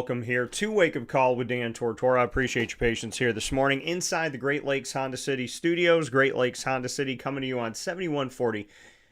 welcome here to Wake Up Call with Dan Tortora. I appreciate your patience here this morning inside the Great Lakes Honda City studios. Great Lakes Honda City coming to you on 7140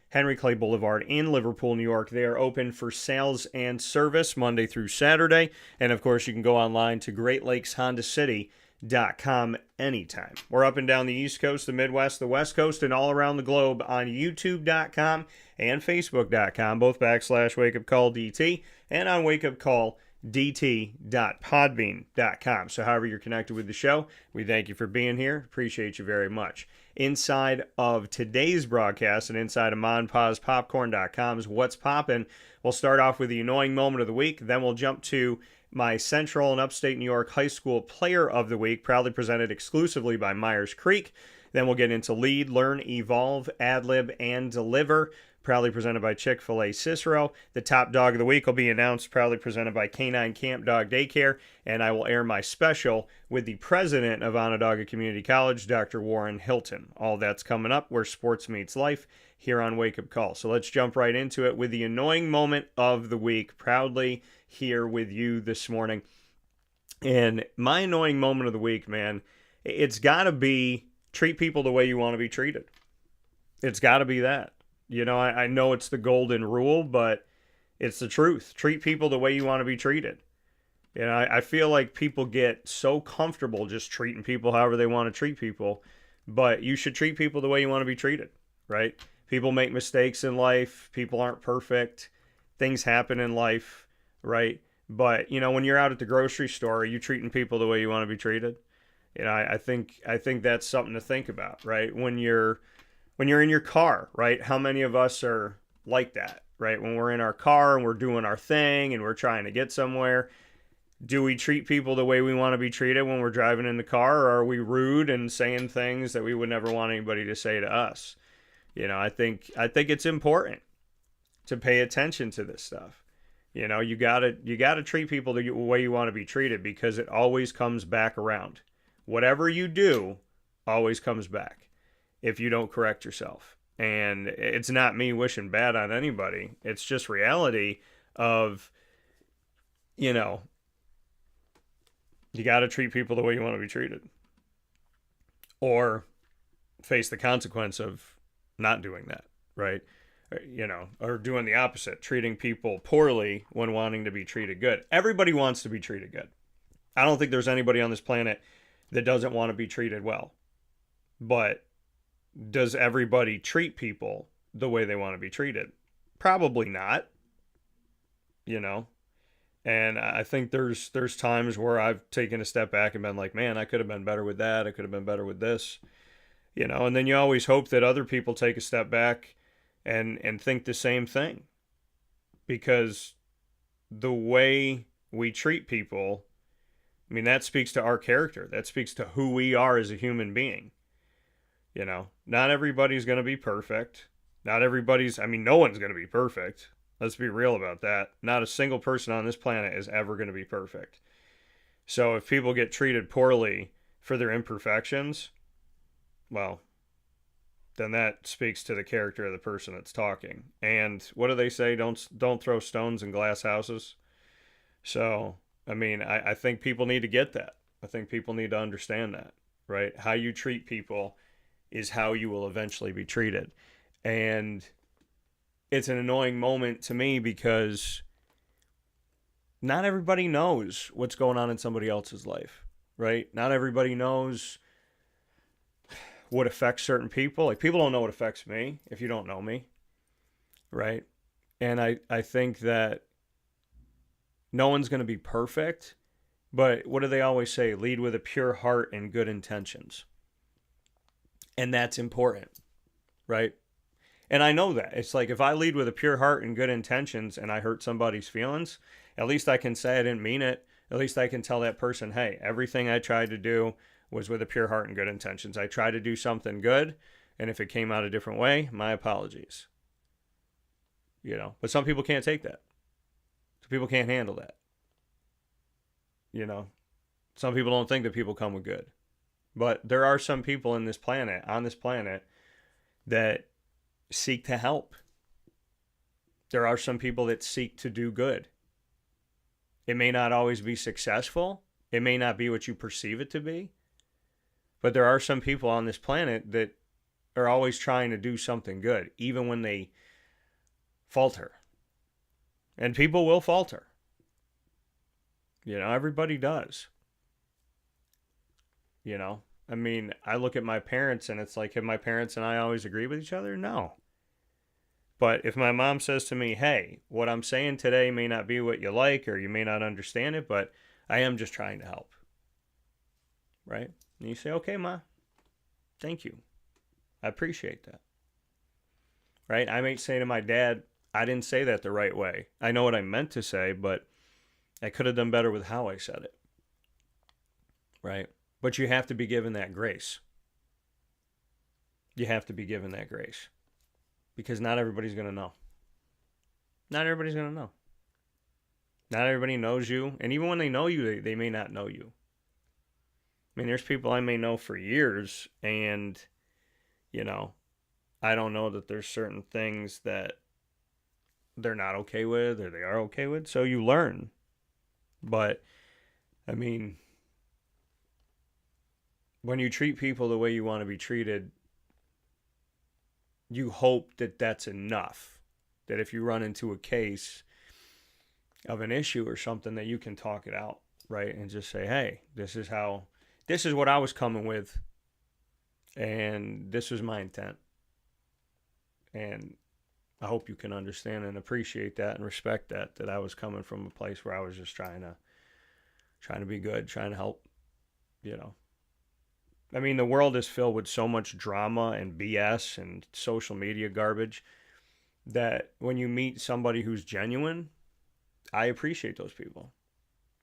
Henry Clay Boulevard in Liverpool, New York. They are open for sales and service Monday through Saturday. And of course, you can go online to greatlakeshondacity.com anytime. We're up and down the East Coast, the Midwest, the West Coast, and all around the globe on YouTube.com and Facebook.com, both /WakeUpCallDT, and on WakeUpCallDT.podbean.com. So however you're connected with the show, we thank you for being here. Appreciate you very much. Inside of today's broadcast and inside of MonPazPopcorn.com's What's Poppin', we'll start off with the annoying moment of the week. Then we'll jump to my Central and Upstate New York High School Player of the Week, proudly presented exclusively by Myers Creek. Then we'll get into Lead, Learn, Evolve, Ad-Lib, and Deliver, proudly presented by Chick-fil-A Cicero. The top dog of the week will be announced, proudly presented by K-9 Kamp Dog Daycare. And I will air my special with the president of Onondaga Community College, Dr. Warren Hilton. All that's coming up where sports meets life here on Wake Up Call. So let's jump right into it with the annoying moment of the week, proudly here with you this morning. And my annoying moment of the week, man, it's got to be treat people the way you want to be treated. It's got to be that. You know, I know it's the golden rule, but it's the truth. Treat people the way you want to be treated. You know, I feel like people get so comfortable just treating people however they want to treat people, but you should treat people the way you want to be treated, right? People make mistakes in life. People aren't perfect. Things happen in life, right? But, you know, when you're out at the grocery store, are you treating people the way you want to be treated? You know, I think that's something to think about, right? When you're in your car, right? How many of us are like that, right? When we're in our car and we're doing our thing and we're trying to get somewhere, do we treat people the way we want to be treated when we're driving in the car, or are we rude and saying things that we would never want anybody to say to us? You know, I think it's important to pay attention to this stuff. You know, you gotta treat people the way you want to be treated, because it always comes back around. Whatever you do always comes back if you don't correct yourself. And it's not me wishing bad on anybody. It's just reality of, you know, you got to treat people the way you want to be treated, or face the consequence of not doing that, right? You know, or doing the opposite, treating people poorly when wanting to be treated good. Everybody wants to be treated good. I don't think there's anybody on this planet that doesn't want to be treated well. But does everybody treat people the way they want to be treated? Probably not. You know? And I think there's times where I've taken a step back and been like, man, I could have been better with that. I could have been better with this. You know, and then you always hope that other people take a step back and think the same thing. Because the way we treat people, I mean, that speaks to our character. That speaks to who we are as a human being. You know, not everybody's going to be perfect. No one's going to be perfect. Let's be real about that. Not a single person on this planet is ever going to be perfect. So if people get treated poorly for their imperfections, well, then that speaks to the character of the person that's talking. And what do they say? Don't throw stones in glass houses. So, I mean, I think people need to get that. I think people need to understand that, right? How you treat people is how you will eventually be treated. And it's an annoying moment to me because not everybody knows what's going on in somebody else's life, right? Not everybody knows what affects certain people. Like, people don't know what affects me if you don't know me, right? And I think that no one's going to be perfect, but what do they always say? Lead with a pure heart and good intentions. And that's important, right? And I know that. It's like, if I lead with a pure heart and good intentions and I hurt somebody's feelings, at least I can say I didn't mean it. At least I can tell that person, hey, everything I tried to do was with a pure heart and good intentions. I tried to do something good, and if it came out a different way, my apologies. You know, but some people can't take that. Some people can't handle that. You know, some people don't think that people come with good. But there are some people on this planet, that seek to help. There are some people that seek to do good. It may not always be successful. It may not be what you perceive it to be. But there are some people on this planet that are always trying to do something good, even when they falter. And people will falter. Everybody does. I mean, I look at my parents and it's like, have my parents and I always agree with each other? No. But if my mom says to me, hey, what I'm saying today may not be what you like, or you may not understand it, but I am just trying to help. Right? And you say, okay, Ma, thank you. I appreciate that. Right? I may say to my dad, I didn't say that the right way. I know what I meant to say, but I could have done better with how I said it. Right? But you have to be given that grace. You have to be given that grace. Because not everybody's going to know. Not everybody's going to know. Not everybody knows you. And even when they know you, they may not know you. I mean, there's people I may know for years, and, I don't know that there's certain things that they're not okay with or they are okay with. So you learn. But, I mean, when you treat people the way you want to be treated, you hope that that's enough. That if you run into a case of an issue or something, that you can talk it out, right? And just say, hey, this is what I was coming with, and this was my intent. And I hope you can understand and appreciate that and respect that I was coming from a place where I was just trying to be good, trying to help, I mean, the world is filled with so much drama and BS and social media garbage that when you meet somebody who's genuine, I appreciate those people.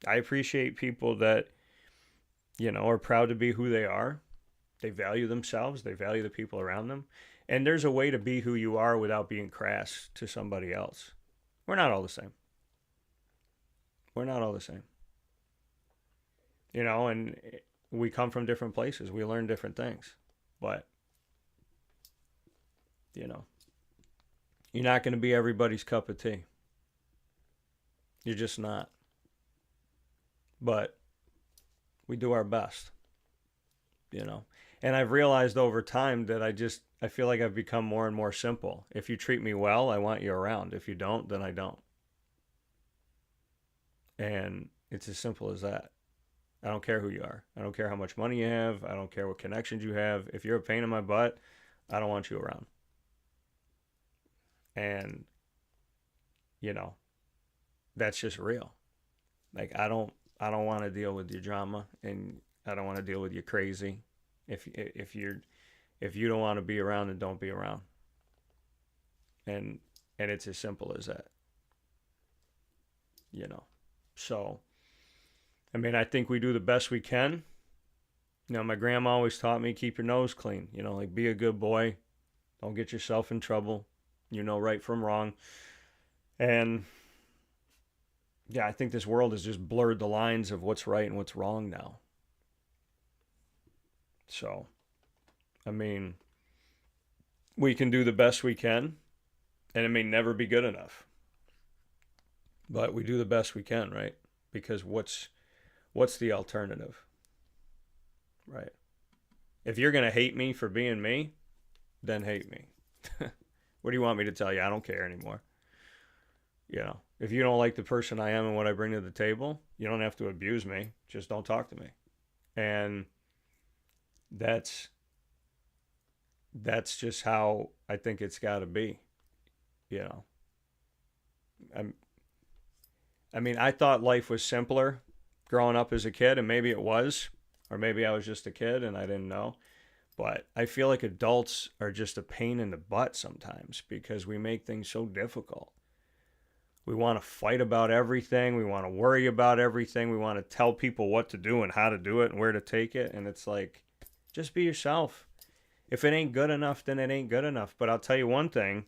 I appreciate people that, are proud to be who they are. They value themselves. They value the people around them. And there's a way to be who you are without being crass to somebody else. We're not all the same. We're not all the same. And we come from different places. We learn different things. But, you're not going to be everybody's cup of tea. You're just not. But we do our best, And I've realized over time that I feel like I've become more and more simple. If you treat me well, I want you around. If you don't, then I don't. And it's as simple as that. I don't care who you are. I don't care how much money you have. I don't care what connections you have. If you're a pain in my butt, I don't want you around. And, that's just real. Like, I don't want to deal with your drama, and I don't want to deal with your crazy. If you don't want to be around, then don't be around. And it's as simple as that. So, I mean, I think we do the best we can. My grandma always taught me, keep your nose clean. Like, be a good boy. Don't get yourself in trouble. Right from wrong. And, yeah, I think this world has just blurred the lines of what's right and what's wrong now. So, I mean, we can do the best we can, and it may never be good enough. But we do the best we can, right? Because what's the alternative? Right? If you're going to hate me for being me, then hate me. What do you want me to tell you? I don't care anymore. If you don't like the person I am and what I bring to the table, you don't have to abuse me. Just don't talk to me. And that's just how I think it's got to be. I mean, I thought life was simpler growing up as a kid, and maybe it was, or maybe I was just a kid and I didn't know. But I feel like adults are just a pain in the butt sometimes because we make things so difficult. We want to fight about everything. We want to worry about everything. We want to tell people what to do and how to do it and where to take it. And it's like, just be yourself. If it ain't good enough, then it ain't good enough. But I'll tell you one thing.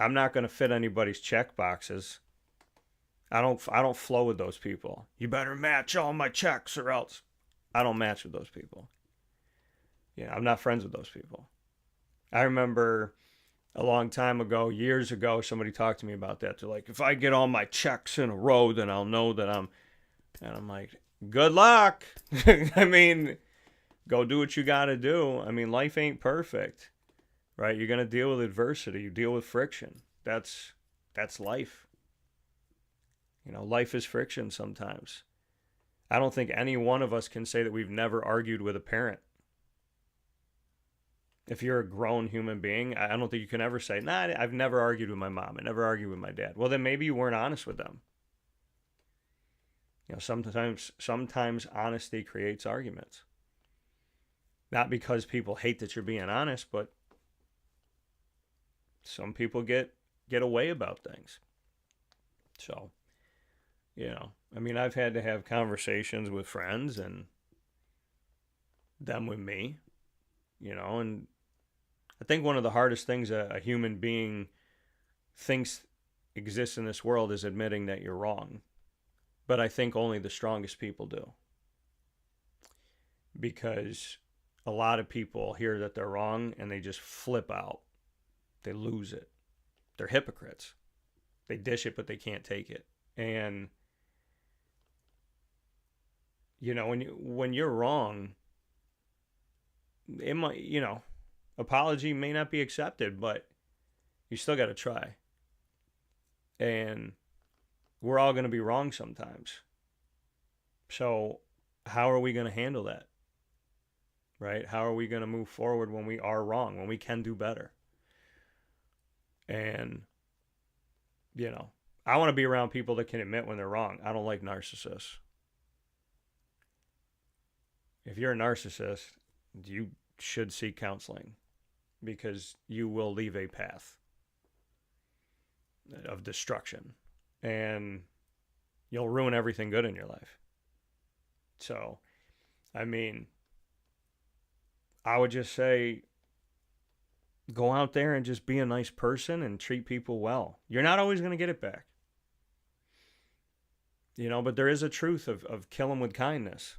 I'm not going to fit anybody's check boxes. I don't flow with those people. You better match all my checks or else. I don't match with those people. I'm not friends with those people. I remember a long time ago, years ago, somebody talked to me about that. They're like, if I get all my checks in a row, then I'll know that and I'm like, good luck. I mean, go do what you got to do. I mean, life ain't perfect, right? You're going to deal with adversity. You deal with friction. That's life. You know, life is friction sometimes. I don't think any one of us can say that we've never argued with a parent. If you're a grown human being, I don't think you can ever say, nah, I've never argued with my mom. I never argued with my dad. Well, then maybe you weren't honest with them. You know, sometimes honesty creates arguments. Not because people hate that you're being honest, but some people get away about things. So, you know, I mean, I've had to have conversations with friends and them with me, you know, and I think one of the hardest things a human being thinks exists in this world is admitting that you're wrong. But I think only the strongest people do. Because a lot of people hear that they're wrong and they just flip out. They lose it. They're hypocrites. They dish it, but they can't take it. And, you know, when you're wrong, it might, you know, apology may not be accepted, but you still got to try. And we're all going to be wrong sometimes. So how are we going to handle that? Right? How are we going to move forward when we are wrong, when we can do better? And, you know, I want to be around people that can admit when they're wrong. I don't like narcissists. If you're a narcissist, you should seek counseling, because you will leave a path of destruction and you'll ruin everything good in your life. So, I mean, I would just say, go out there and just be a nice person and treat people well. You're not always going to get it back. You know, but there is a truth of kill them with kindness.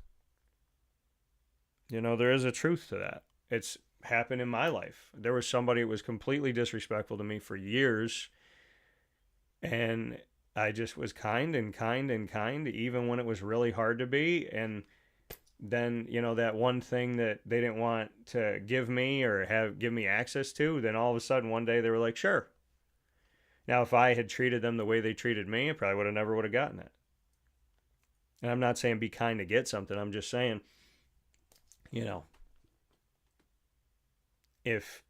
You know, there is a truth to that. It's happened in my life. There was somebody who was completely disrespectful to me for years, and I just was kind and kind and kind, even when it was really hard to be. And then, you know, that one thing that they didn't want to give me or give me access to, then all of a sudden one day they were like, sure. Now, if I had treated them the way they treated me, I probably never would have gotten it. And I'm not saying be kind to get something. I'm just saying, you know, if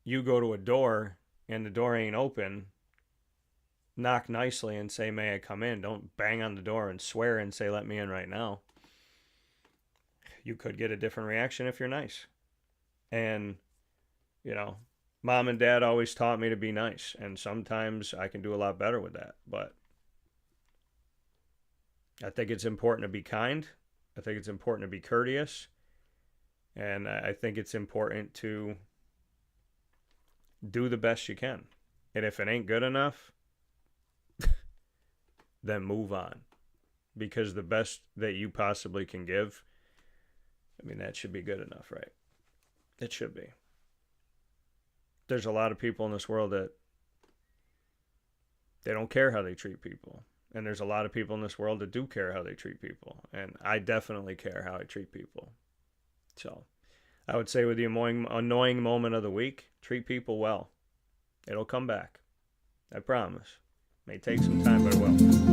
you go to a door and the door ain't open, knock nicely and say, may I come in? Don't bang on the door and swear and say, let me in right now. You could get a different reaction if you're nice. And, you know, mom and dad always taught me to be nice. And sometimes I can do a lot better with that. But I think it's important to be kind. I think it's important to be courteous. And I think it's important to do the best you can. And if it ain't good enough, then move on. Because the best that you possibly can give, I mean, that should be good enough, right? It should be. There's a lot of people in this world that they don't care how they treat people. And there's a lot of people in this world that do care how they treat people. And I definitely care how I treat people. So I would say with the annoying moment of the week, treat people well. It'll come back. I promise. May take some time, but it will.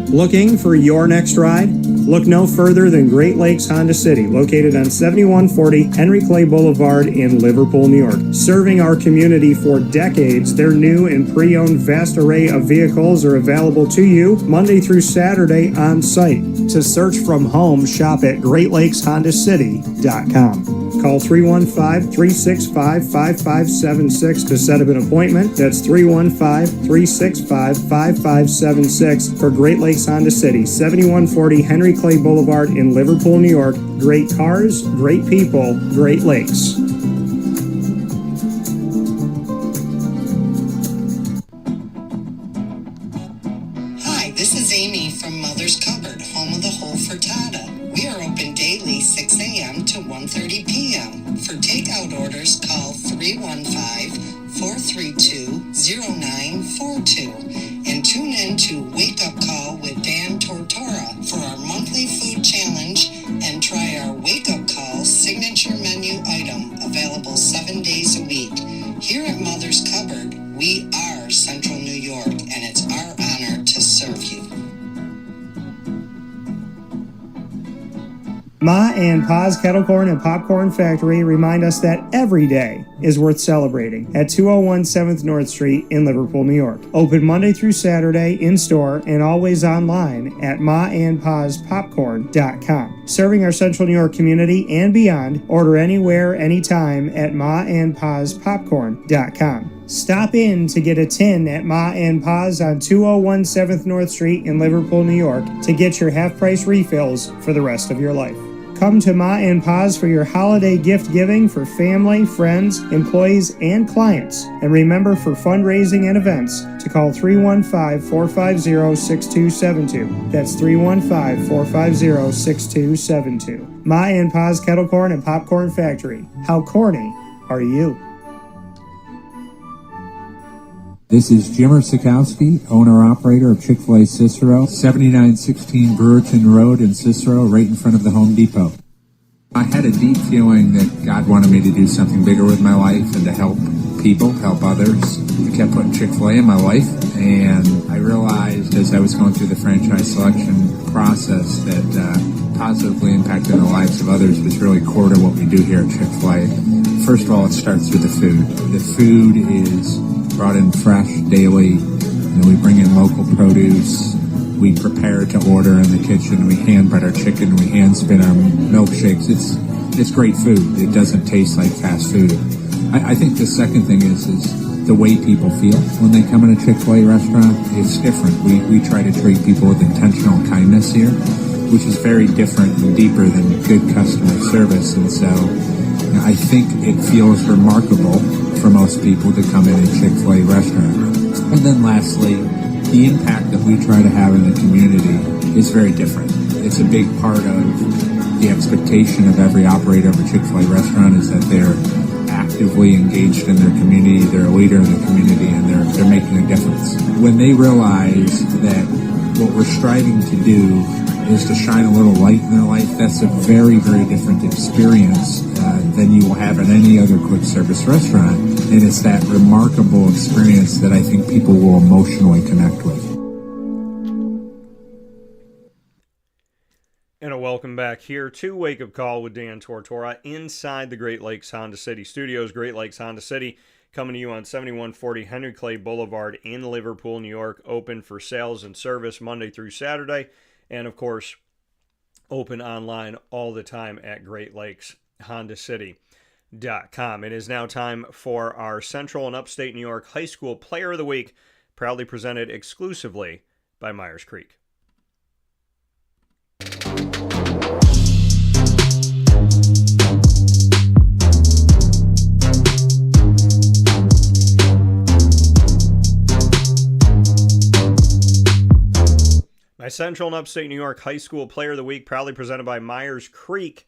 Looking for your next ride? Look no further than Great Lakes Honda City, located on 7140 Henry Clay Boulevard in Liverpool, New York. Serving our community for decades, their new and pre-owned vast array of vehicles are available to you Monday through Saturday on site. To search from home, shop at GreatLakesHondaCity.com. Call 315-365-5576 to set up an appointment. That's 315-365-5576 for Great Lakes Honda City, 7140 Henry Clay Boulevard in Liverpool, New York. Great cars, great people, Great Lakes. Hi, this is Amy from Mother's Cupboard, home of the whole frittata. We are open daily 6 a.m. to 1:30 p.m. For takeout orders, call 315-432-0000 0942. And tune in to Wake Up Call with Dan Tortora for our monthly food challenge and try our Wake Up Call signature menu item available 7 days a week. Here at Mother's Cupboard, we are Central New York, and it's our honor to serve you. Ma and Pa's Kettle Corn and Popcorn Factory remind us that every day is worth celebrating at 201 7th North Street in Liverpool, New York. Open Monday through Saturday in-store and always online at maandpaspopcorn.com. Serving our Central New York community and beyond, order anywhere, anytime at maandpaspopcorn.com. Stop in to get a tin at Ma and Pa's on 201 7th North Street in Liverpool, New York to get your half-price refills for the rest of your life. Come to Ma and Pa's for your holiday gift giving for family, friends, employees, and clients. And remember, for fundraising and events, to call 315-450-6272. That's 315-450-6272. Ma and Pa's Kettle Corn and Popcorn Factory. How corny are you? This is Jimmer Sikowski, owner-operator of Chick-fil-A Cicero, 7916 Brewerton Road in Cicero, right in front of the Home Depot. I had a deep feeling that God wanted me to do something bigger with my life and to help people, help others. I kept putting Chick-fil-A in my life, and I realized as I was going through the franchise selection process that positively impacting the lives of others was really core to what we do here at Chick-fil-A. First of all, it starts with the food. The food is brought in fresh daily. We bring in local produce. We prepare to order in the kitchen. We hand bread our chicken. We hand spin our milkshakes. It's great food. It doesn't taste like fast food. I think the second thing is the way people feel when they come in a Chick-fil-A restaurant. It's different. We try to treat people with intentional kindness here, which is very different and deeper than good customer service. And so I think it feels remarkable for most people to come in a Chick-fil-A restaurant. And then lastly, the impact that we try to have in the community is very different. It's a big part of the expectation of every operator of a Chick-fil-A restaurant is that they're actively engaged in their community, they're a leader in the community, and they're making a difference. When they realize that what we're striving to do is to shine a little light in their life, that's a very, very different experience than you will have at any other quick service restaurant. And it's that remarkable experience that I think people will emotionally connect with. And a welcome back here to Wake Up Call with Dan Tortora inside the Great Lakes Honda City Studios. Great Lakes Honda City coming to you on 7140 Henry Clay Boulevard in Liverpool, New York. Open for sales and service Monday through Saturday. And, of course, open online all the time at GreatLakesHondaCity.com. It is now time for our Central and Upstate New York High School Player of the Week, proudly presented exclusively by Myers Creek. My Central and Upstate New York High School Player of the Week, proudly presented by Myers Creek.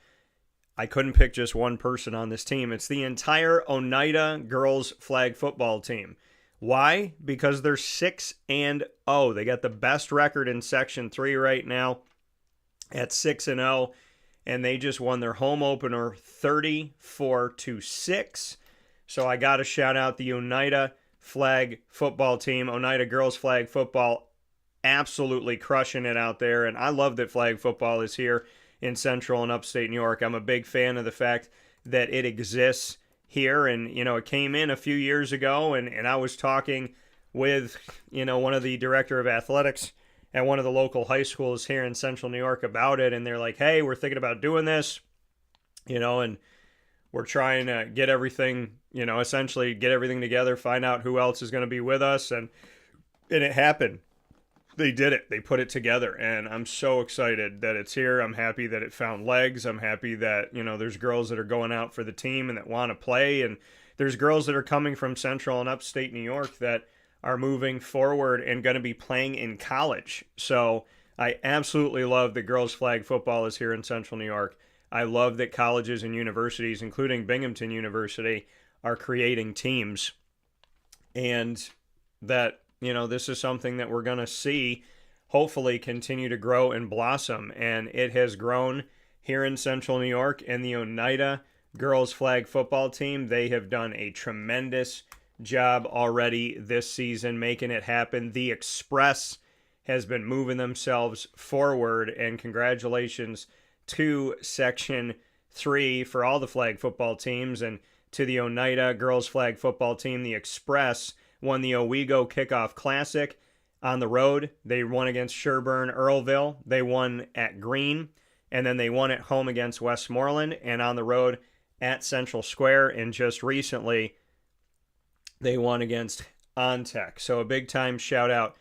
I couldn't pick just one person on this team. It's the entire Oneida girls flag football team. Why? Because they're 6-0. They got the best record in Section 3 right now at 6-0, and they just won their home opener 34-6. So I got to shout out the Oneida flag football team, Oneida girls flag football, absolutely crushing it out there. And I love that flag football is here in Central and Upstate New York. I'm a big fan of the fact that it exists here. And, it came in a few years ago, and I was talking with, one of the director of athletics at one of the local high schools here in Central New York about it. And they're like, hey, we're thinking about doing this, and we're trying to get everything, essentially get everything together, find out who else is going to be with us. And it happened. They did it. They put it together, and I'm so excited that it's here. I'm happy that it found legs. I'm happy that, there's girls that are going out for the team and that want to play, and there's girls that are coming from Central and Upstate New York that are moving forward and going to be playing in college. So I absolutely love that girls flag football is here in Central New York. I love that colleges and universities, including Binghamton University, are creating teams. And that, this is something that we're going to see hopefully continue to grow and blossom. And it has grown here in Central New York, and the Oneida girls flag football team, they have done a tremendous job already this season making it happen. The Express has been moving themselves forward, and congratulations to Section 3 for all the flag football teams, and to the Oneida girls flag football team. The Express won the Owego Kickoff Classic on the road. They won against Sherburne Earlville. They won at Greene, and then they won at home against Westmoreland, and on the road at Central Square. And just recently, they won against Ontech. So a big time shout out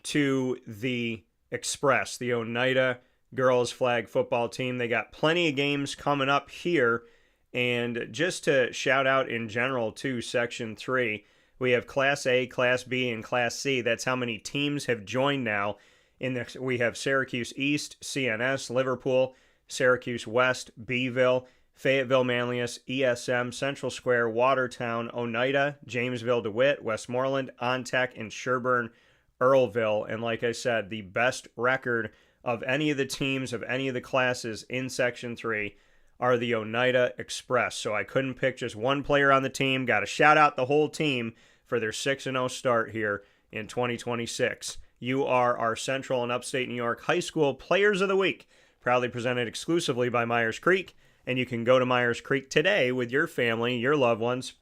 to the Express, the Oneida girls flag football team. They got plenty of games coming up here. And just to shout out in general to Section 3, we have Class A, Class B, and Class C. That's how many teams have joined now. We have Syracuse East, CNS, Liverpool, Syracuse West, Beeville, Fayetteville, Manlius, ESM, Central Square, Watertown, Oneida, Jamesville, DeWitt, Westmoreland, Ontech, and Sherburne Earlville. And like I said, the best record of any of the teams of any of the classes in Section 3 are the Oneida Express. So I couldn't pick just one player on the team. Got to shout out the whole team for their 6-0 start here in 2026. You are our Central and Upstate New York High School Players of the Week, proudly presented exclusively by Myers Creek. And you can go to Myers Creek today with your family, your loved ones,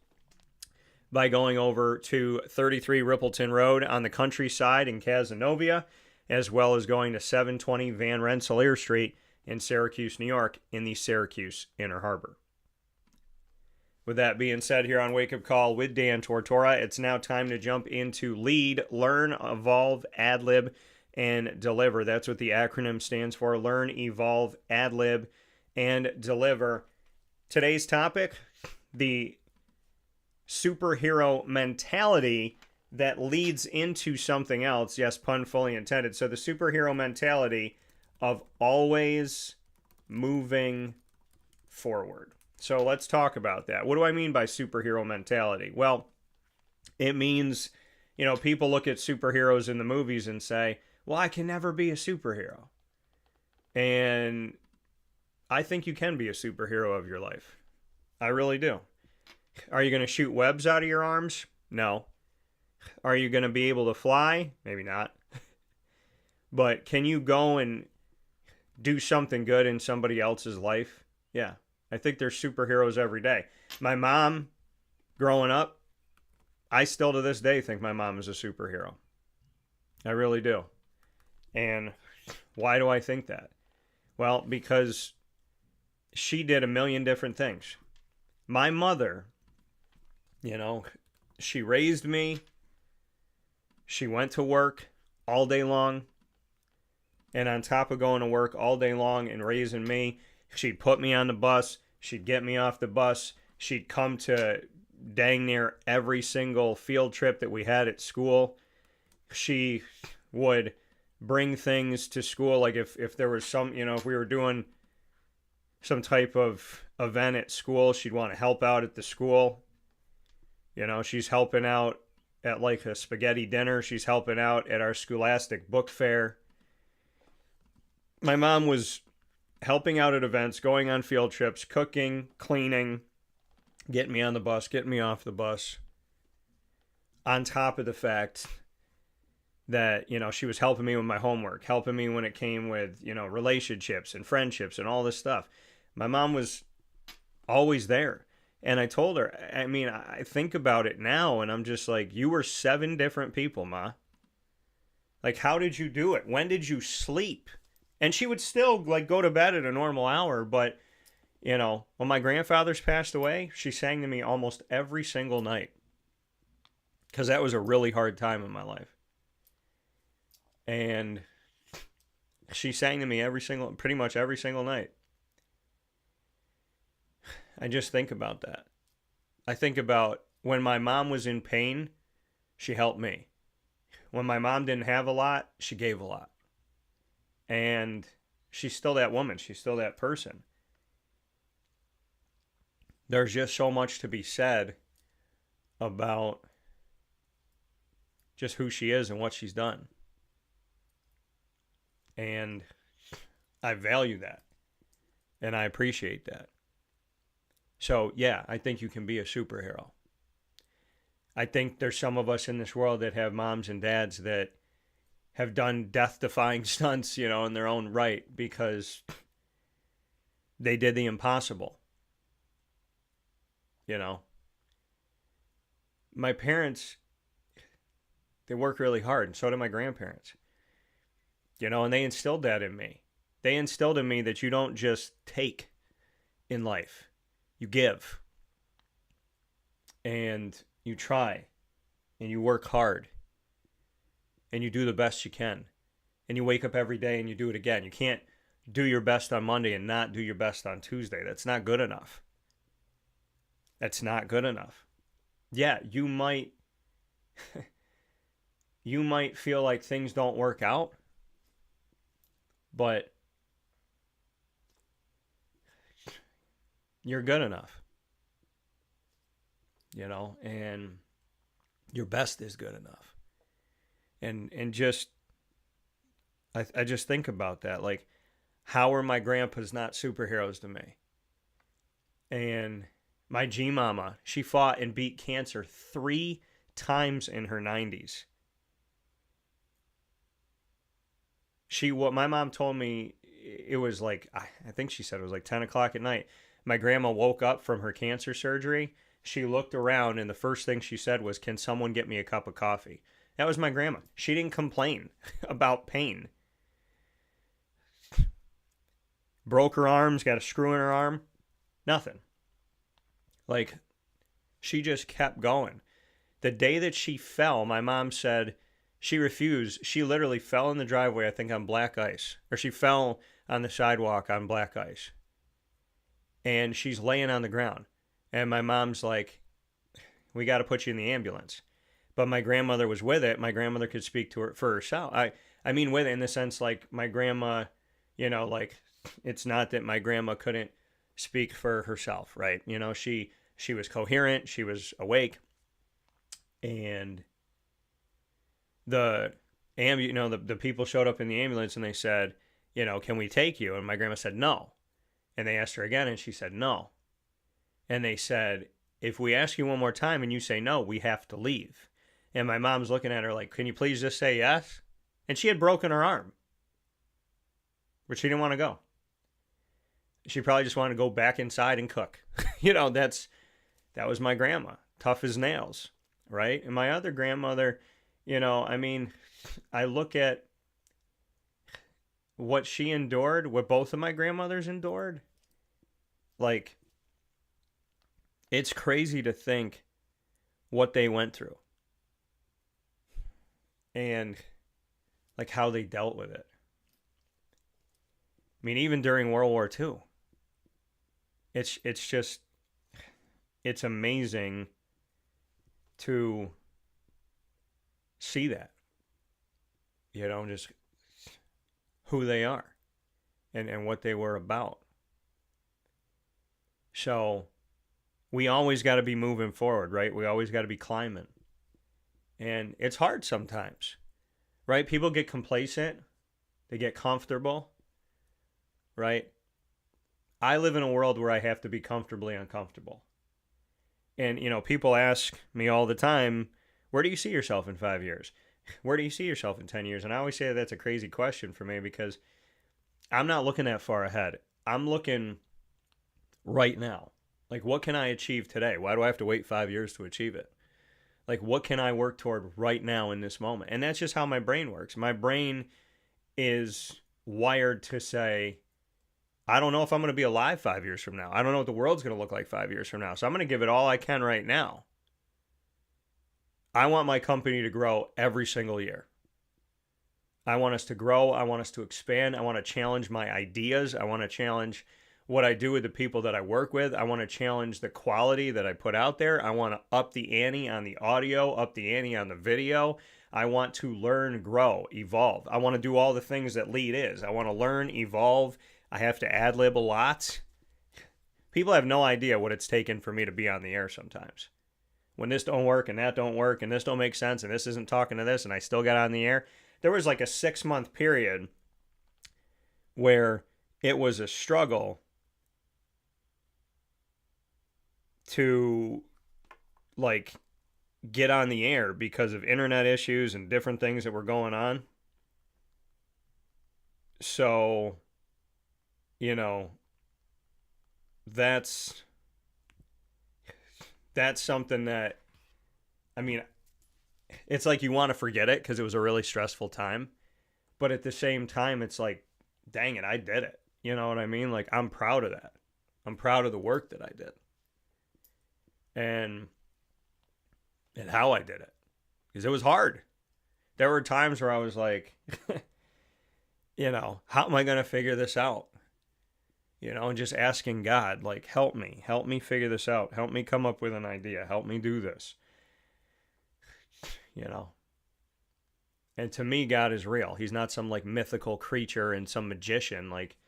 by going over to 33 Rippleton Road on the countryside in Cazenovia, as well as going to 720 Van Rensselaer Street in Syracuse, New York, in the Syracuse Inner Harbor. With that being said, here on Wake Up Call with Dan Tortora, it's now time to jump into Lead, Learn, Evolve, Ad-Lib, and Deliver. That's what the acronym stands for: Learn, Evolve, Ad-Lib, and Deliver. Today's topic, the superhero mentality that leads into something else. Yes, pun fully intended. So the superhero mentality of always moving forward. So let's talk about that. What do I mean by superhero mentality? Well, it means, people look at superheroes in the movies and say, well, I can never be a superhero. And I think you can be a superhero of your life. I really do. Are you going to shoot webs out of your arms? No. Are you going to be able to fly? Maybe not. But can you go and do something good in somebody else's life? Yeah. I think there's superheroes every day. My mom, growing up, I still to this day think my mom is a superhero. I really do. And why do I think that? Well, because she did a million different things. My mother, she raised me. She went to work all day long. And on top of going to work all day long and raising me, she'd put me on the bus. She'd get me off the bus. She'd come to dang near every single field trip that we had at school. She would bring things to school. Like if there was some, if we were doing some type of event at school, she'd want to help out at the school. She's helping out at like a spaghetti dinner. She's helping out at our Scholastic book fair. My mom was helping out at events, going on field trips, cooking, cleaning, getting me on the bus, getting me off the bus. On top of the fact that, she was helping me with my homework, helping me when it came with, relationships and friendships and all this stuff. My mom was always there. And I told her, I think about it now and I'm just like, you were 7 different people, Ma. Like, how did you do it? When did you sleep? And she would still go to bed at a normal hour. But, when my grandfathers passed away, she sang to me almost every single night. Because that was a really hard time in my life. And she sang to me pretty much every single night. I just think about that. I think about when my mom was in pain, she helped me. When my mom didn't have a lot, she gave a lot. And she's still that woman. She's still that person. There's just so much to be said about just who she is and what she's done. And I value that. And I appreciate that. So, yeah, I think you can be a superhero. I think there's some of us in this world that have moms and dads that have done death-defying stunts, in their own right because they did the impossible. My parents, they work really hard, and so did my grandparents. And they instilled that in me. They instilled in me that you don't just take in life. You give. And you try. And you work hard. And you do the best you can. And you wake up every day and you do it again. You can't do your best on Monday and not do your best on Tuesday. That's not good enough. That's not good enough. Yeah, you might feel like things don't work out, but you're good enough. And your best is good enough. And just I just think about that. Like, how are my grandpas not superheroes to me? And my G-mama, she fought and beat cancer 3 times in her 90s. What my mom told me, it was like, I think she said it was like 10 o'clock at night. My grandma woke up from her cancer surgery. She looked around, and the first thing she said was, "Can someone get me a cup of coffee?" That was my grandma. She didn't complain about pain. Broke her arms, got a screw in her arm. Nothing. Like, she just kept going. The day that she fell, my mom said she refused. She literally fell in the driveway, I think, on black ice. Or she fell on the sidewalk on black ice. And she's laying on the ground. And my mom's like, "We got to put you in the ambulance." But my grandmother was with it. My grandmother could speak to her for herself. I mean with it in the sense, like, my grandma, like, it's not that my grandma couldn't speak for herself, right? She was coherent. She was awake. And the people showed up in the ambulance and they said, "Can we take you?" And my grandma said no. And they asked her again and she said no. And they said, "If we ask you one more time and you say no, we have to leave." And my mom's looking at her like, "Can you please just say yes?" And she had broken her arm. But she didn't want to go. She probably just wanted to go back inside and cook. That was my grandma. Tough as nails, right? And my other grandmother, I look at what she endured, what both of my grandmothers endured. Like, it's crazy to think what they went through. And, like, how they dealt with it. I mean, even during World War II. It's amazing to see that. Just who they are and what they were about. So we always got to be moving forward, right? We always got to be climbing. And it's hard sometimes, right? People get complacent. They get comfortable, right? I live in a world where I have to be comfortably uncomfortable. And, people ask me all the time, where do you see yourself in 5 years? Where do you see yourself in 10 years? And I always say that's a crazy question for me because I'm not looking that far ahead. I'm looking right now. Like, what can I achieve today? Why do I have to wait 5 years to achieve it? Like, what can I work toward right now in this moment? And that's just how my brain works. My brain is wired to say, I don't know if I'm going to be alive 5 years from now. I don't know what the world's going to look like 5 years from now. So I'm going to give it all I can right now. I want my company to grow every single year. I want us to grow. I want us to expand. I want to challenge my ideas. I want to challenge what I do with the people that I work with. I want to challenge the quality that I put out there. I want to up the ante on the audio, up the ante on the video. I want to learn, grow, evolve. I want to do all the things that lead is. I want to learn, evolve. I have to ad-lib a lot. People have no idea what it's taken for me to be on the air sometimes. when this don't work and that don't work and this don't make sense and this isn't talking to this and I still got on the air. There was like a 6-month period where it was a struggle to like get on the air because of internet issues and different things that were going on. So, you know, that's something that, I mean, it's like you want to forget it because it was a really stressful time. But at the same time, it's like, dang it, I did it. You know what I mean? Like, I'm proud of that. I'm proud of the work that I did. And how I did it. Because it was hard. There were times where I was like, you know, how am I going to figure this out? You know, and just asking God, like, help me figure this out. Help me come up with an idea. Help me do this. You know. And to me, God is real. He's not some like mythical creature and some magician. Like,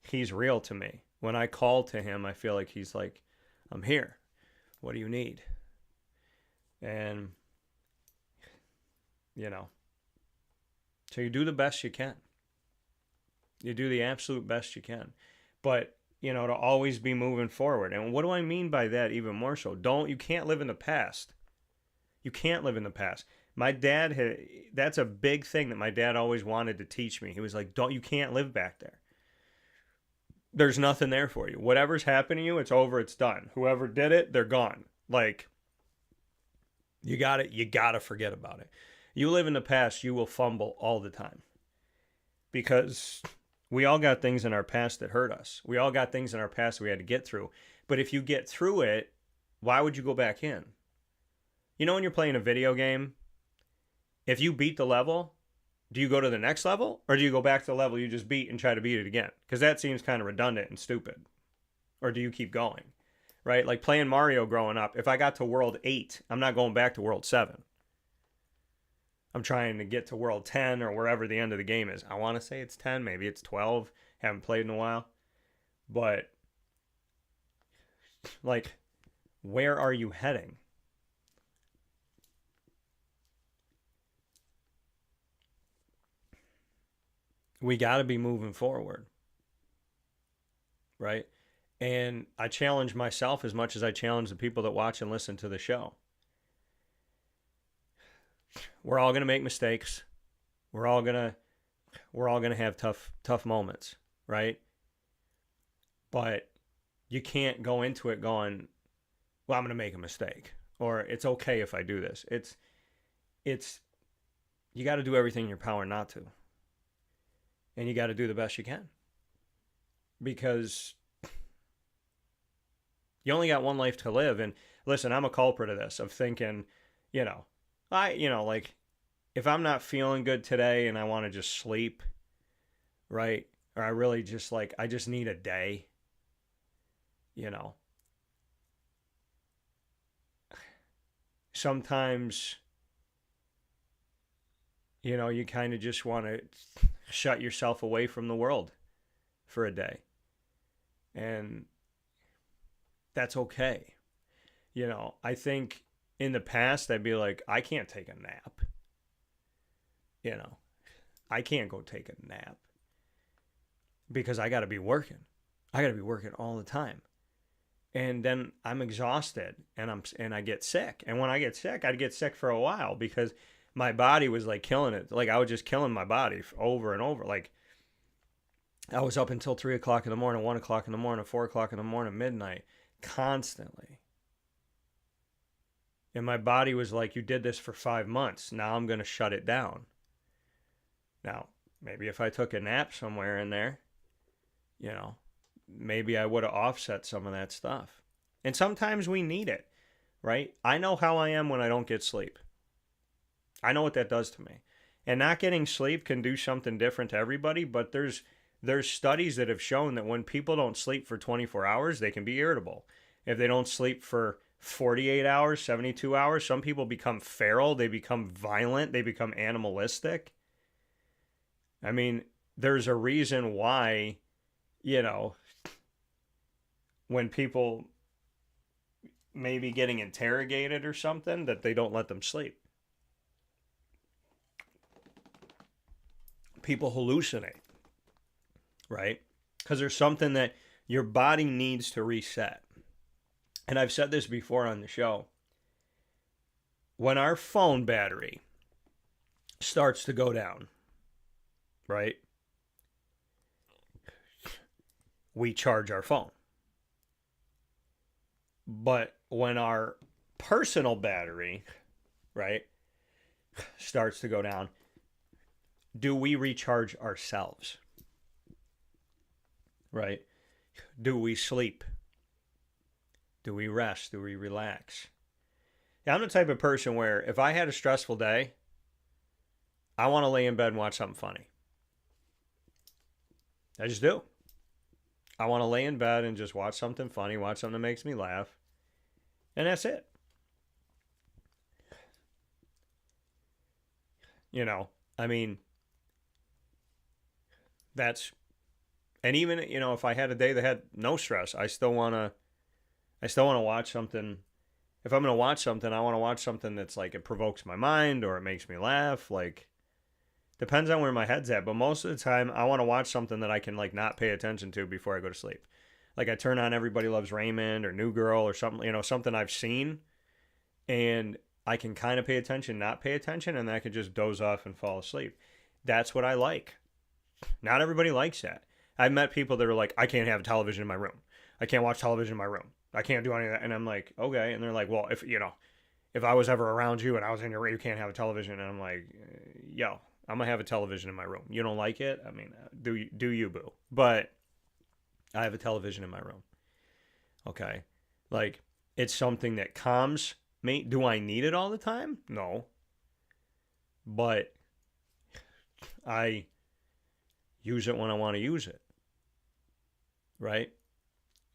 he's real to me. When I call to him, I feel like he's like, I'm here. What do you need? And, you know, so you do the best you can. You do the absolute best you can. But, you know, to always be moving forward. And what do I mean by that even more so? You can't live in the past. You can't live in the past. My dad that's a big thing that my dad always wanted to teach me. He was like, you can't live back there. There's nothing there for you. Whatever's happened to you, it's over, it's done. Whoever did it, they're gone. Like, you gotta forget about it. You live in the past, you will fumble all the time. Because we all got things in our past that hurt us. We all got things in our past we had to get through. But if you get through it, why would you go back in? You know when you're playing a video game, if you beat the level, do you go to the next level? Or do you go back to the level you just beat and try to beat it again? Because that seems kind of redundant and stupid. Or do you keep going? Right? Like playing Mario growing up, if I got to World 8, I'm not going back to World 7. I'm trying to get to World 10 or wherever the end of the game is. I want to say it's 10, maybe it's 12. Haven't played in a while. But, like, where are you heading? We got to be moving forward. Right? And I challenge myself as much as I challenge the people that watch and listen to the show. We're all going to make mistakes. We're all going to have tough moments, right? But you can't go into it going, well, I'm going to make a mistake, or it's okay if I do this. It's you got to do everything in your power not to. And you got to do the best you can. Because you only got one life to live. And listen, I'm a culprit of this, of thinking, like, if I'm not feeling good today and I want to just sleep, right? Or I really just I just need a day, Sometimes, you kind of just want to shut yourself away from the world for a day. And that's okay. I think in the past, I'd be like, I can't take a nap. I can't go take a nap because I got to be working. I got to be working all the time. And then I'm exhausted and I get sick. And when I get sick, I'd get sick for a while because my body was like killing it. Like I was just killing my body over and over. Like I was up until 3 o'clock in the morning, 1 o'clock in the morning, 4 o'clock in the morning, midnight, constantly. And my body was like, you did this for 5 months. Now I'm going to shut it down. Now, maybe if I took a nap somewhere in there, maybe I would have offset some of that stuff. And sometimes we need it, right? I know how I am when I don't get sleep. I know what that does to me. And not getting sleep can do something different to everybody, but there's studies that have shown that when people don't sleep for 24 hours, they can be irritable. If they don't sleep for 48 hours, 72 hours, some people become feral, they become violent, they become animalistic. I mean, there's a reason why, when people maybe getting interrogated or something that they don't let them sleep. People hallucinate, right? Because there's something that your body needs to reset. And I've said this before on the show. When our phone battery starts to go down, right? We charge our phone. But when our personal battery, right, starts to go down, do we recharge ourselves? Right? Do we sleep? Do we rest? Do we relax? Yeah, I'm the type of person where if I had a stressful day, I want to lay in bed and watch something funny. I just do. I want to lay in bed and just watch something funny, watch something that makes me laugh. And that's it. You know, I mean, that's, and even, you know, if I had a day that had no stress, I still want to watch something. If I'm going to watch something, I want to watch something that's like, it provokes my mind or it makes me laugh. Like, depends on where my head's at. But most of the time, I want to watch something that I can like not pay attention to before I go to sleep. Like I turn on Everybody Loves Raymond or New Girl or something, you know, something I've seen and I can kind of pay attention, not pay attention, and then I can just doze off and fall asleep. That's what I like. Not everybody likes that. I've met people that are like, I can't have a television in my room. I can't watch television in my room. I can't do any of that. And I'm like, okay. And they're like, well, if I was ever around you and I was in your room, you can't have a television. And I'm like, yo, I'm going to have a television in my room. You don't like it? I mean, do you, boo? But I have a television in my room. Okay. Like, it's something that calms me. Do I need it all the time? No. But I use it when I want to use it. Right?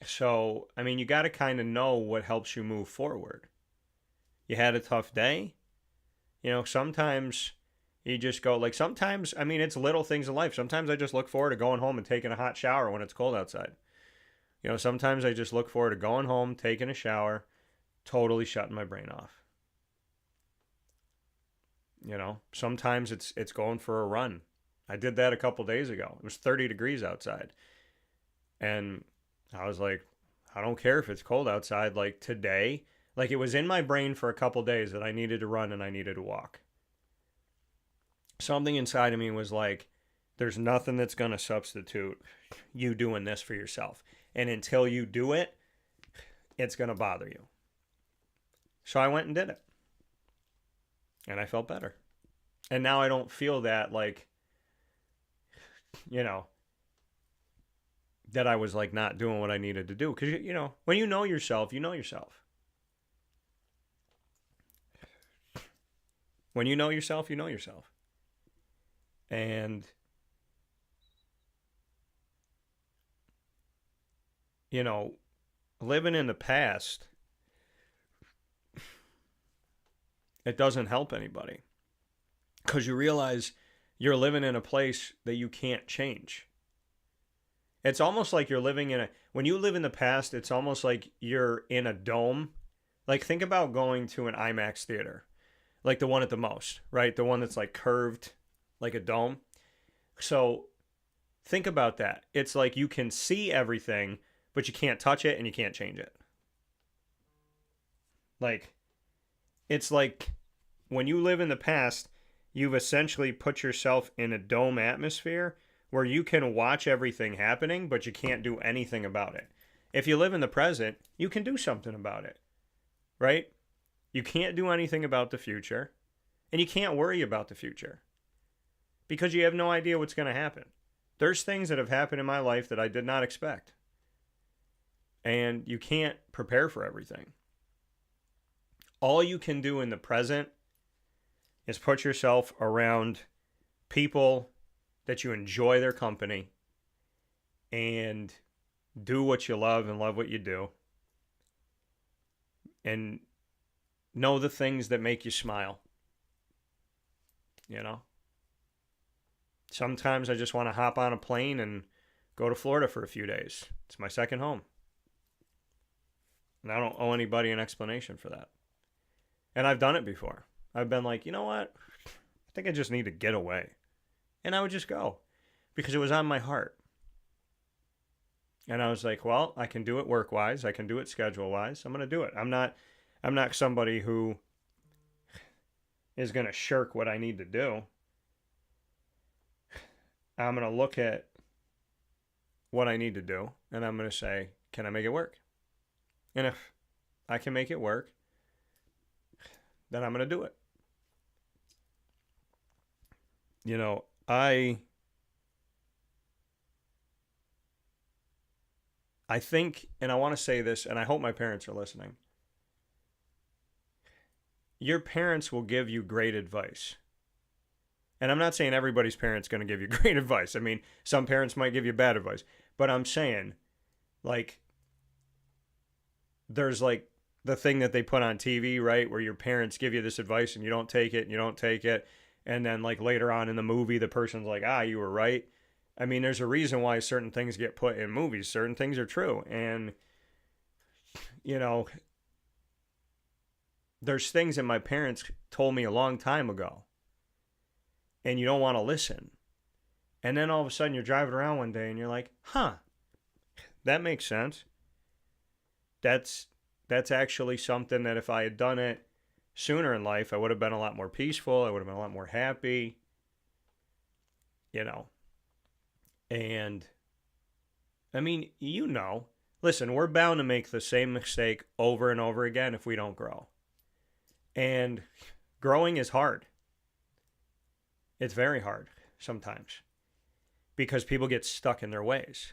So, I mean, you got to kind of know what helps you move forward. You had a tough day. You know, sometimes you just go, like, sometimes, I mean, it's little things in life. Sometimes I just look forward to going home and taking a hot shower when it's cold outside. You know, sometimes I just look forward to going home, taking a shower, totally shutting my brain off. You know, sometimes it's going for a run. I did that a couple days ago. It was 30 degrees outside. And I was like, I don't care if it's cold outside. Like today, like it was in my brain for a couple days that I needed to run and I needed to walk. Something inside of me was like, there's nothing that's going to substitute you doing this for yourself. And until you do it, it's going to bother you. So I went and did it. And I felt better. And now I don't feel that like, you know, that I was like not doing what I needed to do. Because, you know, when you know yourself, you know yourself. When you know yourself, you know yourself. And, you know, living in the past, it doesn't help anybody. Because you realize you're living in a place that you can't change. It's almost like you're living in when you live in the past, it's almost like you're in a dome. Like think about going to an IMAX theater, like the one at the most, right? The one that's like curved like a dome. So think about that. It's like you can see everything, but you can't touch it and you can't change it. Like, it's like when you live in the past, you've essentially put yourself in a dome atmosphere where you can watch everything happening, but you can't do anything about it. If you live in the present, you can do something about it, right? You can't do anything about the future, and you can't worry about the future because you have no idea what's going to happen. There's things that have happened in my life that I did not expect, and you can't prepare for everything. All you can do in the present is put yourself around people that you enjoy their company and do what you love and love what you do and know the things that make you smile. You know? Sometimes I just want to hop on a plane and go to Florida for a few days. It's my second home. And I don't owe anybody an explanation for that. And I've done it before. I've been like, you know what? I think I just need to get away. And I would just go because it was on my heart. And I was like, well, I can do it work-wise. I can do it schedule-wise. I'm going to do it. I'm not somebody who is going to shirk what I need to do. I'm going to look at what I need to do, and I'm going to say, can I make it work? And if I can make it work, then I'm going to do it. You know, I think, and I want to say this, and I hope my parents are listening. Your parents will give you great advice. And I'm not saying everybody's parents going to give you great advice. I mean, some parents might give you bad advice. But I'm saying, like, there's like the thing that they put on TV, right? Where your parents give you this advice and you don't take it and you don't take it. And then like later on in the movie, the person's like, you were right. I mean, there's a reason why certain things get put in movies. Certain things are true. And, you know, there's things that my parents told me a long time ago. And you don't want to listen. And then all of a sudden you're driving around one day and you're like, that makes sense. That's actually something that if I had done it sooner in life, I would have been a lot more peaceful. I would have been a lot more happy. You know. And, I mean, you know. Listen, we're bound to make the same mistake over and over again if we don't grow. And growing is hard. It's very hard sometimes because people get stuck in their ways.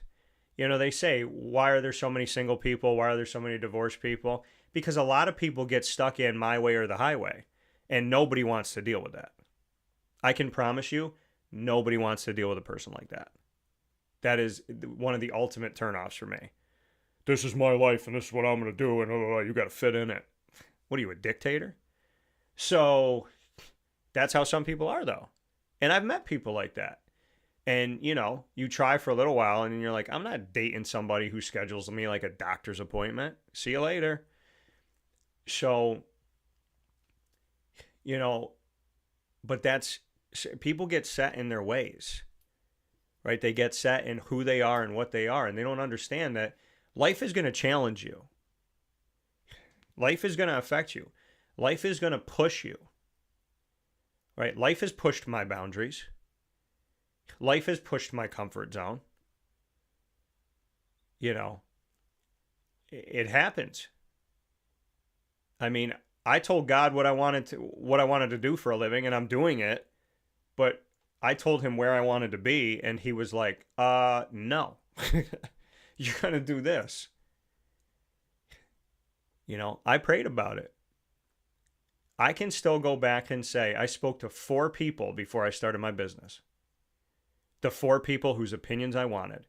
You know, they say, why are there so many single people? Why are there so many divorced people? Because a lot of people get stuck in my way or the highway, and nobody wants to deal with that. I can promise you, nobody wants to deal with a person like that. That is one of the ultimate turnoffs for me. This is my life, and this is what I'm going to do, and you got to fit in it. What are you, a dictator? So that's how some people are, though. And I've met people like that. And, you know, you try for a little while and you're like, I'm not dating somebody who schedules me like a doctor's appointment. See you later. So, you know, but people get set in their ways, right? They get set in who they are and what they are. And they don't understand that life is going to challenge you. Life is going to affect you. Life is going to push you. Right? Life has pushed my boundaries. Life has pushed my comfort zone. You know, it happens. I mean, I told God what I wanted to do for a living, and I'm doing it. But I told him where I wanted to be, and he was like, no. You're going to do this. You know, I prayed about it. I can still go back and say I spoke to 4 people before I started my business. The 4 people whose opinions I wanted.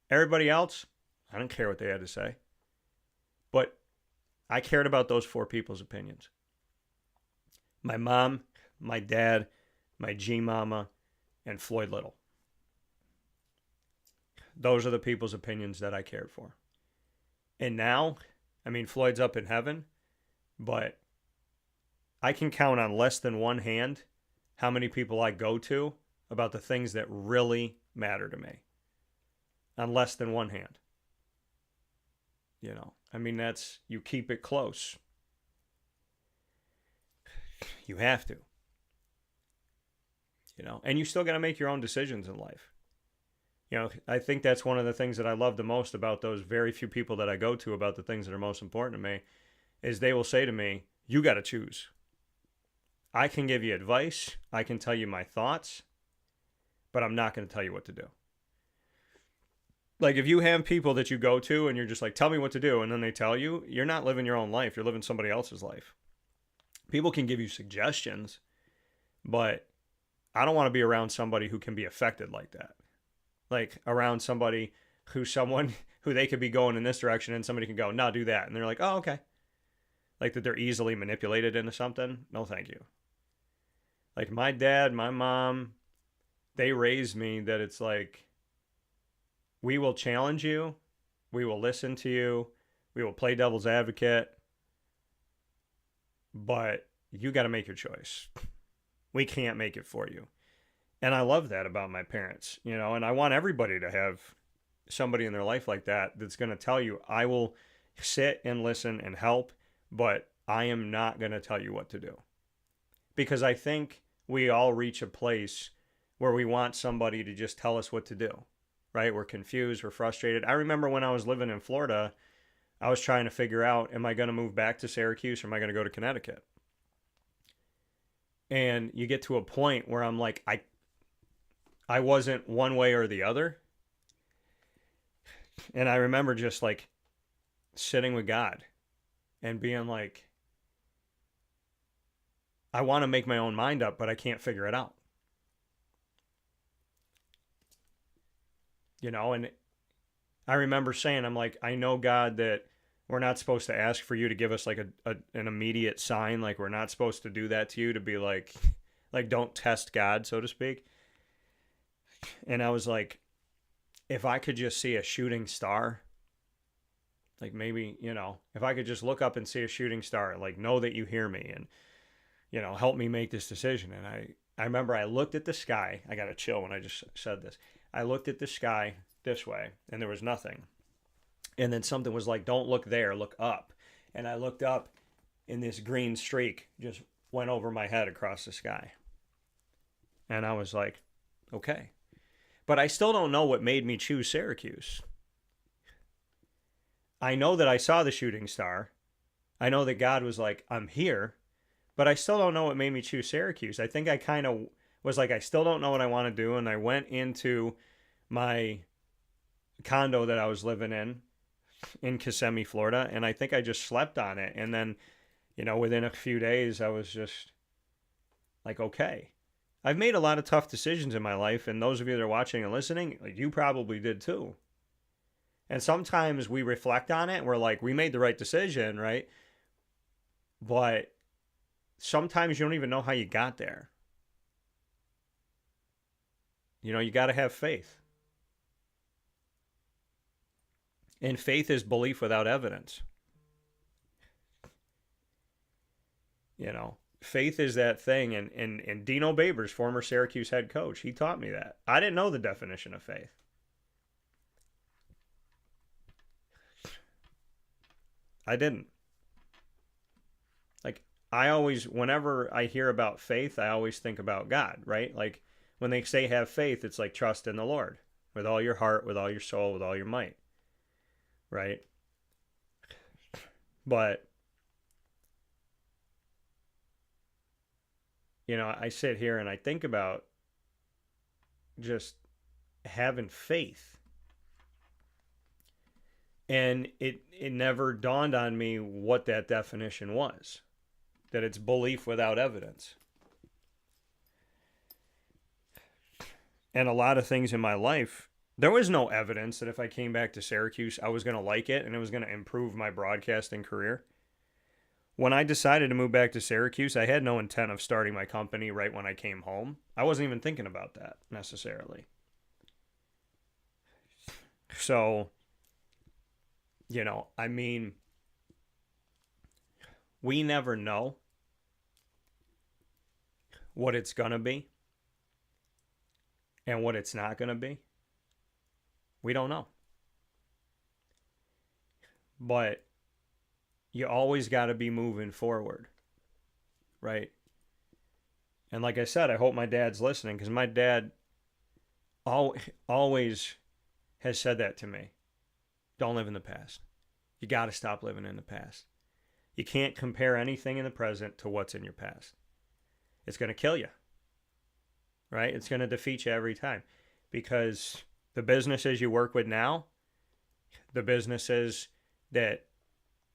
Everybody else, I don't care what they had to say. But I cared about those 4 people's opinions. My mom, my dad, my G-mama, and Floyd Little. Those are the people's opinions that I cared for. And now, I mean, Floyd's up in heaven, but I can count on less than one hand how many people I go to about the things that really matter to me. On less than one hand. You know, I mean, you keep it close. You have to. You know, and you still got to make your own decisions in life. You know, I think that's one of the things that I love the most about those very few people that I go to about the things that are most important to me is they will say to me, you got to choose. I can give you advice. I can tell you my thoughts, but I'm not going to tell you what to do. Like if you have people that you go to and you're just like, tell me what to do, and then they tell you, you're not living your own life. You're living somebody else's life. People can give you suggestions, but I don't want to be around somebody who can be affected like that. Like around somebody who they could be going in this direction and somebody can go, no, do that. And they're like, oh, okay. Like that they're easily manipulated into something. No, thank you. Like my dad, my mom, they raised me that it's like, we will challenge you. We will listen to you. We will play devil's advocate, but you got to make your choice. We can't make it for you. And I love that about my parents, you know, and I want everybody to have somebody in their life like that that's going to tell you, I will sit and listen and help, but I am not going to tell you what to do. Because I think we all reach a place where we want somebody to just tell us what to do, right? We're confused, we're frustrated. I remember when I was living in Florida, I was trying to figure out, am I going to move back to Syracuse or am I going to go to Connecticut? And you get to a point where I'm like, I wasn't one way or the other. And I remember just like sitting with God and being like, I want to make my own mind up, but I can't figure it out. You know, and I remember saying, I'm like, I know, God, that we're not supposed to ask for you to give us like an immediate sign. Like, we're not supposed to do that to you, to be like don't test God, so to speak. And I was like, if I could just see a shooting star, like maybe, you know, if I could just look up and see a shooting star, like know that you hear me and, you know, help me make this decision. And I remember I looked at the sky. I got a chill when I just said this. I looked at the sky this way and there was nothing. And then something was like, don't look there, look up. And I looked up and this green streak just went over my head across the sky. And I was like, okay. But I still don't know what made me choose Syracuse. I know that I saw the shooting star. I know that God was like, I'm here. But I still don't know what made me choose Syracuse. I think I kind of was like, I still don't know what I want to do. And I went into my condo that I was living in Kissimmee, Florida. And I think I just slept on it. And then, you know, within a few days, I was just like, okay. I've made a lot of tough decisions in my life, and those of you that are watching and listening, like, you probably did too. And sometimes we reflect on it, and we're like, we made the right decision, right? But sometimes you don't even know how you got there. You know, you got to have faith. And faith is belief without evidence. You know, faith is that thing. And Dino Babers, former Syracuse head coach, he taught me that. I didn't know the definition of faith. I didn't. Like, I always, whenever I hear about faith, I always think about God, right? Like, when they say have faith, it's like trust in the Lord with all your heart, with all your soul, with all your might, right? But, you know, I sit here and I think about just having faith. And it never dawned on me what that definition was. That it's belief without evidence. And a lot of things in my life, there was no evidence that if I came back to Syracuse, I was going to like it and it was going to improve my broadcasting career. When I decided to move back to Syracuse, I had no intent of starting my company right when I came home. I wasn't even thinking about that necessarily. So, you know, I mean, we never know what it's going to be and what it's not going to be. We don't know. But you always got to be moving forward, right? And like I said, I hope my dad's listening, because my dad always has said that to me. Don't live in the past. You got to stop living in the past. You can't compare anything in the present to what's in your past. It's going to kill you, right? It's going to defeat you every time, because the businesses you work with now, the businesses that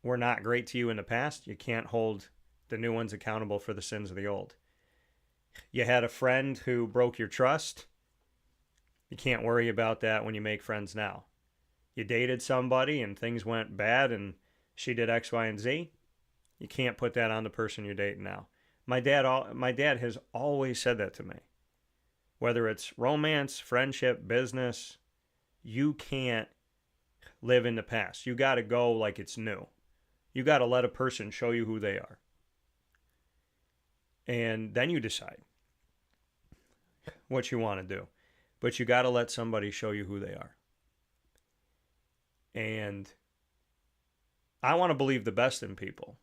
were not great to you in the past, you can't hold the new ones accountable for the sins of the old. You had a friend who broke your trust. You can't worry about that when you make friends now. You dated somebody and things went bad and she did X, Y, and Z. You can't put that on the person you're dating now. My dad has always said that to me. Whether it's romance, friendship, business, you can't live in the past. You got to go like it's new. You got to let a person show you who they are. And then you decide what you want to do. But you got to let somebody show you who they are. And I want to believe the best in people.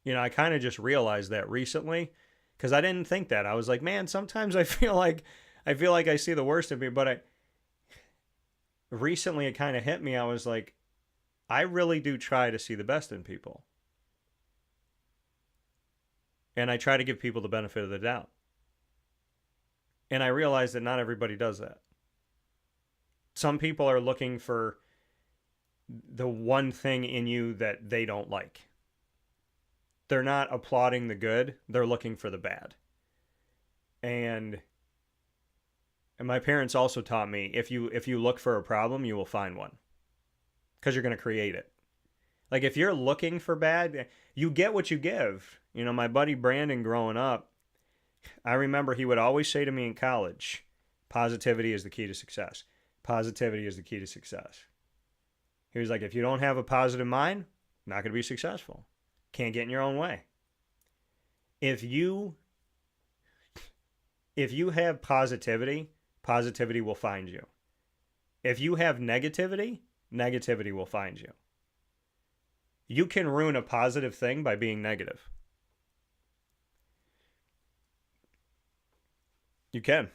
You know, I kind of just realized that recently because I didn't think that. I was like, man, sometimes I feel like I see the worst in people. But recently it kind of hit me. I was like, I really do try to see the best in people. And I try to give people the benefit of the doubt. And I realize that not everybody does that. Some people are looking for the one thing in you that they don't like. They're not applauding the good. They're looking for the bad. And my parents also taught me, if you look for a problem, you will find one. Because you're going to create it. Like if you're looking for bad, you get what you give. You know, my buddy Brandon growing up, I remember he would always say to me in college, positivity is the key to success. Positivity is the key to success. He was like, if you don't have a positive mind, not going to be successful. Can't get in your own way. If you have positivity, positivity will find you. If you have negativity, negativity will find you. You can ruin a positive thing by being negative. You can.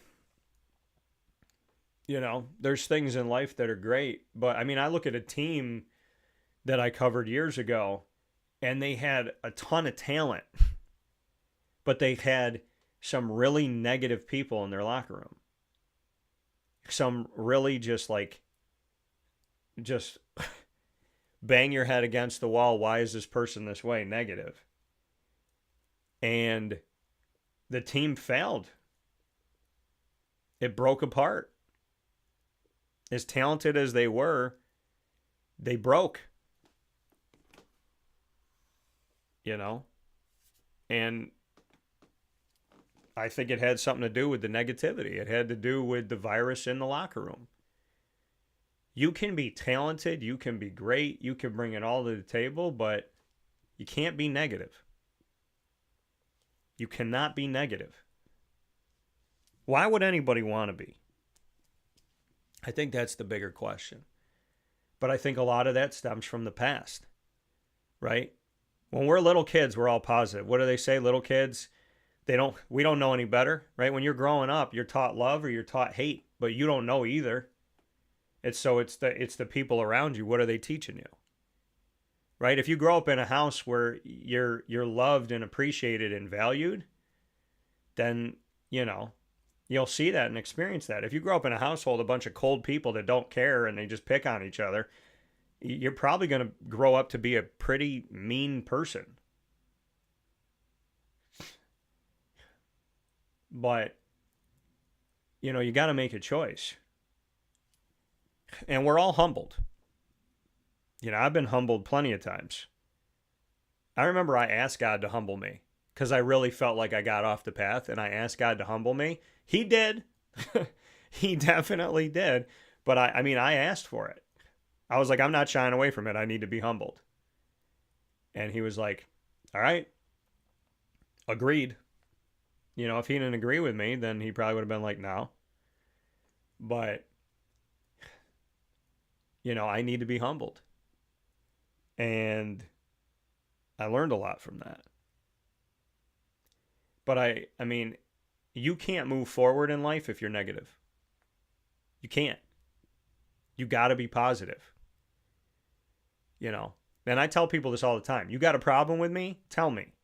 You know, there's things in life that are great, but I mean, I look at a team that I covered years ago, and they had a ton of talent, but they had some really negative people in their locker room. Some really just bang your head against the wall. Why is this person this way? Negative. And the team failed. It broke apart. As talented as they were, they broke. You know? And I think it had something to do with the negativity. It had to do with the virus in the locker room. You can be talented, you can be great, you can bring it all to the table, but you can't be negative. You cannot be negative. Why would anybody want to be? I think that's the bigger question. But I think a lot of that stems from the past, right? When we're little kids, we're all positive. What do they say? Little kids, we don't know any better, right? When you're growing up, you're taught love or you're taught hate, but you don't know either. It's the people around you. What are they teaching you? Right? If you grow up in a house where you're loved and appreciated and valued, then, you know, you'll see that and experience that. If you grow up in a household, a bunch of cold people that don't care and they just pick on each other, you're probably going to grow up to be a pretty mean person. But, you know, you got to make a choice. And we're all humbled. You know, I've been humbled plenty of times. I remember I asked God to humble me because I really felt like I got off the path, and I asked God to humble me. He did. He definitely did. But I asked for it. I was like, I'm not shying away from it. I need to be humbled. And he was like, all right, agreed. You know, if he didn't agree with me, then he probably would have been like, no. But, you know, I need to be humbled. And I learned a lot from that. But I mean, you can't move forward in life if you're negative. You can't. You got to be positive. You know, and I tell people this all the time. You got a problem with me? Tell me.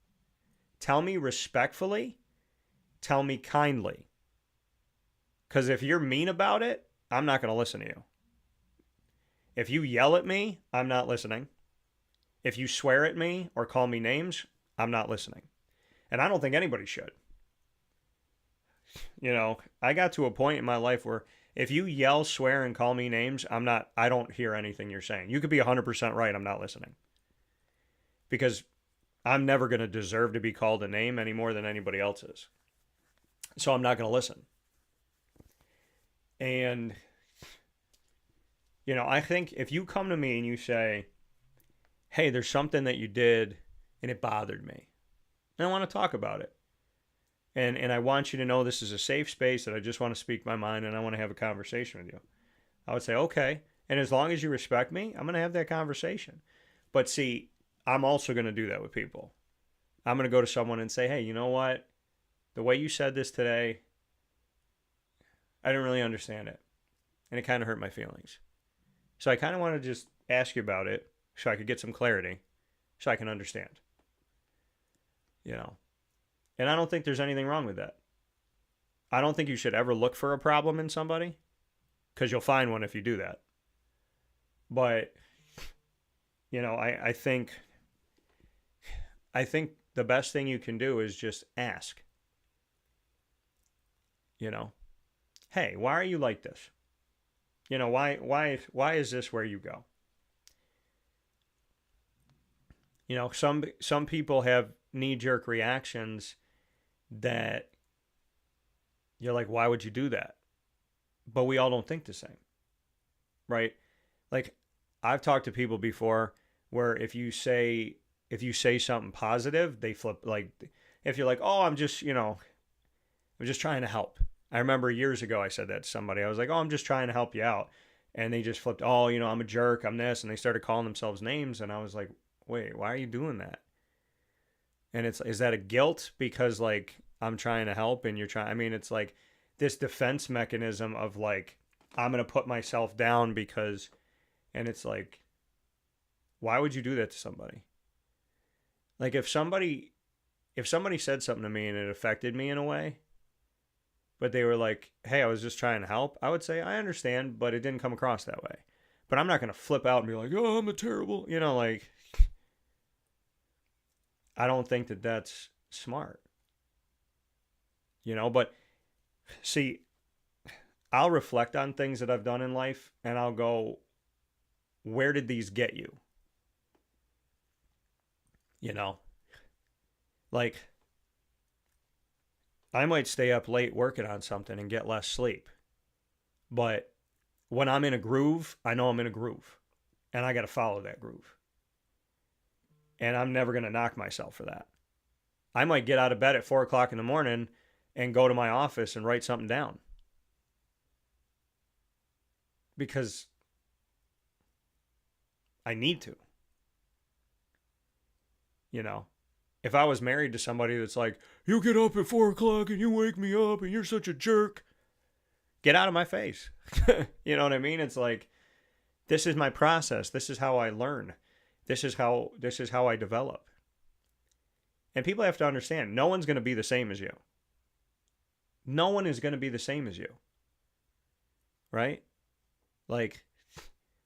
Tell me respectfully. Tell me kindly. Because if you're mean about it, I'm not going to listen to you. If you yell at me, I'm not listening. If you swear at me or call me names, I'm not listening. And I don't think anybody should. You know, I got to a point in my life where if you yell, swear, and call me names, I don't hear anything you're saying. You could be 100% right. I'm not listening. Because I'm never going to deserve to be called a name any more than anybody else is. So I'm not going to listen. And I think if you come to me and you say, hey, there's something that you did and it bothered me, and I want to talk about it. And I want you to know this is a safe space, that I just want to speak my mind and I want to have a conversation with you. I would say, okay. And as long as you respect me, I'm going to have that conversation. But see, I'm also going to do that with people. I'm going to go to someone and say, hey, you know what? The way you said this today, I didn't really understand it. And it kind of hurt my feelings. So I kind of want to just ask you about it so I could get some clarity, so I can understand. And I don't think there's anything wrong with that. I don't think you should ever look for a problem in somebody, because you'll find one if you do that. But, I think the best thing you can do is just ask. Hey, why are you like this? Why is this where you go? Some people have knee-jerk reactions that you're like, why would you do that? But we all don't think the same, right? Like, I've talked to people before where if you say something positive, they flip. Like, if you're like, oh, I'm just trying to help. I remember years ago I said that to somebody. I was like, oh, I'm just trying to help you out. And they just flipped, oh, I'm a jerk, I'm this. And they started calling themselves names. And I was like, wait, why are you doing that? And is that a guilt because, like, I'm trying to help and you're trying? I mean, it's like this defense mechanism of, like, I'm going to put myself down because, and it's like, why would you do that to somebody? Like, if somebody said something to me and it affected me in a way, but they were like, hey, I was just trying to help, I would say, I understand, but it didn't come across that way. But I'm not going to flip out and be like, oh, I'm a terrible, like, I don't think that that's smart. But see, I'll reflect on things that I've done in life and I'll go, where did these get you? Like, I might stay up late working on something and get less sleep. But when I'm in a groove, I know I'm in a groove. And I got to follow that groove. And I'm never going to knock myself for that. I might get out of bed at 4 o'clock in the morning and go to my office and write something down. Because I need to. If I was married to somebody that's like, you get up at 4 o'clock and you wake me up and you're such a jerk, get out of my face. You know what I mean? It's like, this is my process. This is how I learn. This is how I develop. And people have to understand, no one's going to be the same as you. No one is going to be the same as you. Right? Like,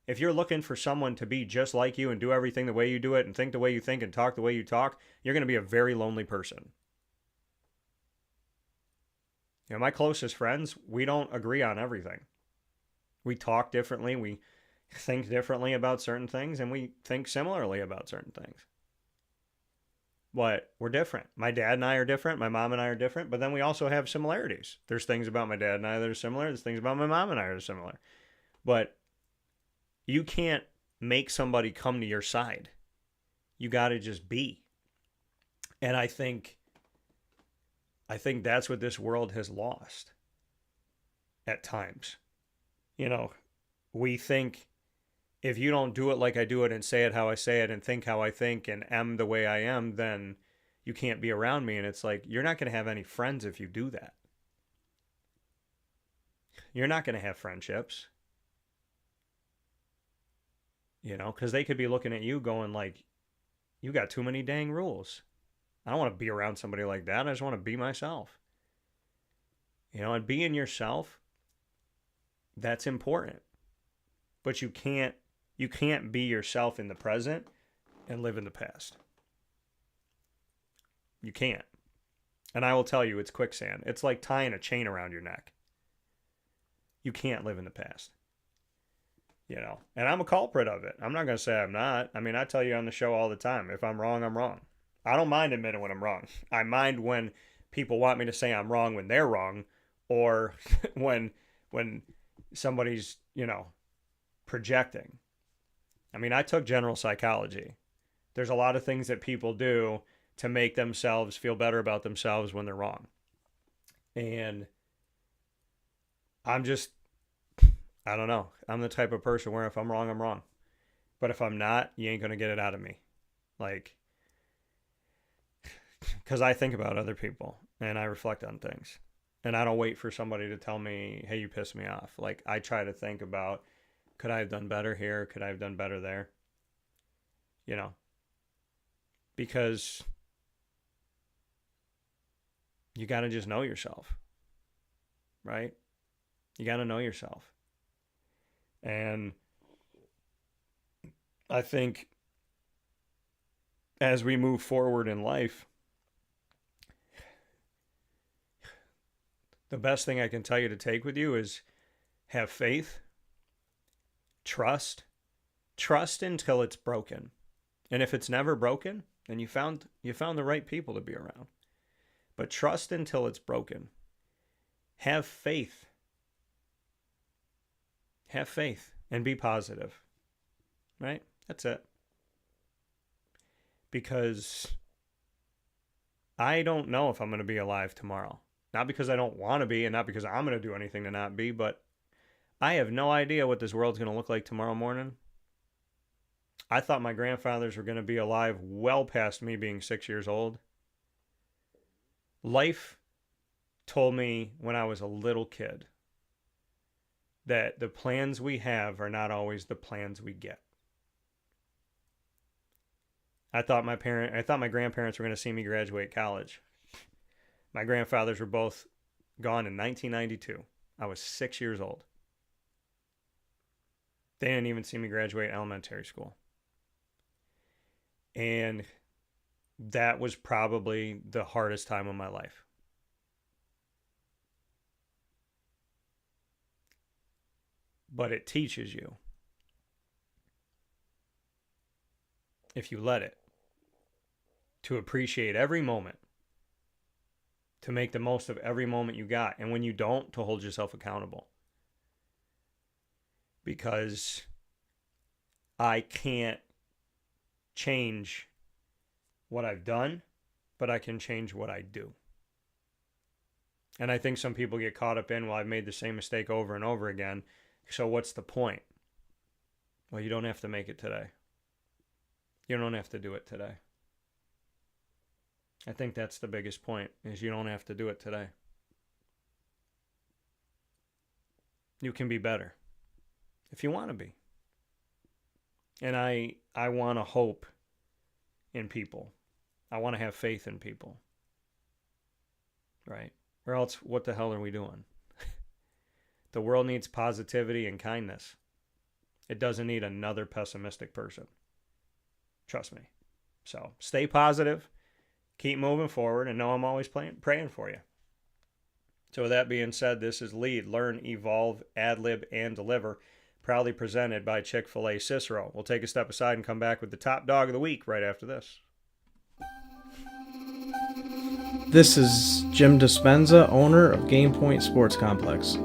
if you're looking for someone to be just like you and do everything the way you do it and think the way you think and talk the way you talk, you're going to be a very lonely person. My closest friends, we don't agree on everything. We talk differently, we think differently about certain things, and we think similarly about certain things. But we're different. My dad and I are different. My mom and I are different. But then we also have similarities. There's things about my dad and I that are similar. There's things about my mom and I that are similar. But you can't make somebody come to your side. You got to just be. And I think that's what this world has lost at times. We think if you don't do it like I do it and say it how I say it and think how I think and am the way I am, then you can't be around me. And it's like, you're not going to have any friends if you do that. You're not going to have friendships. Because they could be looking at you going like, you got too many dang rules. I don't want to be around somebody like that. I just want to be myself. And being yourself, that's important. But you can't be yourself in the present and live in the past. You can't. And I will tell you, it's quicksand. It's like tying a chain around your neck. You can't live in the past. And I'm a culprit of it. I'm not going to say I'm not. I mean, I tell you on the show all the time, if I'm wrong, I'm wrong. I don't mind admitting when I'm wrong. I mind when people want me to say I'm wrong when they're wrong, or when somebody's, projecting. I mean, I took general psychology. There's a lot of things that people do to make themselves feel better about themselves when they're wrong. And I don't know. I'm the type of person where if I'm wrong, I'm wrong. But if I'm not, you ain't going to get it out of me. Like, because I think about other people and I reflect on things. And I don't wait for somebody to tell me, hey, you pissed me off. Like, I try to think about, could I have done better here? Could I have done better there? You know, because you got to just know yourself, right? You got to know yourself. And I think as we move forward in life, the best thing I can tell you to take with you is have faith, trust until it's broken. And if it's never broken, then you found the right people to be around. But trust until it's broken. Have faith. Have faith and be positive. Right? That's it. Because I don't know if I'm going to be alive tomorrow. Not because I don't want to be and not because I'm going to do anything to not be, but I have no idea what this world's going to look like tomorrow morning. I thought my grandfathers were going to be alive well past me being 6 years old. Life told me when I was a little kid that the plans we have are not always the plans we get. I thought my grandparents were going to see me graduate college. My grandfathers were both gone in 1992. I was 6 years old. They didn't even see me graduate elementary school. And that was probably the hardest time of my life. But it teaches you, if you let it, to appreciate every moment, to make the most of every moment you got. And when you don't, to hold yourself accountable. Because I can't change what I've done, but I can change what I do. And I think some people get caught up in, well, I've made the same mistake over and over again, so what's the point? Well, you don't have to make it today. You don't have to do it today. I think that's the biggest point, is you don't have to do it today. You can be better if you want to be. And I want to hope in people. I want to have faith in people. Right? Or else, what the hell are we doing? The world needs positivity and kindness. It doesn't need another pessimistic person. Trust me. So, stay positive. Keep moving forward, and know I'm always praying for you. So with that being said, this is Lead, Learn, Evolve, Ad-Lib, and Deliver, proudly presented by Chick-fil-A Cicero. We'll take a step aside and come back with the top dog of the week right after this. This is Jim Dispenza, owner of Game Point Sports Complex.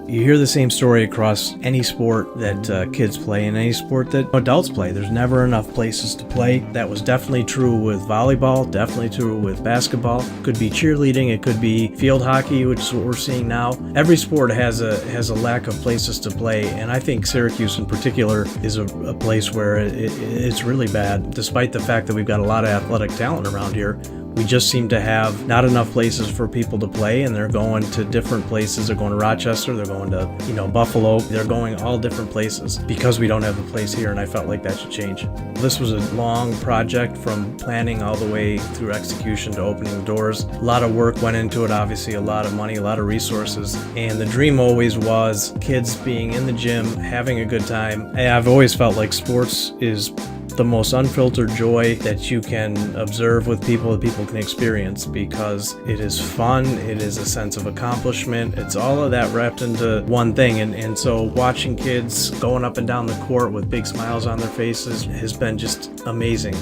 You hear the same story across any sport that kids play and any sport that adults play. There's never enough places to play. That was definitely true with volleyball, definitely true with basketball. Could be cheerleading, it could be field hockey, which is what we're seeing now. Every sport has a lack of places to play, and I think Syracuse in particular is a place where it's really bad, despite the fact that we've got a lot of athletic talent around here. We just seem to have not enough places for people to play, and they're going to different places. They're going to Rochester, they're going to, Buffalo. They're going all different places because we don't have a place here, and I felt like that should change. This was a long project from planning all the way through execution to opening the doors. A lot of work went into it, obviously, a lot of money, a lot of resources, and the dream always was kids being in the gym, having a good time. And I've always felt like sports is the most unfiltered joy that you can observe with people, that people can experience, because it is fun, it is a sense of accomplishment, it's all of that wrapped into one thing. And so watching kids going up and down the court with big smiles on their faces has been just amazing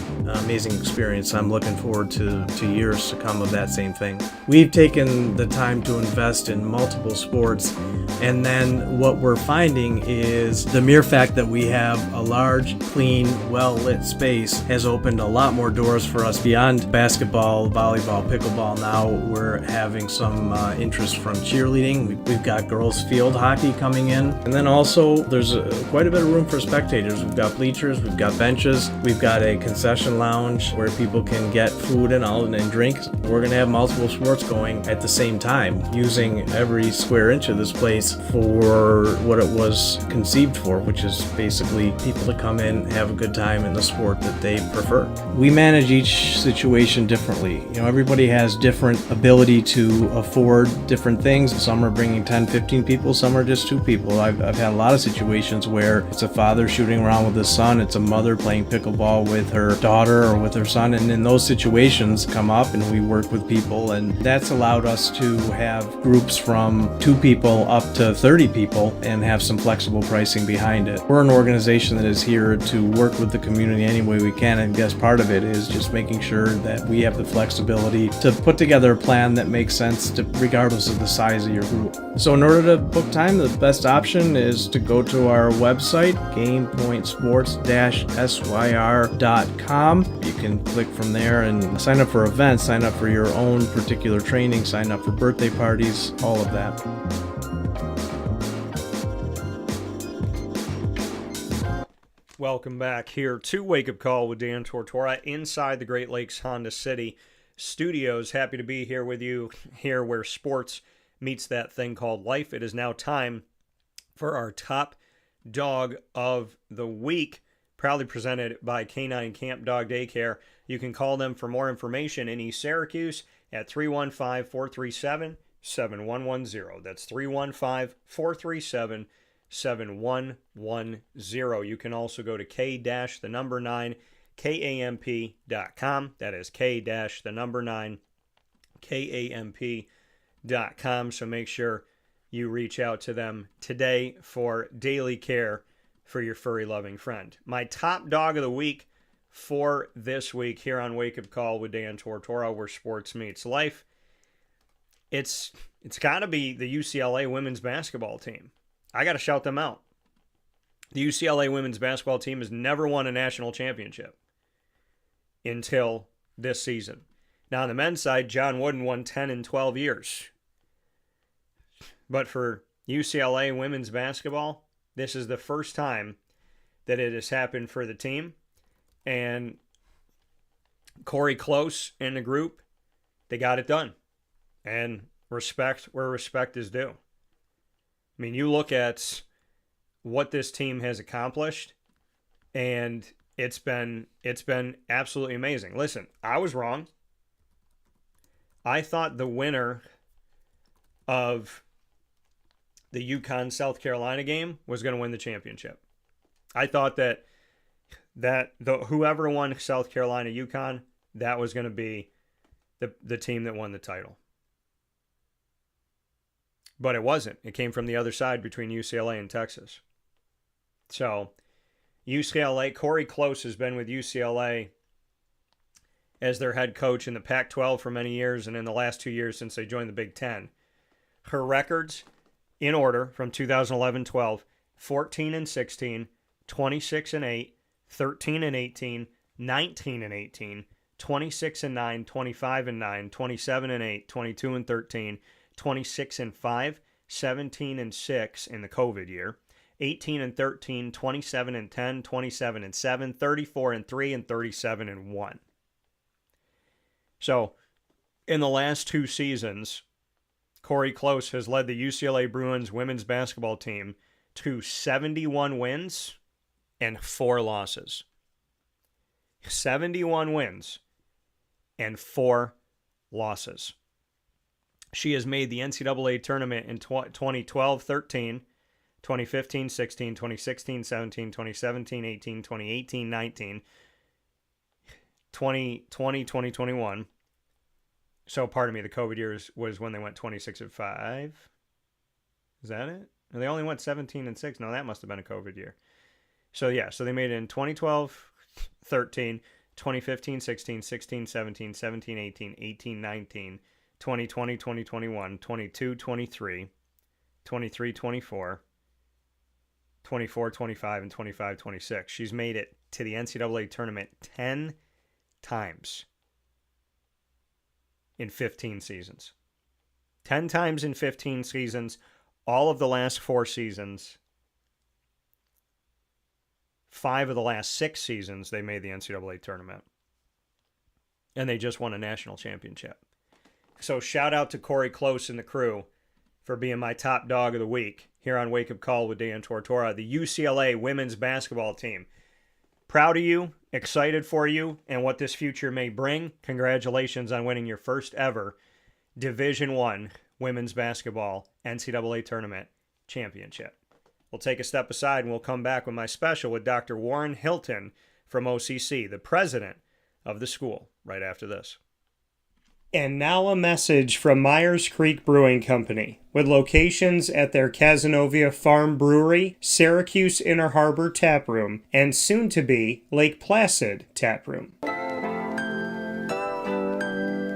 experience. I'm looking forward to years to come of that same thing. We've taken the time to invest in multiple sports, and then what we're finding is the mere fact that we have a large, clean, well-lit space has opened a lot more doors for us beyond basketball, volleyball, pickleball. Now we're having some interest from cheerleading. We've got girls field hockey coming in, and then also there's quite a bit of room for spectators. We've got bleachers, we've got benches, we've got a concession lounge where people can get food and drinks. We're going to have multiple sports going at the same time, using every square inch of this place for what it was conceived for, which is basically people to come in, have a good time in the sport that they prefer. We manage each situation differently. Everybody has different ability to afford different things. Some are bringing 10, 15 people, some are just 2 people. I've had a lot of situations where it's a father shooting around with his son, it's a mother playing pickleball with her daughter or with her son, and in those situations come up and we work with people, and that's allowed us to have groups from 2 people up to 30 people and have some flexible pricing behind it. We're an organization that is here to work with the community any way we can, and I guess part of it is just making sure that we have the flexibility to put together a plan that makes sense regardless of the size of your group. So in order to book time, the best option is to go to our website, gamepointsports-syr.com. You can click from there and sign up for events, sign up for your own particular training, sign up for birthday parties, all of that. Welcome back here to Wake Up Call with Dan Tortora inside the Great Lakes Honda City studios. Happy to be here with you here where sports meets that thing called life. It is now time for our top dog of the week, proudly presented by K-9 Kamp Dog Daycare. You can call them for more information in East Syracuse at 315-437-7110. That's 315-437-7110. You can also go to K-9 Kamp.com. That is K-9 Kamp.com. So make sure you reach out to them today for daily care for your furry loving friend. My top dog of the week for this week here on Wake Up Call with Dan Tortora, where sports meets life. It's got to be the UCLA women's basketball team. I got to shout them out. The UCLA women's basketball team has never won a national championship until this season. Now, on the men's side, John Wooden won 10 in 12 years. But for UCLA women's basketball, this is the first time that it has happened for the team. And Corey Close and the group, they got it done. And respect where respect is due. I mean, you look at what this team has accomplished, and it's been absolutely amazing. Listen, I was wrong. I thought the winner of the UConn South Carolina game was going to win the championship. I thought that whoever won South Carolina UConn, that was going to be the team that won the title. But it wasn't. It came from the other side between UCLA and Texas. So, UCLA, Corey Close has been with UCLA as their head coach in the Pac-12 for many years, and in the last 2 years since they joined the Big Ten. Her records, in order, from 2011-12, 14-16, 26-8, 13-18, 19-18, 26-9, 25-9, 27-8, 22-13, 26-5, 17-6 in the COVID year, 18-13, 27-10, 27-7, 34-3, and 37-1. So, in the last 2 seasons, Corey Close has led the UCLA Bruins women's basketball team to 71 wins and 4 losses. 71 wins and 4 losses. She has made the NCAA tournament in 2012-13, 2015, 16, 2016, 17, 2017, 18, 2018, 19, 2020, 2021. So, pardon me, the COVID years was when they went 26-5. Is that it? No, they only went 17-6. No, that must have been a COVID year. So, yeah, so they made it in 2012, 13, 2015, 16, 16, 17, 17, 18, 18, 19, 2020, 2021, 22, 23, 23, 24, 24, 25, and 25, 26. She's made it to the NCAA tournament 10 times in 15 seasons. 10 times in 15 seasons. All of the last 4 seasons. 5 of the last 6 seasons, they made the NCAA tournament. And they just won a national championship. So shout out to Corey Close and the crew for being my top dog of the week here on Wake Up Call with Dan Tortora, the UCLA women's basketball team. Proud of you, excited for you, and what this future may bring. Congratulations on winning your first ever Division I women's basketball NCAA tournament championship. We'll take a step aside and we'll come back with my special with Dr. Warren Hilton from OCC, the president of the school, right after this. And now a message from Myers Creek Brewing Company, with locations at their Cazenovia Farm Brewery, Syracuse Inner Harbor Tap Room, and soon-to-be Lake Placid Tap Room.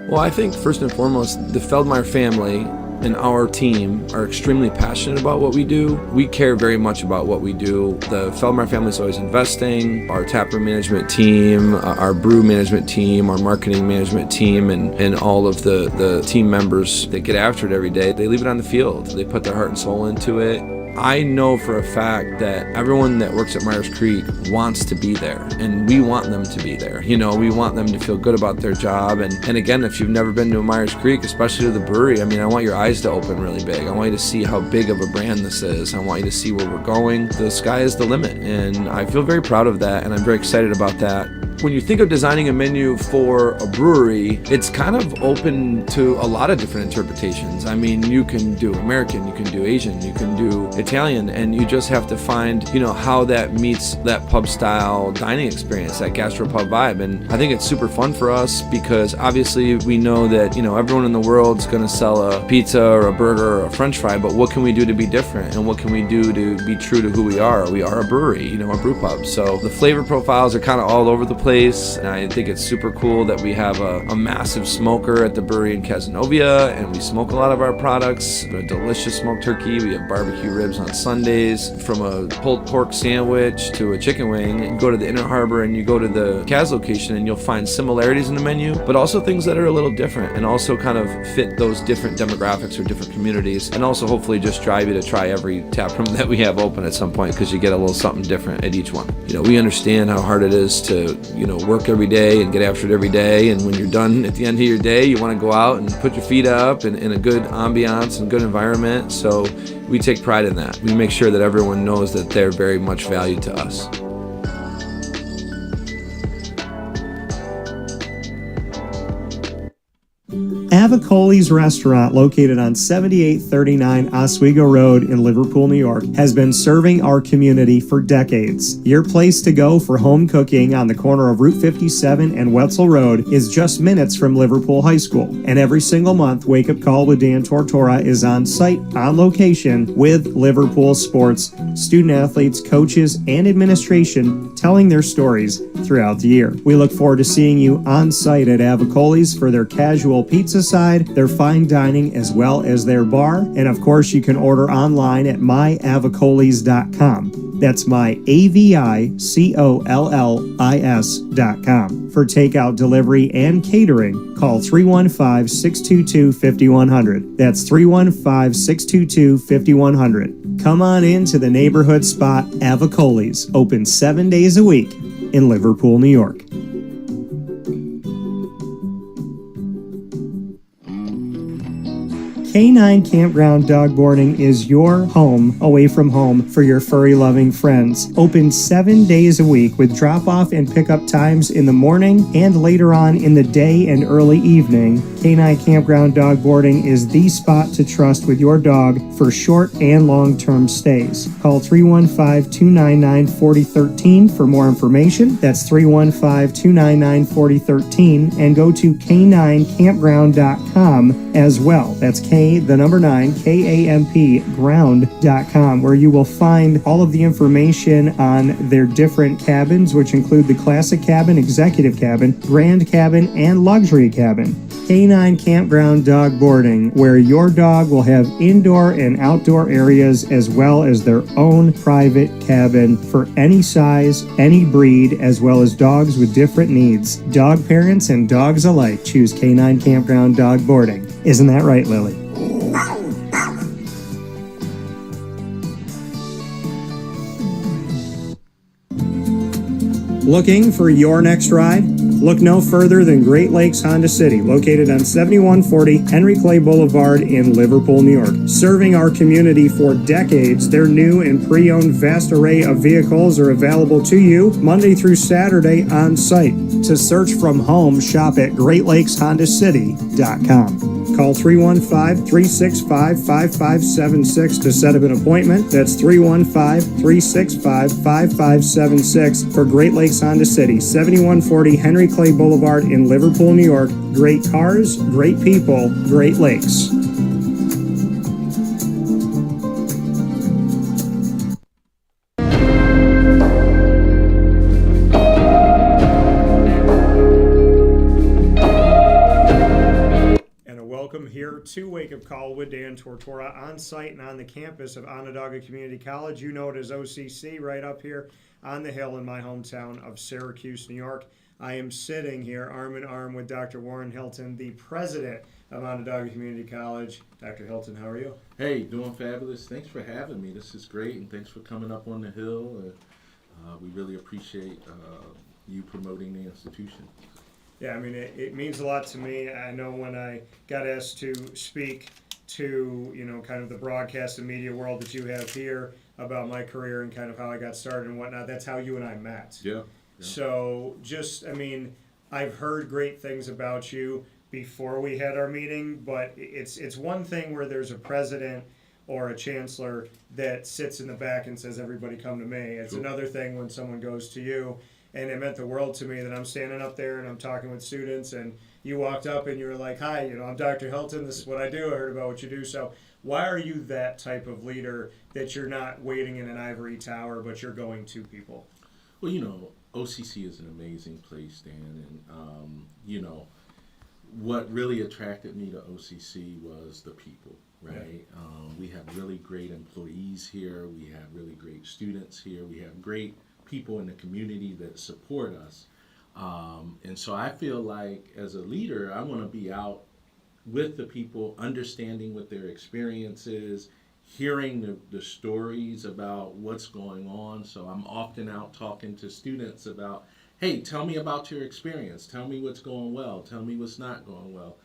Well, I think first and foremost, the Feldmeyer family and our team are extremely passionate about what we do. We care very much about what we do. The Feldmeyer family is always investing. Our taproom management team, our brew management team, our marketing management team, and all of the team members that get after it every day, they leave it on the field. They put their heart and soul into it. I know for a fact that everyone that works at Myers Creek wants to be there, and we want them to be there. You know, we want them to feel good about their job. And again, if you've never been to a Myers Creek, especially to the brewery, I mean, I want your eyes to open really big. I want you to see how big of a brand this is. I want you to see where we're going. The sky is the limit, and I feel very proud of that, and I'm very excited about that. When you think of designing a menu for a brewery, it's kind of open to a lot of different interpretations. I mean, you can do American, you can do Asian, you can do Italian, and you just have to find, you know, how that meets that pub style dining experience, that gastropub vibe. And I think it's super fun for us because obviously we know that, you know, everyone in the world's going to sell a pizza or a burger or a french fry, but what can we do to be different? And what can we do to be true to who we are? We are a brewery, you know, a brew pub. So the flavor profiles are kind of all over the place. And I think it's super cool that we have a massive smoker at the brewery in Cazenovia, and we smoke a lot of our products. We have a delicious smoked turkey. We have barbecue ribs on Sundays. From a pulled pork sandwich to a chicken wing, you go to the Inner Harbor and you go to the Kaz location and you'll find similarities in the menu, but also things that are a little different and also kind of fit those different demographics or different communities, and also hopefully just drive you to try every tap room that we have open at some point because you get a little something different at each one. You know, we understand how hard it is to, you know, work every day and get after it every day, and when you're done at the end of your day, you want to go out and put your feet up in a good ambiance and good environment. So we take pride in that. We make sure that everyone knows that they're very much valued to us. Avicoli's restaurant, located on 7839 Oswego Road in Liverpool, New York, has been serving our community for decades. Your place to go for home cooking on the corner of Route 57 and Wetzel Road is just minutes from Liverpool High School. And every single month, Wake Up Call with Dan Tortora is on site, on location, with Liverpool sports, student athletes, coaches, and administration telling their stories throughout the year. We look forward to seeing you on site at Avicoli's for their casual pizza side, their fine dining, as well as their bar. And of course, you can order online at myavicolis.com. That's myavicollis.com. For takeout, delivery, and catering, call 315-622-5100. That's 315-622-5100. Come on in to the neighborhood spot Avicoli's, open 7 days a week in Liverpool, New York. K-9 Campground Dog Boarding is your home away from home for your furry-loving friends. Open 7 days a week with drop-off and pickup times in the morning and later on in the day and early evening. K-9 Campground Dog Boarding is the spot to trust with your dog for short and long-term stays. Call 315-299-4013 for more information. That's 315-299-4013, and go to K9Campground.com as well. That's K, the number 9, KAMP ground.com, where you will find all of the information on their different cabins, which include the classic cabin, executive cabin, grand cabin, and luxury cabin. K-9 Campground Dog Boarding, where your dog will have indoor and outdoor areas as well as their own private cabin for any size, any breed, as well as dogs with different needs. Dog parents and dogs alike choose K-9 Campground Dog Boarding. Isn't that right, Lily? Looking for your next ride? Look no further than Great Lakes Honda City, located on 7140 Henry Clay Boulevard in Liverpool, New York. Serving our community for decades, their new and pre-owned vast array of vehicles are available to you Monday through Saturday on site. To search from home, shop at GreatLakesHondaCity.com. Call 315-365-5576 to set up an appointment. That's 315-365-5576 for Great Lakes Honda City, 7140 Henry Clay Boulevard in Liverpool, New York. Great cars, great people, Great Lakes. To Wake Up Call with Dan Tortora on site and on the campus of Onondaga Community College. You know it as OCC, right up here on the hill in my hometown of Syracuse, New York. I am sitting here arm in arm with Dr. Warren Hilton, the president of Onondaga Community College. Dr. Hilton, how are you? Hey, doing fabulous. Thanks for having me. This is great, and thanks for coming up on the hill. We really appreciate you promoting the institution. Yeah, I mean, it means a lot to me. I know when I got asked to speak to, kind of the broadcast and media world that you have here about my career and kind of how I got started and whatnot, that's how you and I met. Yeah. So I've heard great things about you before we had our meeting, but it's one thing where there's a president or a chancellor that sits in the back and says, everybody come to me. It's another thing when someone goes to you. And it meant the world to me that I'm standing up there and I'm talking with students, and you walked up and you were like, hi, I'm Dr. Hilton, this is what I do, I heard about what you do. So why are you that type of leader that you're not waiting in an ivory tower, but you're going to people? Well, OCC is an amazing place, Dan, and, what really attracted me to OCC was the people, right? Yeah. We have really great employees here, we have really great students here, we have great people in the community that support us. And so I feel like as a leader, I want to be out with the people, understanding what their experience is, hearing the stories about what's going on. So I'm often out talking to students about, hey, tell me about your experience. Tell me what's going well. Tell me what's not going well.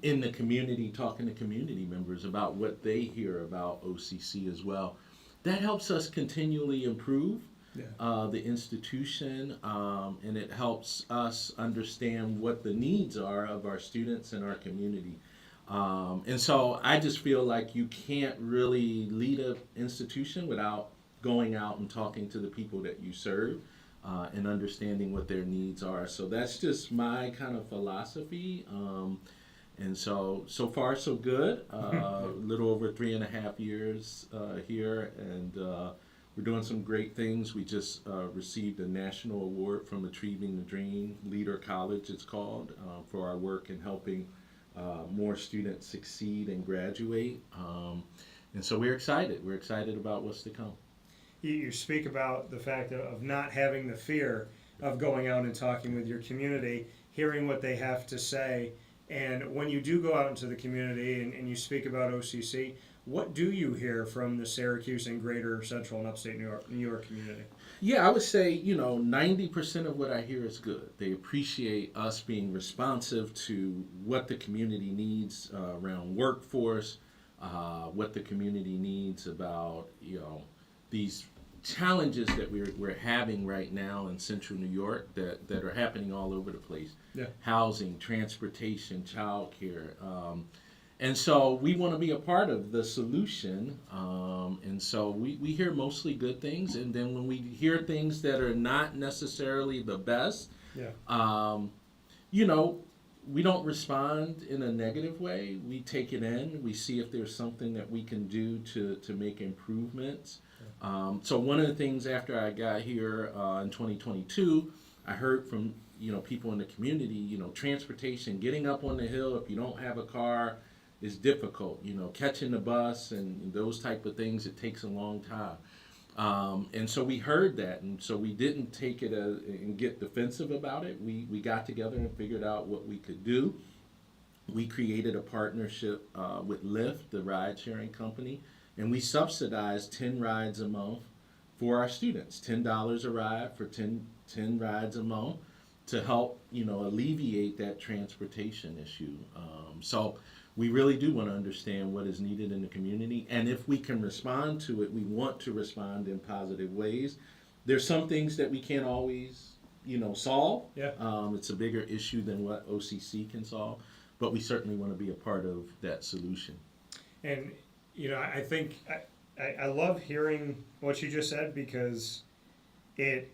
In the community, talking to community members about what they hear about OCC as well. That helps us continually improve. Yeah. The institution, and it helps us understand what the needs are of our students and our community. And so I just feel like you can't really lead an institution without going out and talking to the people that you serve and understanding what their needs are. So that's just my kind of philosophy. And so far so good. A little over 3.5 years here, and we're doing some great things. We just received a national award from Achieving the Dream, Leader College it's called, for our work in helping more students succeed and graduate. And so we're excited. We're excited about what's to come. You speak about the fact of not having the fear of going out and talking with your community, hearing what they have to say, And when you do go out into the community and you speak about OCC, what do you hear from the Syracuse and greater central and upstate New York community? Yeah, I would say, 90% of what I hear is good. They appreciate us being responsive to what the community needs around workforce, what the community needs about, these challenges that we're having right now in central New York that are happening all over the place. Yeah. Housing, transportation, childcare. And so we want to be a part of the solution. And so we hear mostly good things. And then when we hear things that are not necessarily the best, we don't respond in a negative way. We take it in. We see if there's something that we can do to make improvements. So one of the things after I got here in 2022, I heard from people in the community, transportation, getting up on the hill if you don't have a car is difficult. Catching the bus and those type of things, it takes a long time. And so we heard that, and so we didn't take it and get defensive about it. We got together and figured out what we could do. We created a partnership with Lyft, the ride-sharing company, and we subsidized 10 rides a month for our students, $10 a ride for 10 rides a month to help, alleviate that transportation issue. So we really do want to understand what is needed in the community, and if we can respond to it, we want to respond in positive ways. There's some things that we can't always, solve. Yeah. It's a bigger issue than what OCC can solve, but we certainly want to be a part of that solution. And I think I love hearing what you just said, because it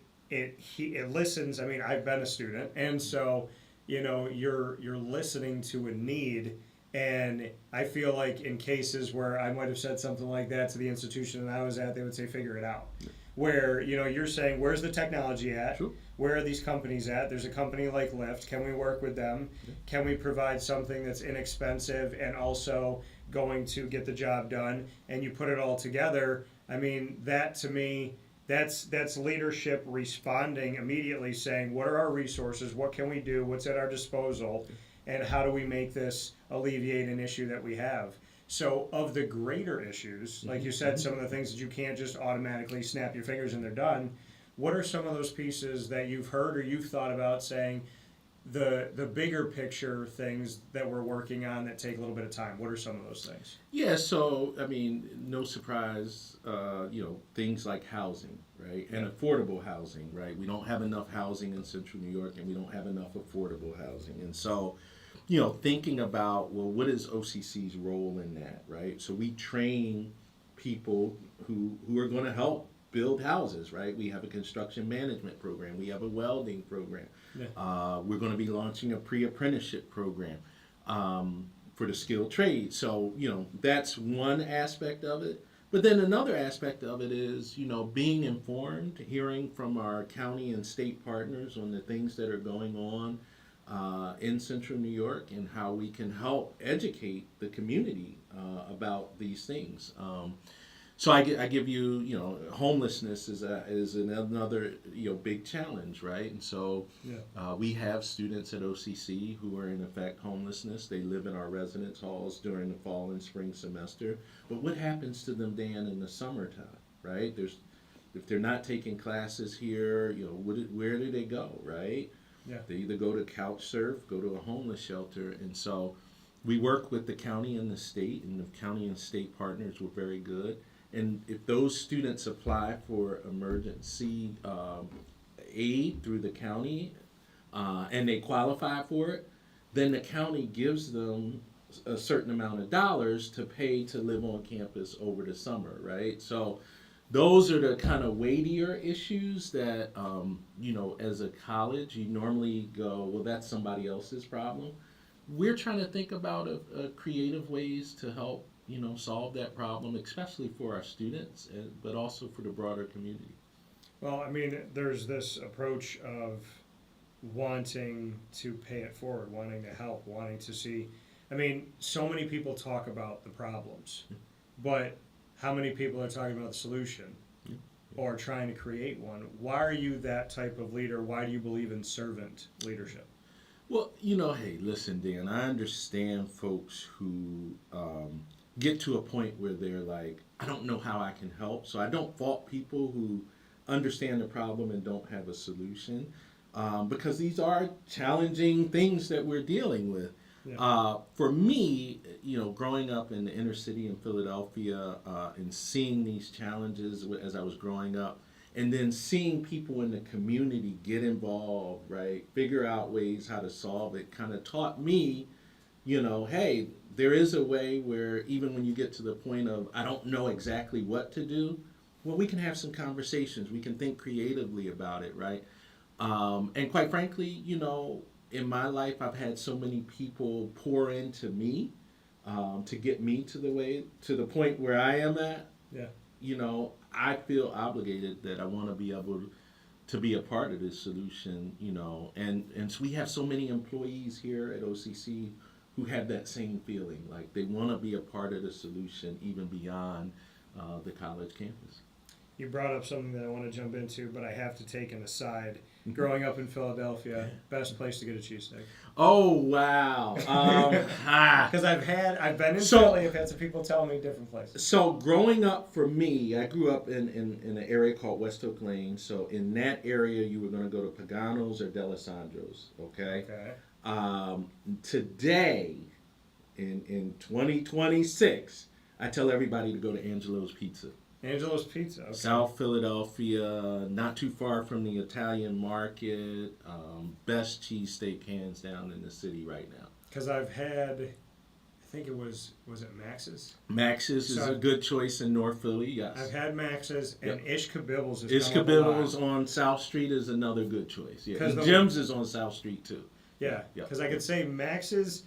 listens. I mean, I've been a student, and so you're listening to a need. And I feel like in cases where I might have said something like that to the institution that I was at, they would say, figure it out. Where, you're saying, where's the technology at? Sure. Where are these companies at? There's a company like Lyft. Can we work with them? Can we provide something that's inexpensive and also going to get the job done? And you put it all together. I mean, that to me, that's leadership responding immediately, saying, what are our resources? What can we do? What's at our disposal? And how do we make this alleviate an issue that we have? So of the greater issues, like you said, some of the things that you can't just automatically snap your fingers and they're done, what are some of those pieces that you've heard or you've thought about saying, the bigger picture things that we're working on that take a little bit of time? What are some of those things? Yeah, so, no surprise, things like housing, right? And affordable housing, right? We don't have enough housing in central New York, and we don't have enough affordable housing. And so, thinking about, well, what is OCC's role in that, right? So we train people who are going to help build houses, right? We have a construction management program. We have a welding program. Yeah. We're going to be launching a pre-apprenticeship program for the skilled trades. So, that's one aspect of it. But then another aspect of it is, being informed, hearing from our county and state partners on the things that are going on in central New York and how we can help educate the community about these things. So I give you, homelessness is another big challenge, right? And so we have students at OCC who are in effect homelessness. They live in our residence halls during the fall and spring semester. But what happens to them, Dan, in the summertime, right? If they're not taking classes here, where do they go, right? Yeah. They either go to couch surf, go to a homeless shelter, and so we work with the county and the state, and the county and state partners were very good. And if those students apply for emergency aid through the county and they qualify for it, then the county gives them a certain amount of dollars to pay to live on campus over the summer, right? So those are the kind of weightier issues that, as a college, you normally go, well, that's somebody else's problem. We're trying to think about creative ways to help solve that problem, especially for our students, but also for the broader community. Well, there's this approach of wanting to pay it forward, wanting to help, wanting to see. So many people talk about the problems, but how many people are talking about the solution or trying to create one? Why are you that type of leader? Why do you believe in servant leadership? Well, hey, listen, Dan, I understand folks who get to a point where they're like, I don't know how I can help. So I don't fault people who understand the problem and don't have a solution, because these are challenging things that we're dealing with. Yeah. For me, growing up in the inner city in Philadelphia and seeing these challenges as I was growing up, and then seeing people in the community get involved, right, figure out ways how to solve it, kind of taught me, hey, there is a way where even when you get to the point of, I don't know exactly what to do, well, we can have some conversations. We can think creatively about it, right? And quite frankly, in my life, I've had so many people pour into me to get me to the point where I am at. Yeah. I feel obligated that I want to be able to be a part of this solution, and so we have so many employees here at OCC who have that same feeling, like they want to be a part of the solution even beyond the college campus. You brought up something that I want to jump into, but I have to take an aside. Growing up in Philadelphia, best place to get a cheesesteak. Oh, wow. Because I've been in Philly, I've had some people tell me different places. So growing up for me, I grew up in an area called West Oak Lane. So in that area, you were going to go to Pagano's or D'Alessandro's, okay? Today, in 2026, I tell everybody to go to Angelo's Pizza. Angelo's Pizza, okay. South Philadelphia, not too far from the Italian market. Best cheesesteak hands down in the city right now. Because I've had, I think it was it Max's? Max's is a good choice in North Philly, yes. I've had Max's, and Ish Kabibbles is Ish Kabibbles on South Street is another good choice. Yeah, and Jim's is on South Street too. Yeah, because I could say Max's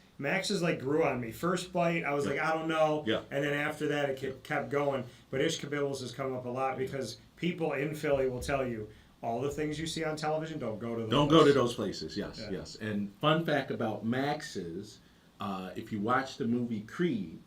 like grew on me. First bite, I was like, I don't know. Yeah. And then after that, it kept going. But Ish Kabibbles has come up a lot because people in Philly will tell you all the things you see on television, don't go to those Don't go to those places, yes. And fun fact about Max's, if you watch the movie Creed,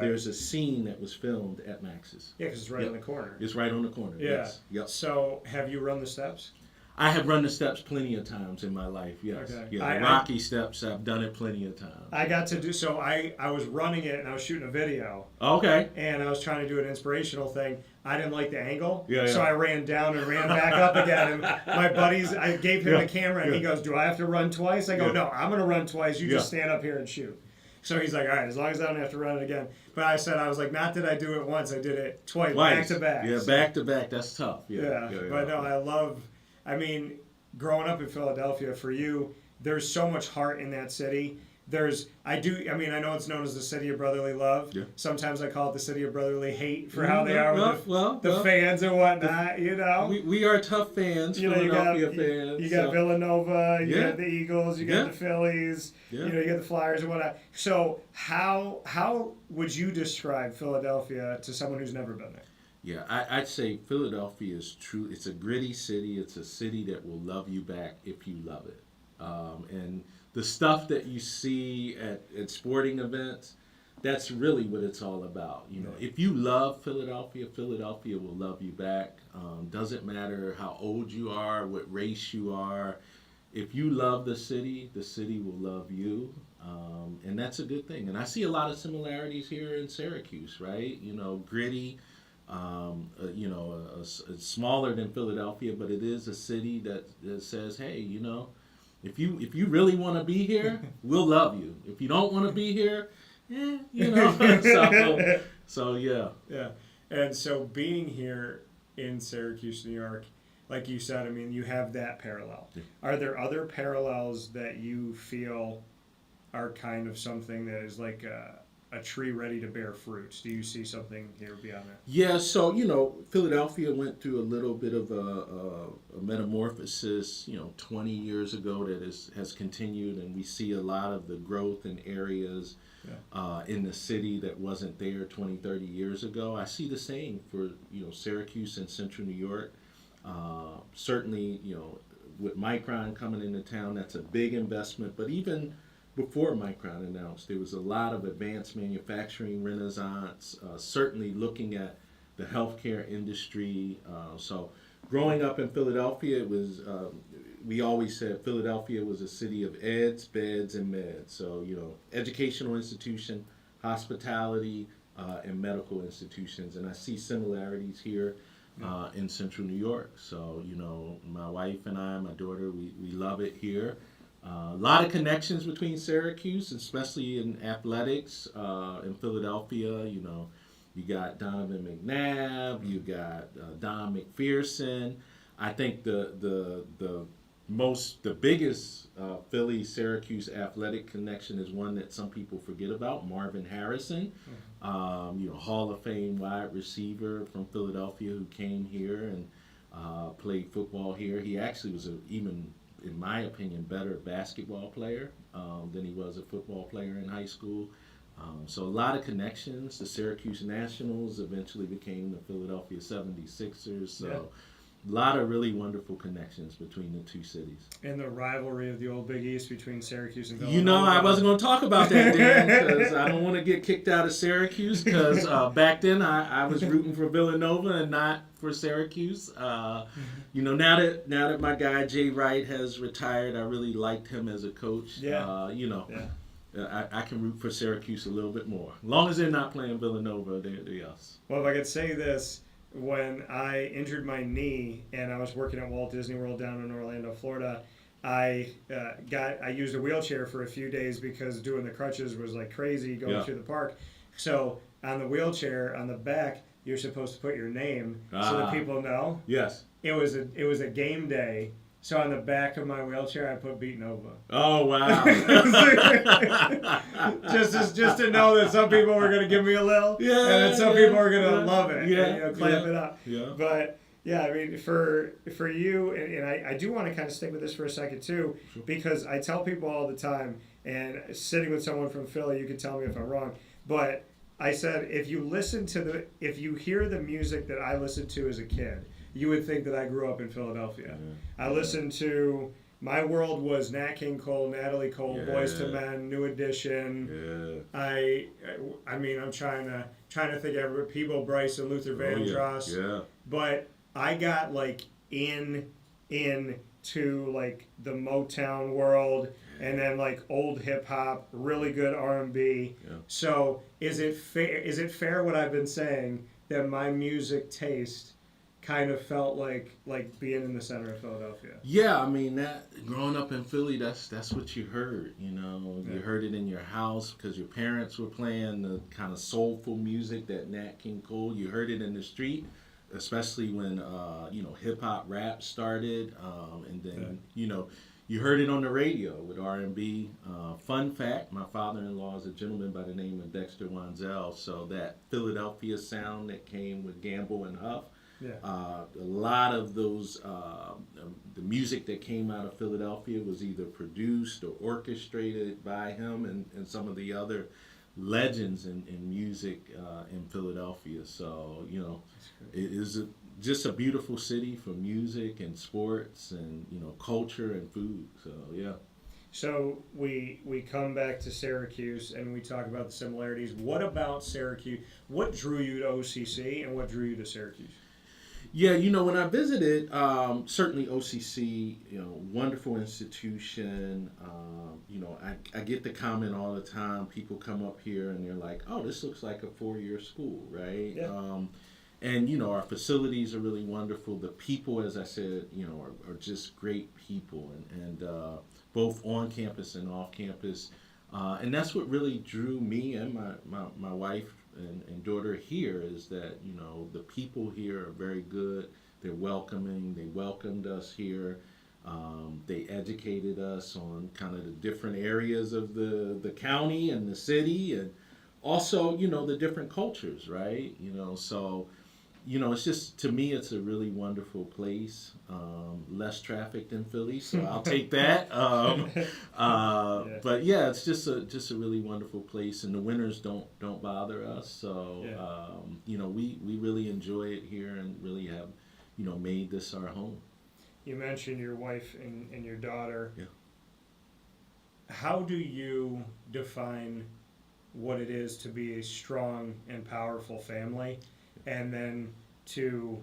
there's a scene that was filmed at Max's. Yeah, because it's right on the corner. It's right on the corner, yes. Yep. So have you run the steps? I have run the steps plenty of times in my life, yes. Okay. Yeah, the Rocky steps, I've done it plenty of times. I got to do, so I was running it and I was shooting a video. Okay. And I was trying to do an inspirational thing. I didn't like the angle, so I ran down and ran back up again. And my buddies, I gave him the camera and he goes, do I have to run twice? I go, no, I'm going to run twice. You just stand up here and shoot. So he's like, all right, as long as I don't have to run it again. But I said, I was like, not that I do it once, I did it twice. Back to back. Yeah, back to back, that's tough. But no, I mean, growing up in Philadelphia, for you, there's so much heart in that city. I know it's known as the city of brotherly love. Yeah. Sometimes I call it the city of brotherly hate for how they are with the fans and whatnot, We are tough fans, Philadelphia fans. You got Villanova, you got the Eagles, you got the Phillies, you got the Flyers and whatnot. So how would you describe Philadelphia to someone who's never been there? Yeah, I'd say Philadelphia is true. It's a gritty city. It's a city that will love you back if you love it. And the stuff that you see at sporting events, that's really what it's all about. If you love Philadelphia, Philadelphia will love you back. Doesn't matter how old you are, what race you are. If you love the city will love you. And that's a good thing. And I see a lot of similarities here in Syracuse, right? Gritty. It's smaller than Philadelphia, but it is a city that says, hey, if you really want to be here, we'll love you. If you don't want to be here, so yeah. Yeah. And so being here in Syracuse, New York, like you said, I mean, you have that parallel. Yeah. Are there other parallels that you feel are kind of something that is like a tree ready to bear fruits? Do you see something here beyond that? Yeah, so, Philadelphia went through a little bit of a metamorphosis, 20 years ago that has continued, and we see a lot of the growth in areas in the city that wasn't there 20, 30 years ago. I see the same for, Syracuse and Central New York. Certainly, with Micron coming into town, that's a big investment, but even before Micron announced, there was a lot of advanced manufacturing renaissance, certainly looking at the healthcare industry. So growing up in Philadelphia, it was we always said Philadelphia was a city of eds, beds, and meds. So, educational institution, hospitality, and medical institutions. And I see similarities here in Central New York. So, my wife and I, my daughter, we love it here. A lot of connections between Syracuse, especially in athletics in Philadelphia. You got Donovan McNabb, you got Don McPherson. I think the biggest Philly Syracuse athletic connection is one that some people forget about. Marvin Harrison, Hall of Fame wide receiver from Philadelphia who came here and played football here. He actually was even, in my opinion, better basketball player than he was a football player in high school. So a lot of connections. The Syracuse Nationals eventually became the Philadelphia 76ers. So a lot of really wonderful connections between the two cities. And the rivalry of the old Big East between Syracuse and Villanova. I wasn't going to talk about that, Dan, because I don't want to get kicked out of Syracuse, because back then I was rooting for Villanova and not for Syracuse. Now that my guy Jay Wright has retired, I really liked him as a coach. I can root for Syracuse a little bit more. As long as they're not playing Villanova, they're us. Well, if I could say this, when I injured my knee and I was working at Walt Disney World down in Orlando, Florida, I used a wheelchair for a few days because doing the crutches was like crazy going through the park. So on the wheelchair, on the back, you're supposed to put your name so that people know. Yes. It was a game day. So on the back of my wheelchair, I put Beat Nova. Oh, wow. just to know that some people were going to give me a little, and then some people were going to love it, and clamp it up. Yeah. But yeah, I mean, for you, and I do want to kind of stick with this for a second too, because I tell people all the time, and sitting with someone from Philly, you can tell me if I'm wrong, but I said if you hear the music that I listened to as a kid, you would think that I grew up in Philadelphia. I listened to, my world was Nat King Cole, Natalie Cole, Boyz II Men, New Edition. I mean, I'm trying to think of Peebo Bryson, Luther Vandross. But I got like into like the Motown world, and then like old hip hop, really good R&B. So is it fair what I've been saying, that my music taste kind of felt like being in the center of Philadelphia? Yeah, I mean, that growing up in Philly, that's what you heard. You heard it in your house because your parents were playing the kind of soulful music that Nat King Cole. You heard it in the street, especially when hip hop rap started, and then you heard it on the radio with R&B. Fun fact: my father-in-law is a gentleman by the name of Dexter Wanzel, so that Philadelphia sound that came with Gamble and Huff. A lot of those, the music that came out of Philadelphia was either produced or orchestrated by him and some of the other legends in music in Philadelphia. So, it is just a beautiful city for music and sports and, culture and food. So, yeah. So we come back to Syracuse and we talk about the similarities. What about Syracuse? What drew you to OCC and what drew you to Syracuse? Yeah, when I visited, certainly OCC, wonderful institution. I get the comment all the time. People come up here and they're like, "Oh, this looks like a 4-year school, right?" Yeah. And our facilities are really wonderful. The people, as I said, are just great people, and both on campus and off campus. And that's what really drew me and my wife and daughter here, is that the people here are very good. They're welcoming. They welcomed us here. They educated us on kind of the different areas of the county and the city, and also the different cultures, right? So it's just, to me, it's a really wonderful place. Less traffic than Philly, so I'll take that. But yeah, it's just a really wonderful place, and the winters don't bother us. So we really enjoy it here, and really have made this our home. You mentioned your wife and your daughter. Yeah. How do you define what it is to be a strong and powerful family, and then to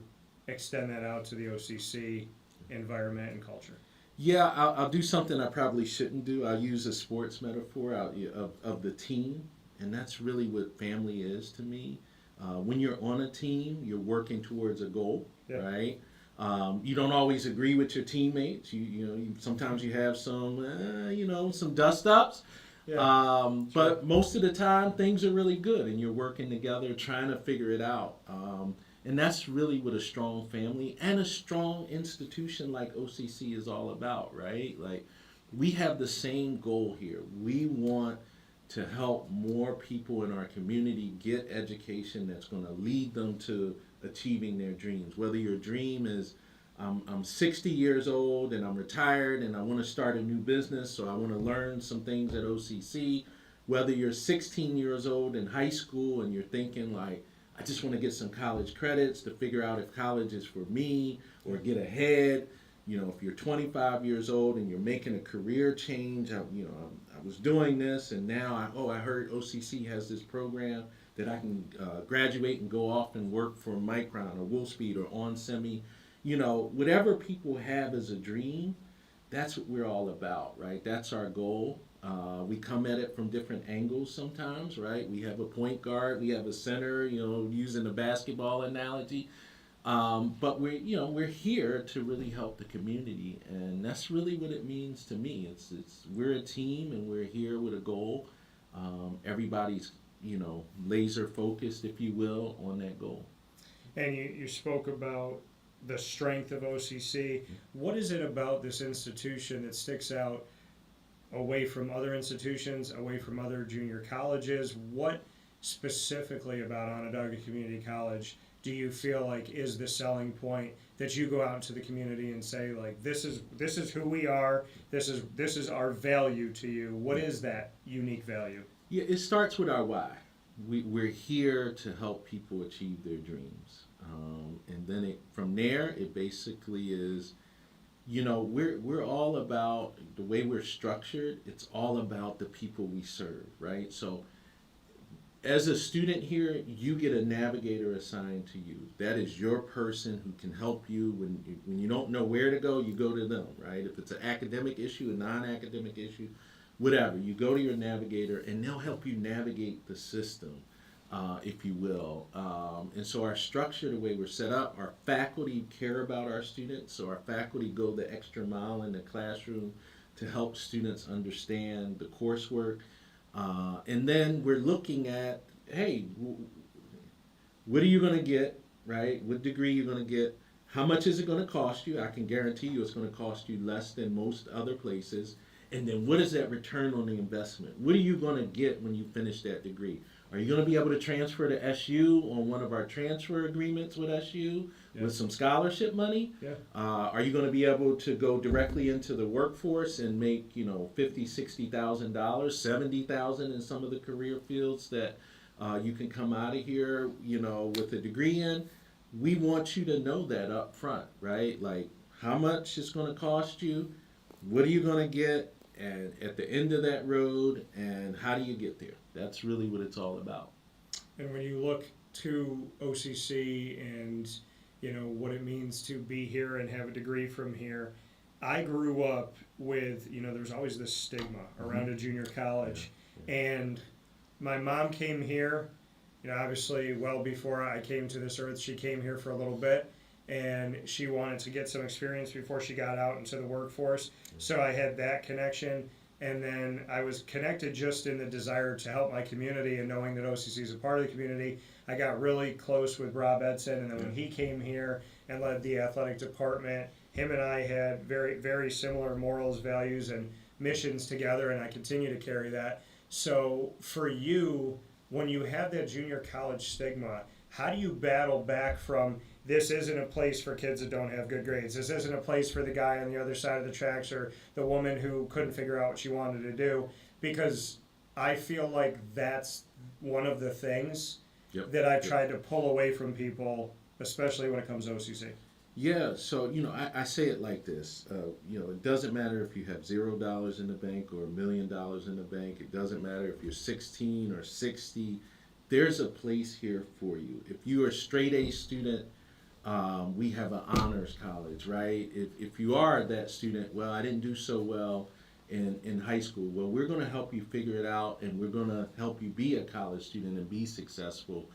extend that out to the OCC environment and culture? Yeah, I'll do something I probably shouldn't do. I'll use a sports metaphor of the team, and that's really what family is to me. When you're on a team, you're working towards a goal, right? You don't always agree with your teammates. Sometimes you have some dust ups. But most of the time, things are really good, and you're working together, trying to figure it out. And that's really what a strong family and a strong institution like OCC is all about, right? Like, we have the same goal here. We want to help more people in our community get education that's going to lead them to achieving their dreams. Whether your dream is, I'm 60 years old and I'm retired and I want to start a new business, so I want to learn some things at OCC. Whether you're 16 years old in high school and you're thinking like, I just want to get some college credits to figure out if college is for me or get ahead. If you're 25 years old and you're making a career change, I was doing this and now I heard OCC has this program that I can graduate and go off and work for Micron or Wolfspeed or onsemi. Whatever people have as a dream, that's what we're all about, right? That's our goal. We come at it from different angles sometimes, right? We have a point guard, we have a center, using a basketball analogy. But we're here to really help the community, and that's really what it means to me. It's we're a team, and we're here with a goal. Everybody's laser focused, if you will, on that goal. And you spoke about the strength of OCC. What is it about this institution that sticks out away from other institutions, away from other junior colleges? What specifically about Onondaga Community College do you feel like is the selling point that you go out into the community and say, like, this is who we are, this is our value to you? What is that unique value? Yeah, it starts with our why. We're here to help people achieve their dreams, and then from there it basically is, we're all about the way we're structured. It's all about the people we serve, right? So as a student here, you get a navigator assigned to you. That is your person who can help you when you don't know where to go. You go to them, right? If it's an academic issue, a non-academic issue, whatever, you go to your navigator and they'll help you navigate the system, if you will. And so our structure, the way we're set up, our faculty care about our students, so our faculty go the extra mile in the classroom to help students understand the coursework. And then we're looking at, hey, what are you going to get, right? What degree you're going to get? How much is it going to cost you? I can guarantee you it's going to cost you less than most other places. And then what is that return on the investment? What are you going to get when you finish that degree? Are you going to be able to transfer to SU on one of our transfer agreements with SU with some scholarship money? Yeah. Are you going to be able to go directly into the workforce and make, $50,000, $60,000, $70,000 in some of the career fields that you can come out of here, with a degree in? We want you to know that up front, right? Like, how much it's going to cost you, what are you going to get, and at the end of that road, and how do you get there? That's really what it's all about. And when you look to OCC and what it means to be here and have a degree from here, I grew up with there's always this stigma around a junior college, and my mom came here, obviously well before I came to this earth. She came here for a little bit, and she wanted to get some experience before she got out into the workforce. So I had that connection, and then I was connected just in the desire to help my community and knowing that OCC is a part of the community. I got really close with Rob Edson, and then when he came here and led the athletic department, him and I had very, very similar morals, values, and missions together, and I continue to carry that. So for you, when you have that junior college stigma, how do you battle back from, this isn't a place for kids that don't have good grades, this isn't a place for the guy on the other side of the tracks or the woman who couldn't figure out what she wanted to do? Because I feel like that's one of the things that I tried to pull away from people, especially when it comes to OCC. Yeah, so I say it like this. It doesn't matter if you have $0 in the bank or $1 million in the bank. It doesn't matter if you're 16 or 60. There's a place here for you. If you're a straight A student, We have an honors college, right? If you are that student, well, I didn't do so well in high school. Well, we're going to help you figure it out, and we're going to help you be a college student and be successful.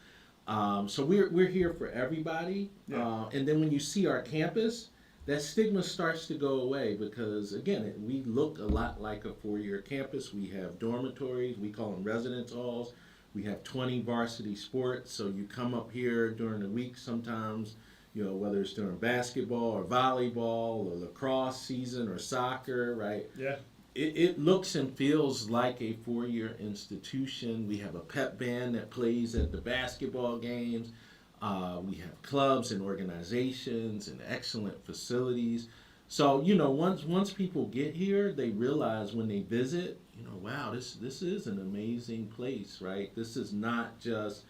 So we're here for everybody. Yeah. And then when you see our campus, that stigma starts to go away because, again, we look a lot like a four-year campus. We have dormitories. We call them residence halls. We have 20 varsity sports. So you come up here during the week sometimes, whether it's during basketball or volleyball or lacrosse season or soccer, right? Yeah. It looks and feels like a four-year institution. We have a pep band that plays at the basketball games. We have clubs and organizations and excellent facilities. So, once people get here, they realize when they visit, wow, this is an amazing place, right? This is not just,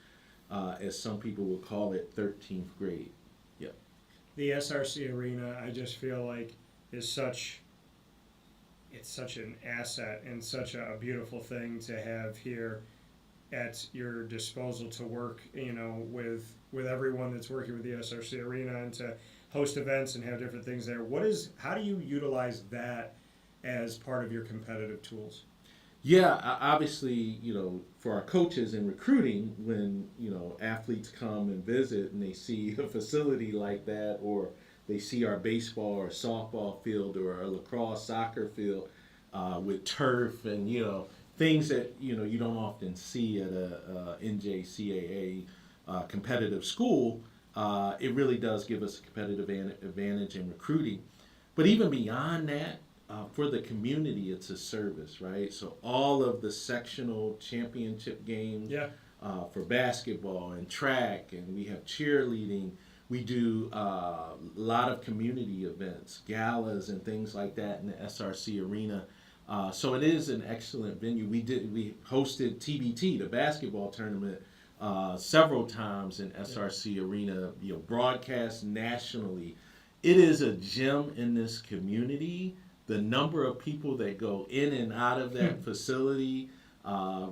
as some people will call it, 13th grade. Yep. The SRC Arena, I just feel like is such an asset and such a beautiful thing to have here at your disposal to work, with everyone that's working with the SRC Arena and to host events and have different things there. How do you utilize that as part of your competitive tools? Yeah, obviously, for our coaches in recruiting, when, athletes come and visit and they see a facility like that, or they see our baseball or softball field or our lacrosse soccer field with turf and, things that, you don't often see at a NJCAA competitive school, it really does give us a competitive advantage in recruiting. But even beyond that, for the community, it's a service, right? So all of the sectional championship games for basketball and track, and we have cheerleading. We do a lot of community events, galas and things like that in the SRC Arena. So it is an excellent venue. We hosted TBT, the basketball tournament, several times in SRC Arena, broadcast nationally. It is a gem in this community. The number of people that go in and out of that facility,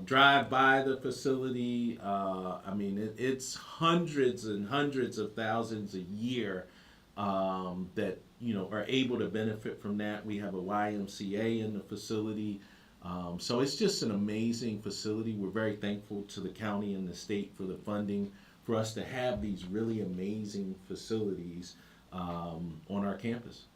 drive by the facility, it's hundreds and hundreds of thousands a year that are able to benefit from that. We have a YMCA in the facility. So it's just an amazing facility. We're very thankful to the county and the state for the funding for us to have these really amazing facilities on our campus.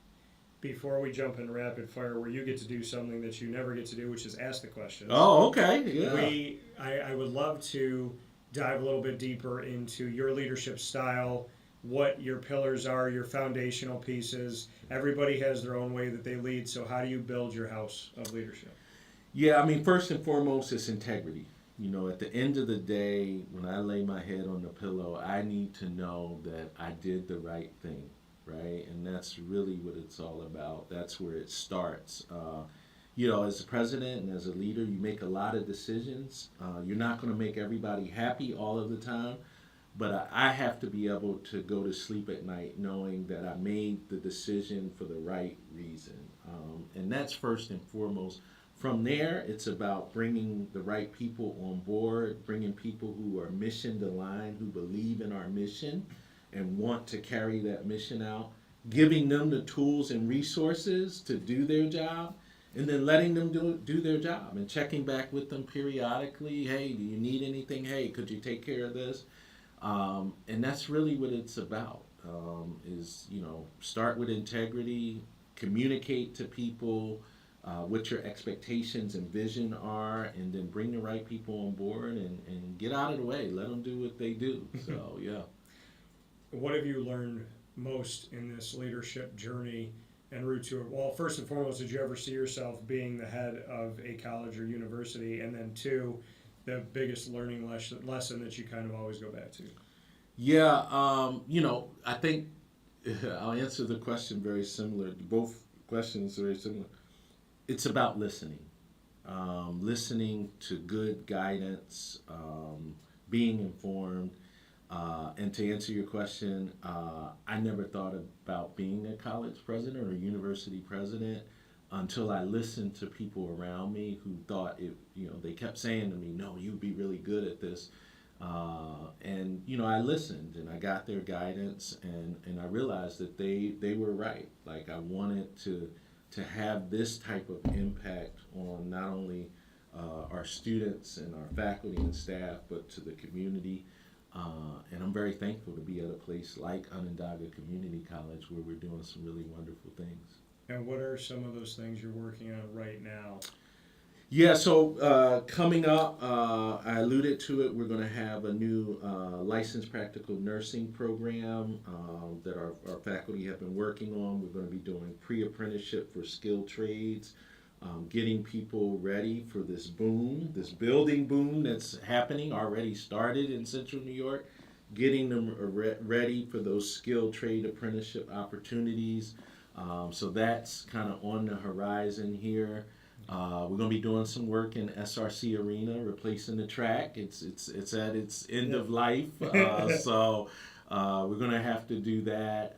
Before we jump into rapid fire, where you get to do something that you never get to do, which is ask the questions. Oh, okay. Yeah. I would love to dive a little bit deeper into your leadership style, what your pillars are, your foundational pieces. Everybody has their own way that they lead, so how do you build your house of leadership? Yeah, first and foremost, it's integrity. At the end of the day, when I lay my head on the pillow, I need to know that I did the right thing, right? And that's really what it's all about. That's where it starts. As a president and as a leader, you make a lot of decisions. You're not going to make everybody happy all of the time, but I have to be able to go to sleep at night knowing that I made the decision for the right reason. And that's first and foremost. From there, it's about bringing the right people on board, bringing people who are mission aligned, who believe in our mission and want to carry that mission out, giving them the tools and resources to do their job, and then letting them do their job and checking back with them periodically. Hey, do you need anything? Hey, could you take care of this? And that's really what it's about, start with integrity, communicate to people what your expectations and vision are, and then bring the right people on board and get out of the way. Let them do what they do. So, yeah. What have you learned most in this leadership journey en route to it? Well, first and foremost, did you ever see yourself being the head of a college or university? And then two, the biggest learning lesson that you kind of always go back to? Yeah, I think I'll answer the question very similar. Both questions are very similar. It's about listening. Listening to good guidance, being informed. And to answer your question, I never thought about being a college president or a university president until I listened to people around me who thought they kept saying to me, no, you'd be really good at this. And I listened and I got their guidance, and I realized that they were right. Like, I wanted to have this type of impact on not only our students and our faculty and staff, but to the community. And I'm very thankful to be at a place like Onondaga Community College, where we're doing some really wonderful things. And what are some of those things you're working on right now? Yeah, so coming up, I alluded to it, we're going to have a new licensed practical nursing program that our faculty have been working on. We're going to be doing pre-apprenticeship for skilled trades, getting people ready for this boom, this building boom that's happening, already started in Central New York, getting them ready for those skilled trade apprenticeship opportunities. So that's kind of on the horizon here. We're going to be doing some work in SRC Arena, replacing the track. It's at its end of life, so we're going to have to do that.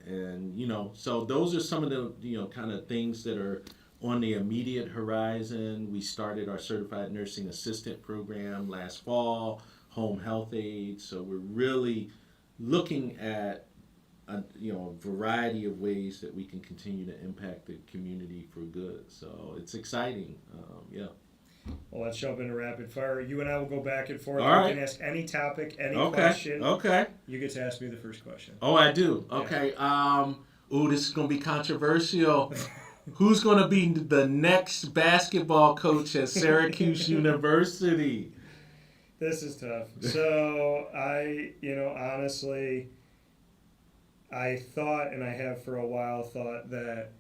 And so those are some of the kind of things that are on the immediate horizon. We started our certified nursing assistant program last fall, home health aides. So we're really looking at a variety of ways that we can continue to impact the community for good. So it's exciting. Yeah. Well, let's jump into rapid fire. You and I will go back and forth. All You right. can ask any topic, any Okay. question. Okay. You get to ask me the first question. Oh, I do. Okay. This is gonna be controversial. Who's gonna be the next basketball coach at Syracuse University? This is tough. So honestly, I thought, and I have for a while thought, that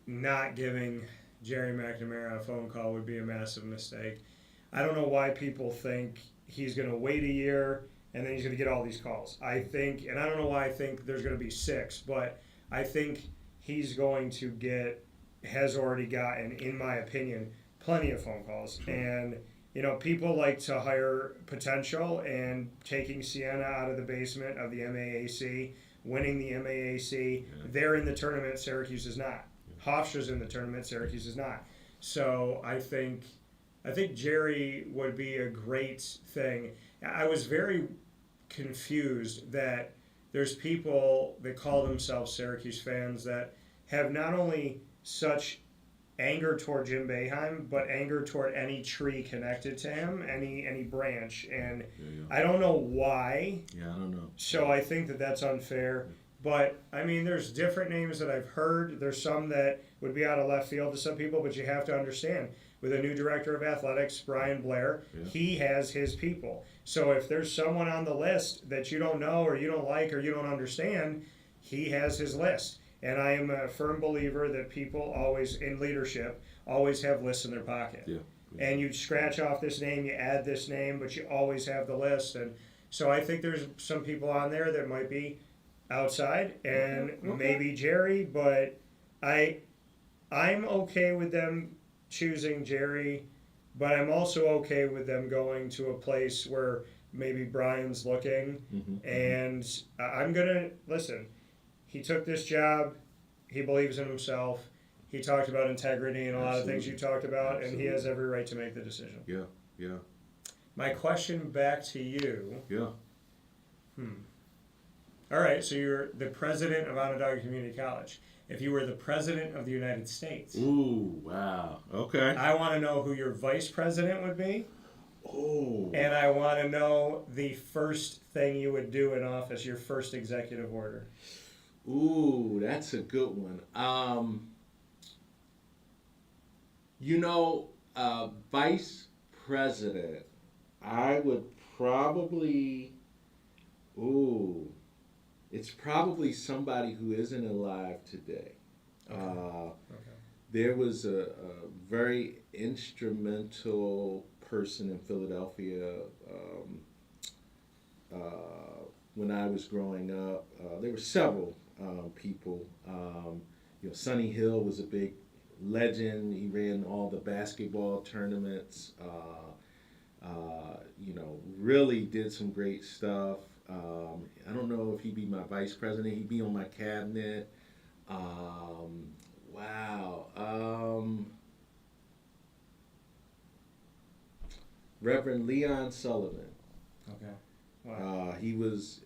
not giving Jerry McNamara a phone call would be a massive mistake. I don't know why people think he's going to wait a year and then he's going to get all these calls. I think, and I don't know why I think there's going to be 6, but I think he's going to has already gotten, in my opinion, plenty of phone calls. And people like to hire potential, and taking Siena out of the basement of the MAAC, winning the MAAC, they're in the tournament, Syracuse is not. Hofstra's in the tournament, Syracuse is not. So I think Jerry would be a great thing. I was very confused that there's people that call themselves Syracuse fans that have not only such anger toward Jim Boeheim, but anger toward any tree connected to him, any branch, and I don't know why. Yeah, I don't know. So I think that's unfair. But I mean, there's different names that I've heard. There's some that would be out of left field to some people, but you have to understand, with a new director of athletics, Brian Blair, he has his people. So if there's someone on the list that you don't know or you don't like or you don't understand, he has his list. And I am a firm believer that people always, in leadership, always have lists in their pocket. Yeah. And you scratch off this name, you add this name, but you always have the list. And so I think there's some people on there that might be outside, and maybe Jerry, but I'm okay with them choosing Jerry, but I'm also okay with them going to a place where maybe Brian's looking. And I'm gonna listen. He took this job. He believes in himself. He talked about integrity and a lot of things you talked about, and he has every right to make the decision. Yeah. My question back to you. Yeah. All right, so you're the president of Onondaga Community College. If you were the president of the United States. Ooh, wow. Okay. I want to know who your vice president would be. Oh. And I want to know the first thing you would do in office, your first executive order. Ooh, that's a good one. Vice president, I would probably, it's probably somebody who isn't alive today. Okay. There was a very instrumental person in Philadelphia when I was growing up. There were several people. Sonny Hill was a big legend. He ran all the basketball tournaments. Really did some great stuff. I don't know if he'd be my vice president. He'd be on my cabinet. Wow. Reverend Leon Sullivan. Okay. Wow. He was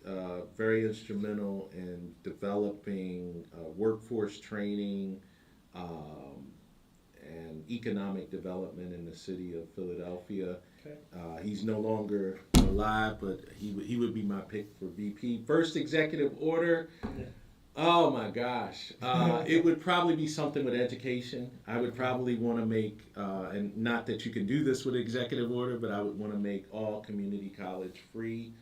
very instrumental in developing workforce training and economic development in the city of Philadelphia. Okay. He's no longer alive, but he would be my pick for VP. First executive order. Yeah. Oh my gosh. It would probably be something with education. I would probably want to make, and not that you can do this with executive order, but I would want to make all community college free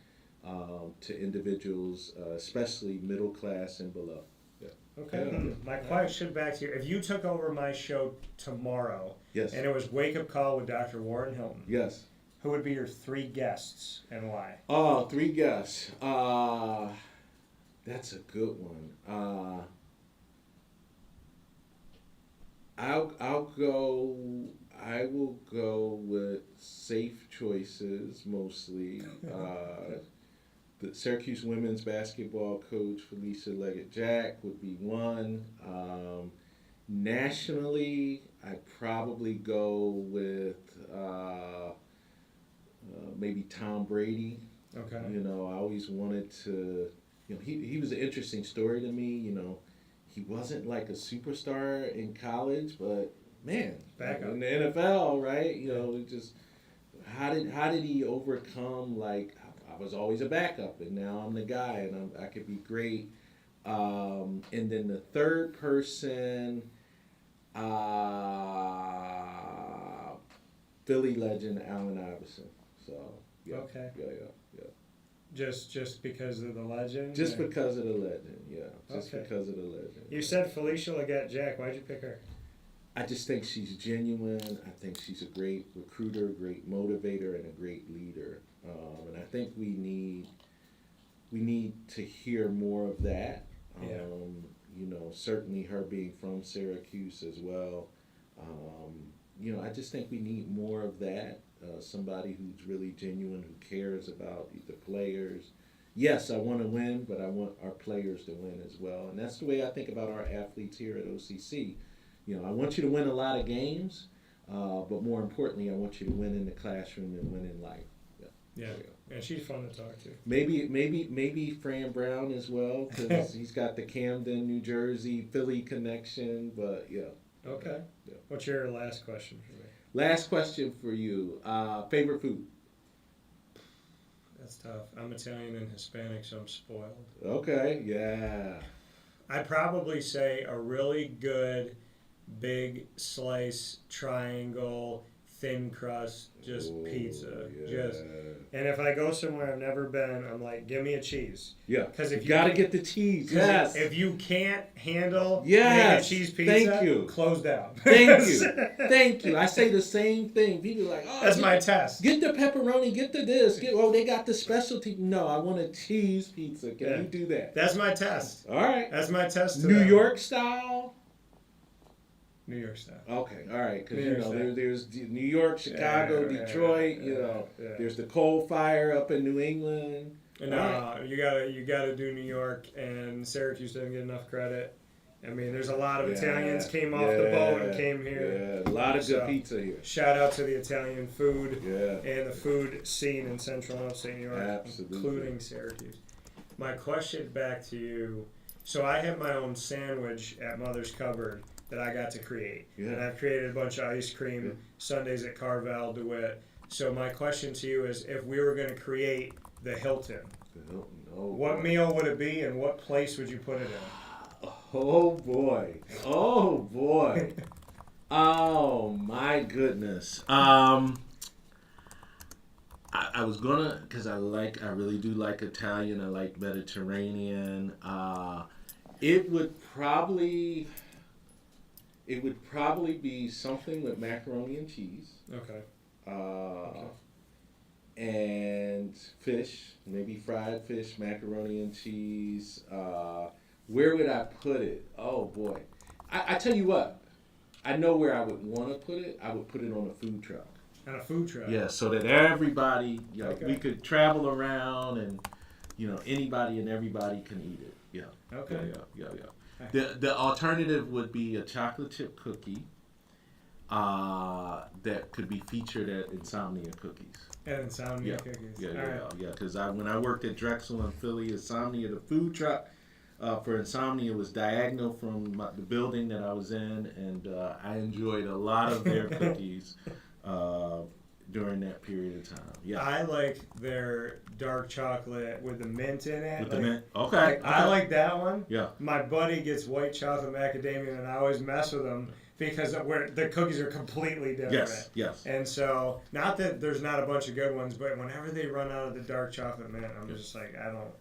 to individuals, especially middle class and below. Yeah. Okay. My question back to you: if you took over my show tomorrow, Yes. and it was Wake Up Call with Dr. Warren Hilton, Yes. who would be your 3 guests and why? Oh, 3 guests. That's a good one. I will go with safe choices mostly. The Syracuse women's basketball coach Felicia Leggett-Jack would be one. Nationally, I'd probably go with maybe Tom Brady. Okay. You know, I always wanted to. You know, he was an interesting story to me. You know, he wasn't like a superstar in college, but man, Backup. in the NFL, right? You know, it just how did he overcome? Like, I was always a backup, and now I'm the guy, and I could be great. And then the third person, Philly legend Allen Iverson. So yeah, Okay. yeah. Just because of the legend? Just because of the legend, yeah. Just Okay. because of the legend. You said Felicia Leggett-Jack. Why'd you pick her? I just think she's genuine. I think she's a great recruiter, great motivator, and a great leader. And I think we need to hear more of that. Yeah. You know, certainly her being from Syracuse as well. You know, I just think we need more of that. Somebody who's really genuine, who cares about the players. Yes, I want to win, but I want our players to win as well. And that's the way I think about our athletes here at OCC. You know, I want you to win a lot of games, but more importantly, I want you to win in the classroom and win in life. Yeah. And she's fun to talk to. Maybe Fran Brown as well, because he's got the Camden, New Jersey, Philly connection. But yeah. Okay. Yeah. What's your last question for me? Last question for you. Favorite food? That's tough. I'm Italian and Hispanic, so I'm spoiled. Okay, yeah. I'd probably say a really good big slice triangle thin crust just pizza. Yeah. And if I go somewhere I've never been, I'm like, give me a cheese. Yeah. 'Cause if you you gotta can't- get the cheese. Yes. If you can't handle Yes. mac and cheese pizza, Thank you. close down. Thank you. Thank you. I say the same thing. People are like, oh, That's my test. Get the pepperoni, get the this, they got the specialty. No, I want a cheese pizza. Can you do that? That's my test. All right. That's my test. To New them. York style? New York style. Okay, all right. Because, New you York know, style. there's New York, Chicago, Detroit, you know. There's the coal fire up in New England. No, you gotta do New York, and Syracuse doesn't get enough credit. I mean, there's a lot of Italians came off the boat and came here. Yeah, a lot of good pizza here. Shout out to the Italian food Yeah. and the food scene in Central and Upstate New York, Absolutely. including Syracuse. My question back to you. So I have my own sandwich at Mother's Cupboard that I got to create. Yeah. And I've created a bunch of ice cream sundaes at Carvel, DeWitt. So my question to you is, if we were going to create the Hilton, what meal would it be and what place would you put it in? Oh boy. Oh boy. Oh my goodness. I was gonna, because I really do like Italian. I like Mediterranean. It would probably be something with macaroni and cheese. Okay. And fish, maybe fried fish, macaroni and cheese. Where would I put it? Oh boy. I tell you what, I know where I would want to put it. I would put it on a food truck. On a food truck? Yeah, so that everybody, we could travel around and, anybody and everybody can eat it. Yeah. Okay. Yeah. The alternative would be a chocolate chip cookie. that could be featured at Insomnia Cookies. And Insomnia Cookies. Yeah. Because when I worked at Drexel in Philly, Insomnia, the food truck for Insomnia was diagonal from the building that I was in, and I enjoyed a lot of their cookies during that period of time. Yeah, I like their dark chocolate with the mint in it. With the mint? Okay. I like that one. Yeah. My buddy gets white chocolate macadamia, and I always mess with him because the cookies are completely different. Yes. And so, not that there's not a bunch of good ones, but whenever they run out of the dark chocolate mint, I'm just like,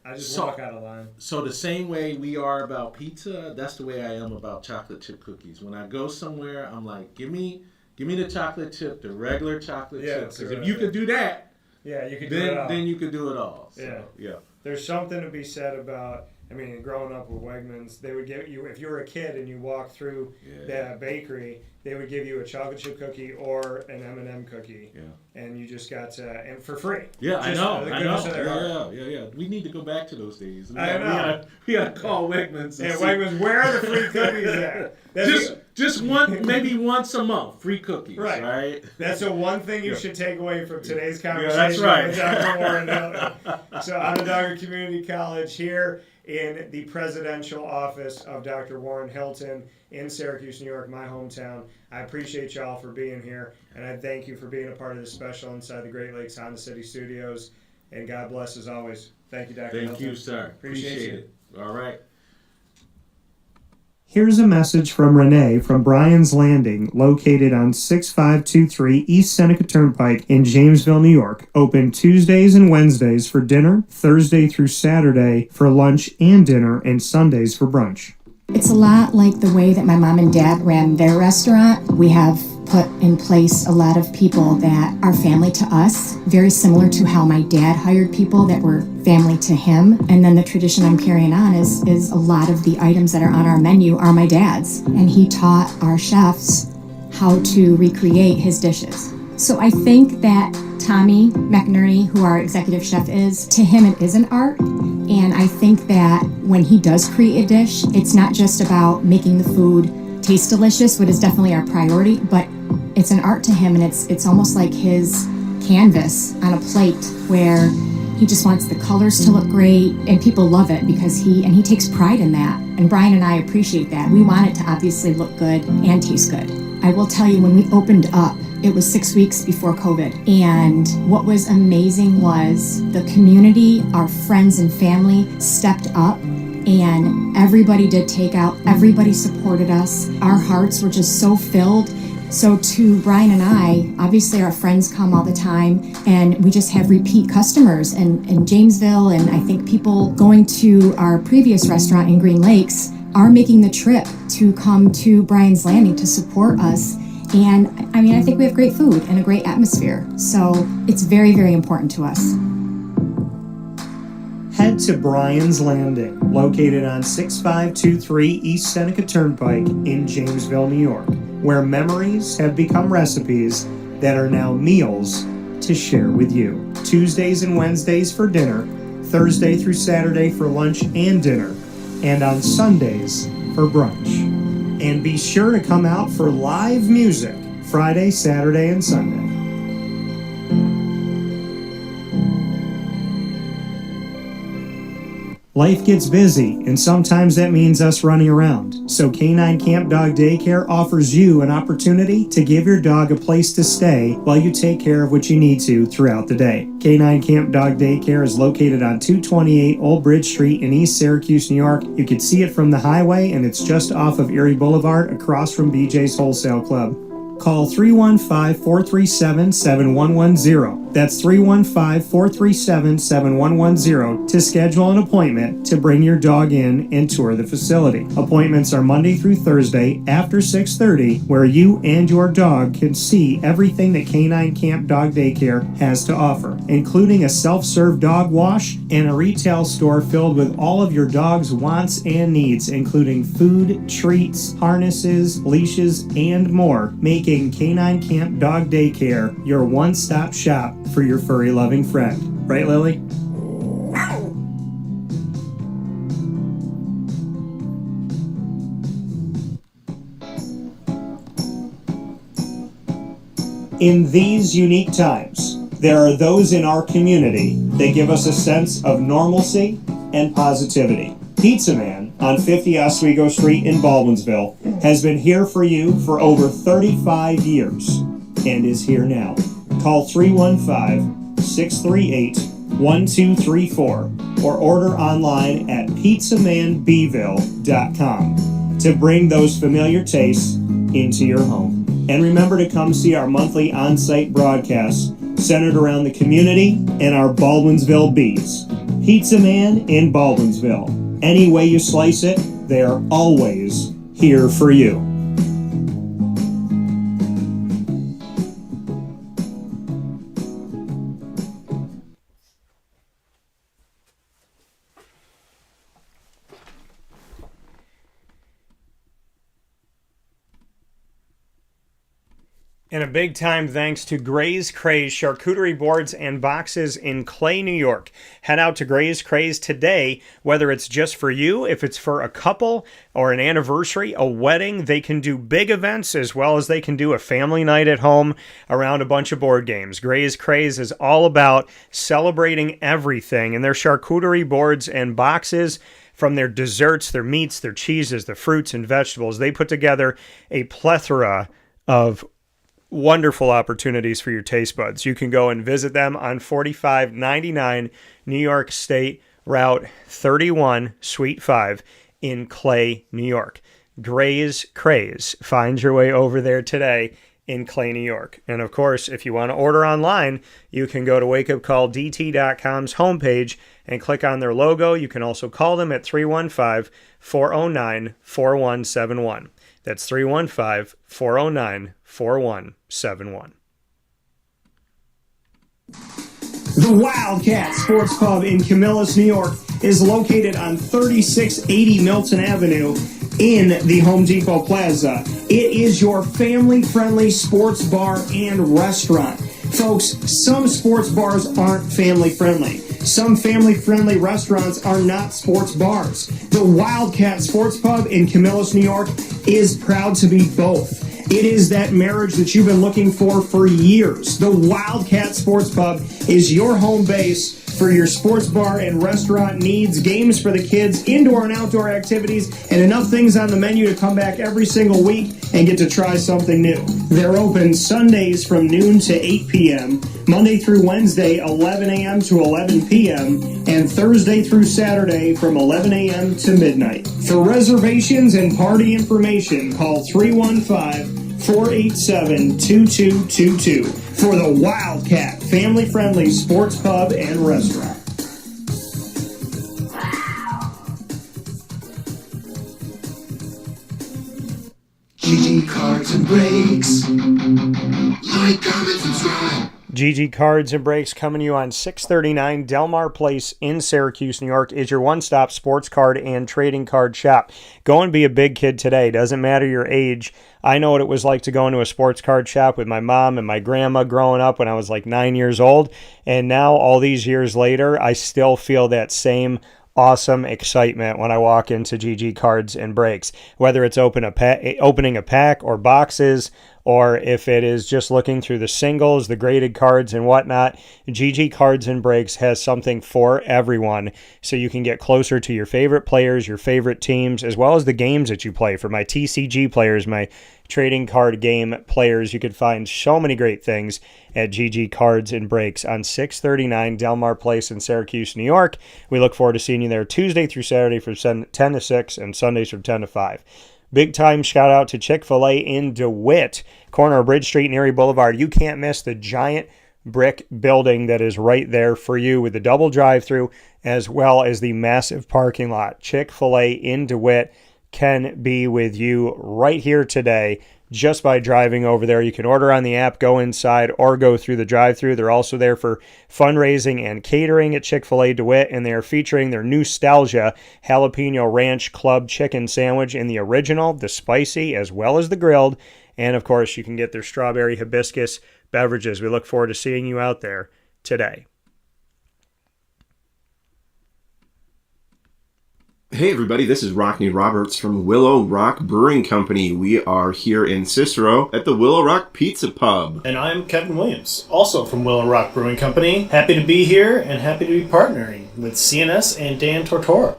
I just walk out of line. So the same way we are about pizza, that's the way I am about chocolate chip cookies. When I go somewhere, I'm like, give me the chocolate chip, the regular chocolate chip. Because if you could do that, you could do it all. Then you could do it all. So, yeah. There's something to be said about, growing up with Wegmans, they would give you, if you were a kid and you walked through the bakery, they would give you a chocolate chip cookie or an M&M cookie. Yeah. And you just got to, and for free. Yeah, I know. Yeah. We need to go back to those days. We gotta call Wegmans. Wegmans, where are the free cookies at? Just maybe once a month, free cookies. Right? That's the one thing you should take away from today's conversation. Yeah, that's right. With Dr. Warren Hilton. So Onondaga Community College here in the presidential office of Dr. Warren Hilton in Syracuse, New York, my hometown. I appreciate y'all for being here, and I thank you for being a part of this special inside the Great Lakes Honda City Studios. And God bless as always. Thank you, Dr. Hilton. Thank you, sir. Appreciate it. All right. Here's a message from Renee from Bryan's Landing, located on 6523 East Seneca Turnpike in Jamesville, New York. Open Tuesdays and Wednesdays for dinner, Thursday through Saturday for lunch and dinner, and Sundays for brunch. It's a lot like the way that my mom and dad ran their restaurant. We have put in place a lot of people that are family to us, very similar to how my dad hired people that were family to him. And then the tradition I'm carrying on is a lot of the items that are on our menu are my dad's. And he taught our chefs how to recreate his dishes. So I think that Tommy McNerney, who our executive chef is, to him it is an art. And I think that when he does create a dish, it's not just about making the food taste delicious, which is definitely our priority, but it's an art to him, and it's almost like his canvas on a plate where he just wants the colors to look great, and people love it because he takes pride in that. And Brian and I appreciate that. We want it to obviously look good and taste good. I will tell you, when we opened up, it was 6 weeks before COVID. And what was amazing was the community, our friends and family stepped up, and everybody did takeout. Everybody supported us. Our hearts were just so filled. So to Brian and I, obviously our friends come all the time, and we just have repeat customers in Jamesville, and I think people going to our previous restaurant in Green Lakes are making the trip to come to Bryan's Landing to support us. And I think we have great food and a great atmosphere. So it's very, very important to us. Head to Bryan's Landing, located on 6523 East Seneca Turnpike in Jamesville, New York, where memories have become recipes that are now meals to share with you. Tuesdays and Wednesdays for dinner, Thursday through Saturday for lunch and dinner, and on Sundays for brunch. And be sure to come out for live music Friday, Saturday, and Sunday. Life gets busy, and sometimes that means us running around. So K-9 Kamp Dog Daycare offers you an opportunity to give your dog a place to stay while you take care of what you need to throughout the day. K-9 Kamp Dog Daycare is located on 228 Old Bridge Street in East Syracuse, New York. You can see it from the highway, and it's just off of Erie Boulevard across from BJ's Wholesale Club. Call 315-437-7110. That's 315-437-7110 to schedule an appointment to bring your dog in and tour the facility. Appointments are Monday through Thursday after 6:30, where you and your dog can see everything that K-9 Kamp Dog Daycare has to offer, including a self-serve dog wash and a retail store filled with all of your dog's wants and needs, including food, treats, harnesses, leashes, and more, making K-9 Kamp Dog Daycare your one-stop shop for your furry loving friend. Right, Lily? In these unique times, there are those in our community that give us a sense of normalcy and positivity. Pizza Man on 50 Oswego Street in Baldwinsville has been here for you for over 35 years and is here now. Call 315-638-1234 or order online at pizzamanbville.com to bring those familiar tastes into your home. And remember to come see our monthly on-site broadcasts centered around the community and our Baldwinsville Bees. Pizza Man in Baldwinsville. Any way you slice it, they are always here for you. And a big time thanks to Gray's Craze charcuterie boards and boxes in Clay, New York. Head out to Gray's Craze today, whether it's just for you, if it's for a couple or an anniversary, a wedding. They can do big events as well as they can do a family night at home around a bunch of board games. Gray's Craze is all about celebrating everything, and their charcuterie boards and boxes, from their desserts, their meats, their cheeses, their fruits and vegetables, they put together a plethora of wonderful opportunities for your taste buds. You can go and visit them on 4599 New York State Route 31, Suite 5 in Clay, New York. Gray's Craze. Find your way over there today in Clay, New York. And of course, if you want to order online, you can go to wakeupcalldt.com's homepage and click on their logo. You can also call them at 315-409-4171. That's 315-409-4171. The Wildcat Sports Pub in Camillus, New York is located on 3680 Milton Avenue in the Home Depot Plaza. It is your family-friendly sports bar and restaurant. Folks, some sports bars aren't family-friendly. Some family-friendly restaurants are not sports bars. The Wildcat Sports Pub in Camillus, New York is proud to be both. It is that marriage that you've been looking for years. The Wildcat Sports Pub is your home base for your sports bar and restaurant needs, games for the kids, indoor and outdoor activities, and enough things on the menu to come back every single week and get to try something new. They're open Sundays from noon to 8 p.m., Monday through Wednesday, 11 a.m. to 11 p.m., and Thursday through Saturday from 11 a.m. to midnight. For reservations and party information, call 315-487-2222 for the Wildcat family-friendly sports pub and restaurant. GG Cards and Breaks. Like, comment, subscribe. GG Cards and Breaks, coming to you on 639 Delmar Place in Syracuse, New York, is your one-stop sports card and trading card shop. Go and be a big kid today. Doesn't matter your age. I know what it was like to go into a sports card shop with my mom and my grandma growing up when I was like 9 years old. And now, all these years later, I still feel that same awesome excitement when I walk into GG Cards and Breaks. Whether it's opening a pack or boxes, or if it is just looking through the singles, the graded cards and whatnot, GG Cards and Breaks has something for everyone, so you can get closer to your favorite players, your favorite teams, as well as the games that you play. For my TCG players, my trading card game players, you could find so many great things at GG Cards and Breaks on 639 Delmar Place in Syracuse, New York. We look forward to seeing you there Tuesday through Saturday from 10 to 6 and Sundays from 10 to 5. Big time shout out to Chick-fil-A in DeWitt, corner of Bridge Street and Erie Boulevard. You can't miss the giant brick building that is right there for you with the double drive-through as well as the massive parking lot. Chick-fil-A in DeWitt can be with you right here today just by driving over there. You can order on the app, go inside, or go through the drive-thru. They're also there for fundraising and catering at Chick-fil-A DeWitt, and they are featuring their Nostalgia Jalapeno Ranch Club Chicken Sandwich in the original, the spicy, as well as the grilled. And, of course, you can get their strawberry hibiscus beverages. We look forward to seeing you out there today. Hey everybody, this is Rockney Roberts from Willow Rock Brewing Company. We are here in Cicero at the Willow Rock Pizza Pub. And I'm Kevin Williams, also from Willow Rock Brewing Company. Happy to be here and happy to be partnering with CNS and Dan Tortora.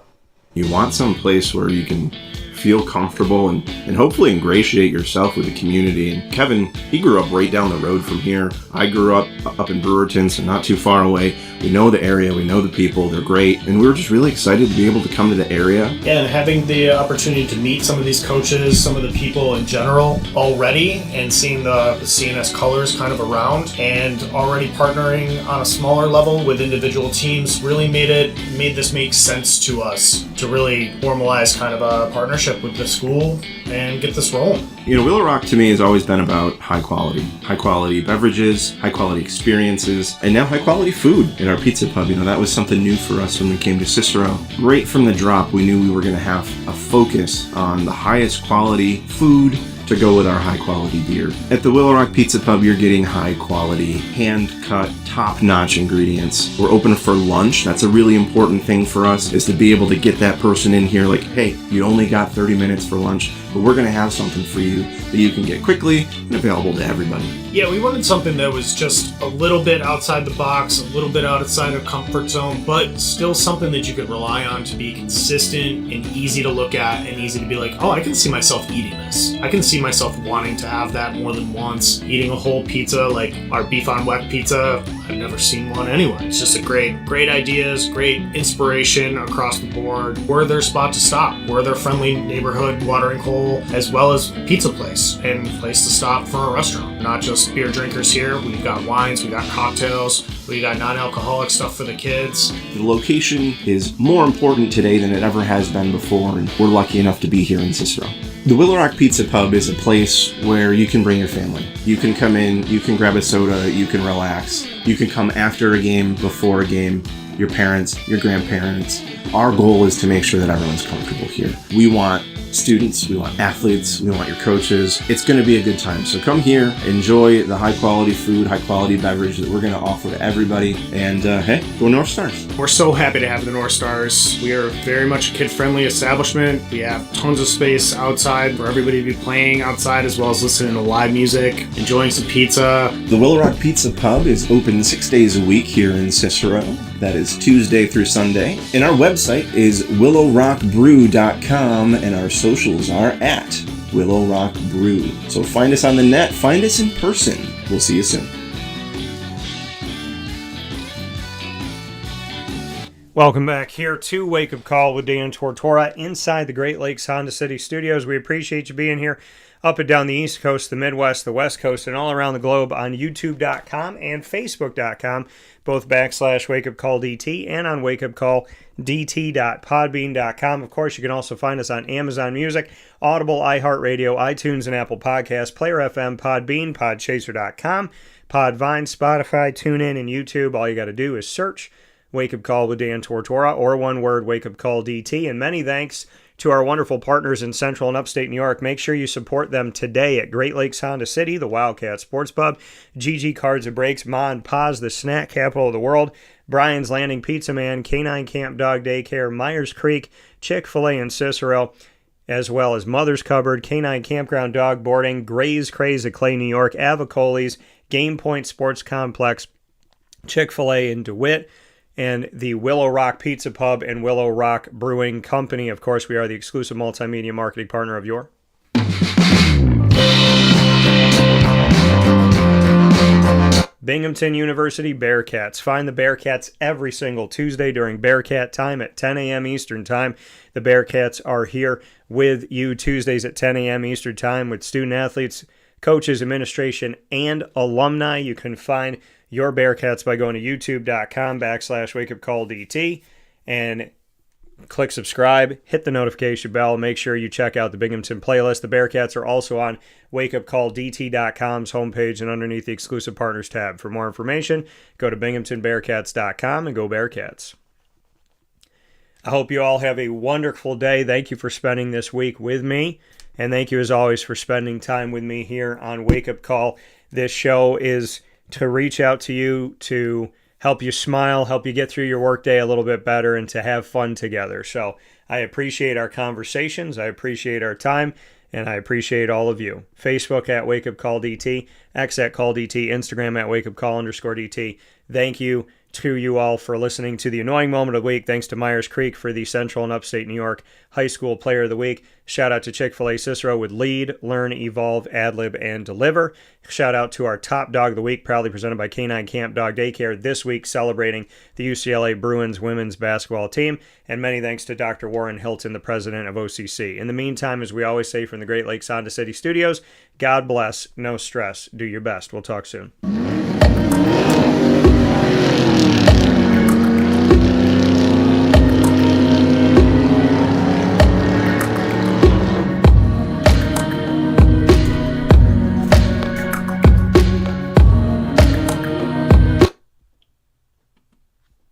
You want some place where you can feel comfortable and hopefully ingratiate yourself with the community. And Kevin, he grew up right down the road from here. I grew up in Brewerton, so not too far away. We know the area, we know the people, they're great, and we were just really excited to be able to come to the area. Yeah, and having the opportunity to meet some of these coaches, some of the people in general already, and seeing the CNS colors kind of around, and already partnering on a smaller level with individual teams really made this make sense to us to really formalize kind of a partnership with the school and get this rolling. You know, Willow Rock to me has always been about high quality beverages, high quality experiences, and now high quality food in our pizza pub. You know, that was something new for us when we came to Cicero. Right from the drop, we knew we were going to have a focus on the highest quality food to go with our high quality beer. At the Willow Rock Pizza Pub, you're getting high quality, hand cut, top notch ingredients. We're open for lunch. That's a really important thing for us, is to be able to get that person in here like, hey, you only got 30 minutes for lunch, but we're gonna have something for you that you can get quickly and available to everybody. Yeah, we wanted something that was just a little bit outside the box, a little bit outside of comfort zone, but still something that you could rely on to be consistent and easy to look at and easy to be like, oh, I can see myself eating this. I can see myself wanting to have that more than once. Eating a whole pizza like our beef on weck pizza, I've never seen one anywhere. It's just a great ideas, great inspiration across the board. We're their spot to stop. We're their friendly neighborhood watering hole, as well as pizza place and place to stop for a restaurant. Not just beer drinkers here. We've got wines, we got cocktails, we got non-alcoholic stuff for the kids. The location is more important today than it ever has been before, and we're lucky enough to be here in Cicero. The Willow Rock Pizza Pub is a place where you can bring your family. You can come in, you can grab a soda, you can relax. You can come after a game, before a game, your parents, your grandparents. Our goal is to make sure that everyone's comfortable here. We want students, we want athletes, we want your coaches. It's going to be a good time. So come here, enjoy the high quality food, high quality beverage that we're going to offer to everybody. And hey, go North Stars. We're so happy to have the North Stars. We are very much a kid-friendly establishment. We have tons of space outside for everybody to be playing outside, as well as listening to live music, enjoying some pizza. The Willow Rock Pizza Pub is open 6 days a week here in Cicero. That is Tuesday through Sunday. And our website is willowrockbrew.com, and our socials are at Willow Rock Brew. So find us on the net, find us in person. We'll see you soon. Welcome back here to Wake Up Call with Dan Tortora inside the Great Lakes Honda City Studios. We appreciate you being here up and down the East Coast, the Midwest, the West Coast, and all around the globe on YouTube.com and Facebook.com, both /WakeUpCallDT and on WakeUpCallDT.podbean.com. Of course, you can also find us on Amazon Music, Audible, iHeartRadio, iTunes, and Apple Podcasts, Player FM, Podbean, Podchaser.com, Podvine, Spotify, TuneIn, and YouTube. All you got to do is search Wake Up Call with Dan Tortora, or one word, Wake Up Call DT. And many thanks to our wonderful partners in Central and Upstate New York. Make sure you support them today at Great Lakes Honda City, the Wildcat Sports Pub, GG Cards and Breaks, Ma and Pa's, the snack capital of the world, Brian's Landing Pizza Man, K-9 Kamp Dog Daycare, Myers Creek, Chick-fil-A in Cicero, as well as Mother's Cupboard, K-9 Campground Dog Boarding, Gray's Craze at Clay, New York, Avicoli's, Game Point Sports Complex, Chick-fil-A in DeWitt, and the Willow Rock Pizza Pub and Willow Rock Brewing Company. Of course, we are the exclusive multimedia marketing partner of your Binghamton University Bearcats. Find the Bearcats every single Tuesday during Bearcat time at 10 a.m. Eastern Time. The Bearcats are here with you Tuesdays at 10 a.m. Eastern Time with student athletes, coaches, administration, and alumni. You can find your Bearcats by going to youtube.com /WakeUpCallDT and click subscribe, hit the notification bell, make sure you check out the Binghamton playlist. The Bearcats are also on WakeUpCallDT.com's homepage and underneath the exclusive partners tab. For more information, go to BinghamtonBearcats.com and go Bearcats. I hope you all have a wonderful day. Thank you for spending this week with me, and thank you as always for spending time with me here on Wake Up Call. This show is to reach out to you, to help you smile, help you get through your workday a little bit better, and to have fun together. So I appreciate our conversations. I appreciate our time. And I appreciate all of you. Facebook at Wake Up Call DT, X at Call DT, Instagram at Wake Up Call _DT. Thank you to you all for listening to the Annoying Moment of the Week. Thanks to Myers Creek for the Central and Upstate New York High School Player of the Week. Shout out to Chick-fil-A Cicero with Lead, Learn, Evolve, Ad-Lib, and Deliver. Shout out to our Top Dog of the Week, proudly presented by K-9 Kamp Dog Daycare, this week celebrating the UCLA Bruins women's basketball team. And many thanks to Dr. Warren Hilton, the president of OCC. In the meantime, as we always say from the Great Lakes Honda City Studios, God bless, no stress, do your best. We'll talk soon.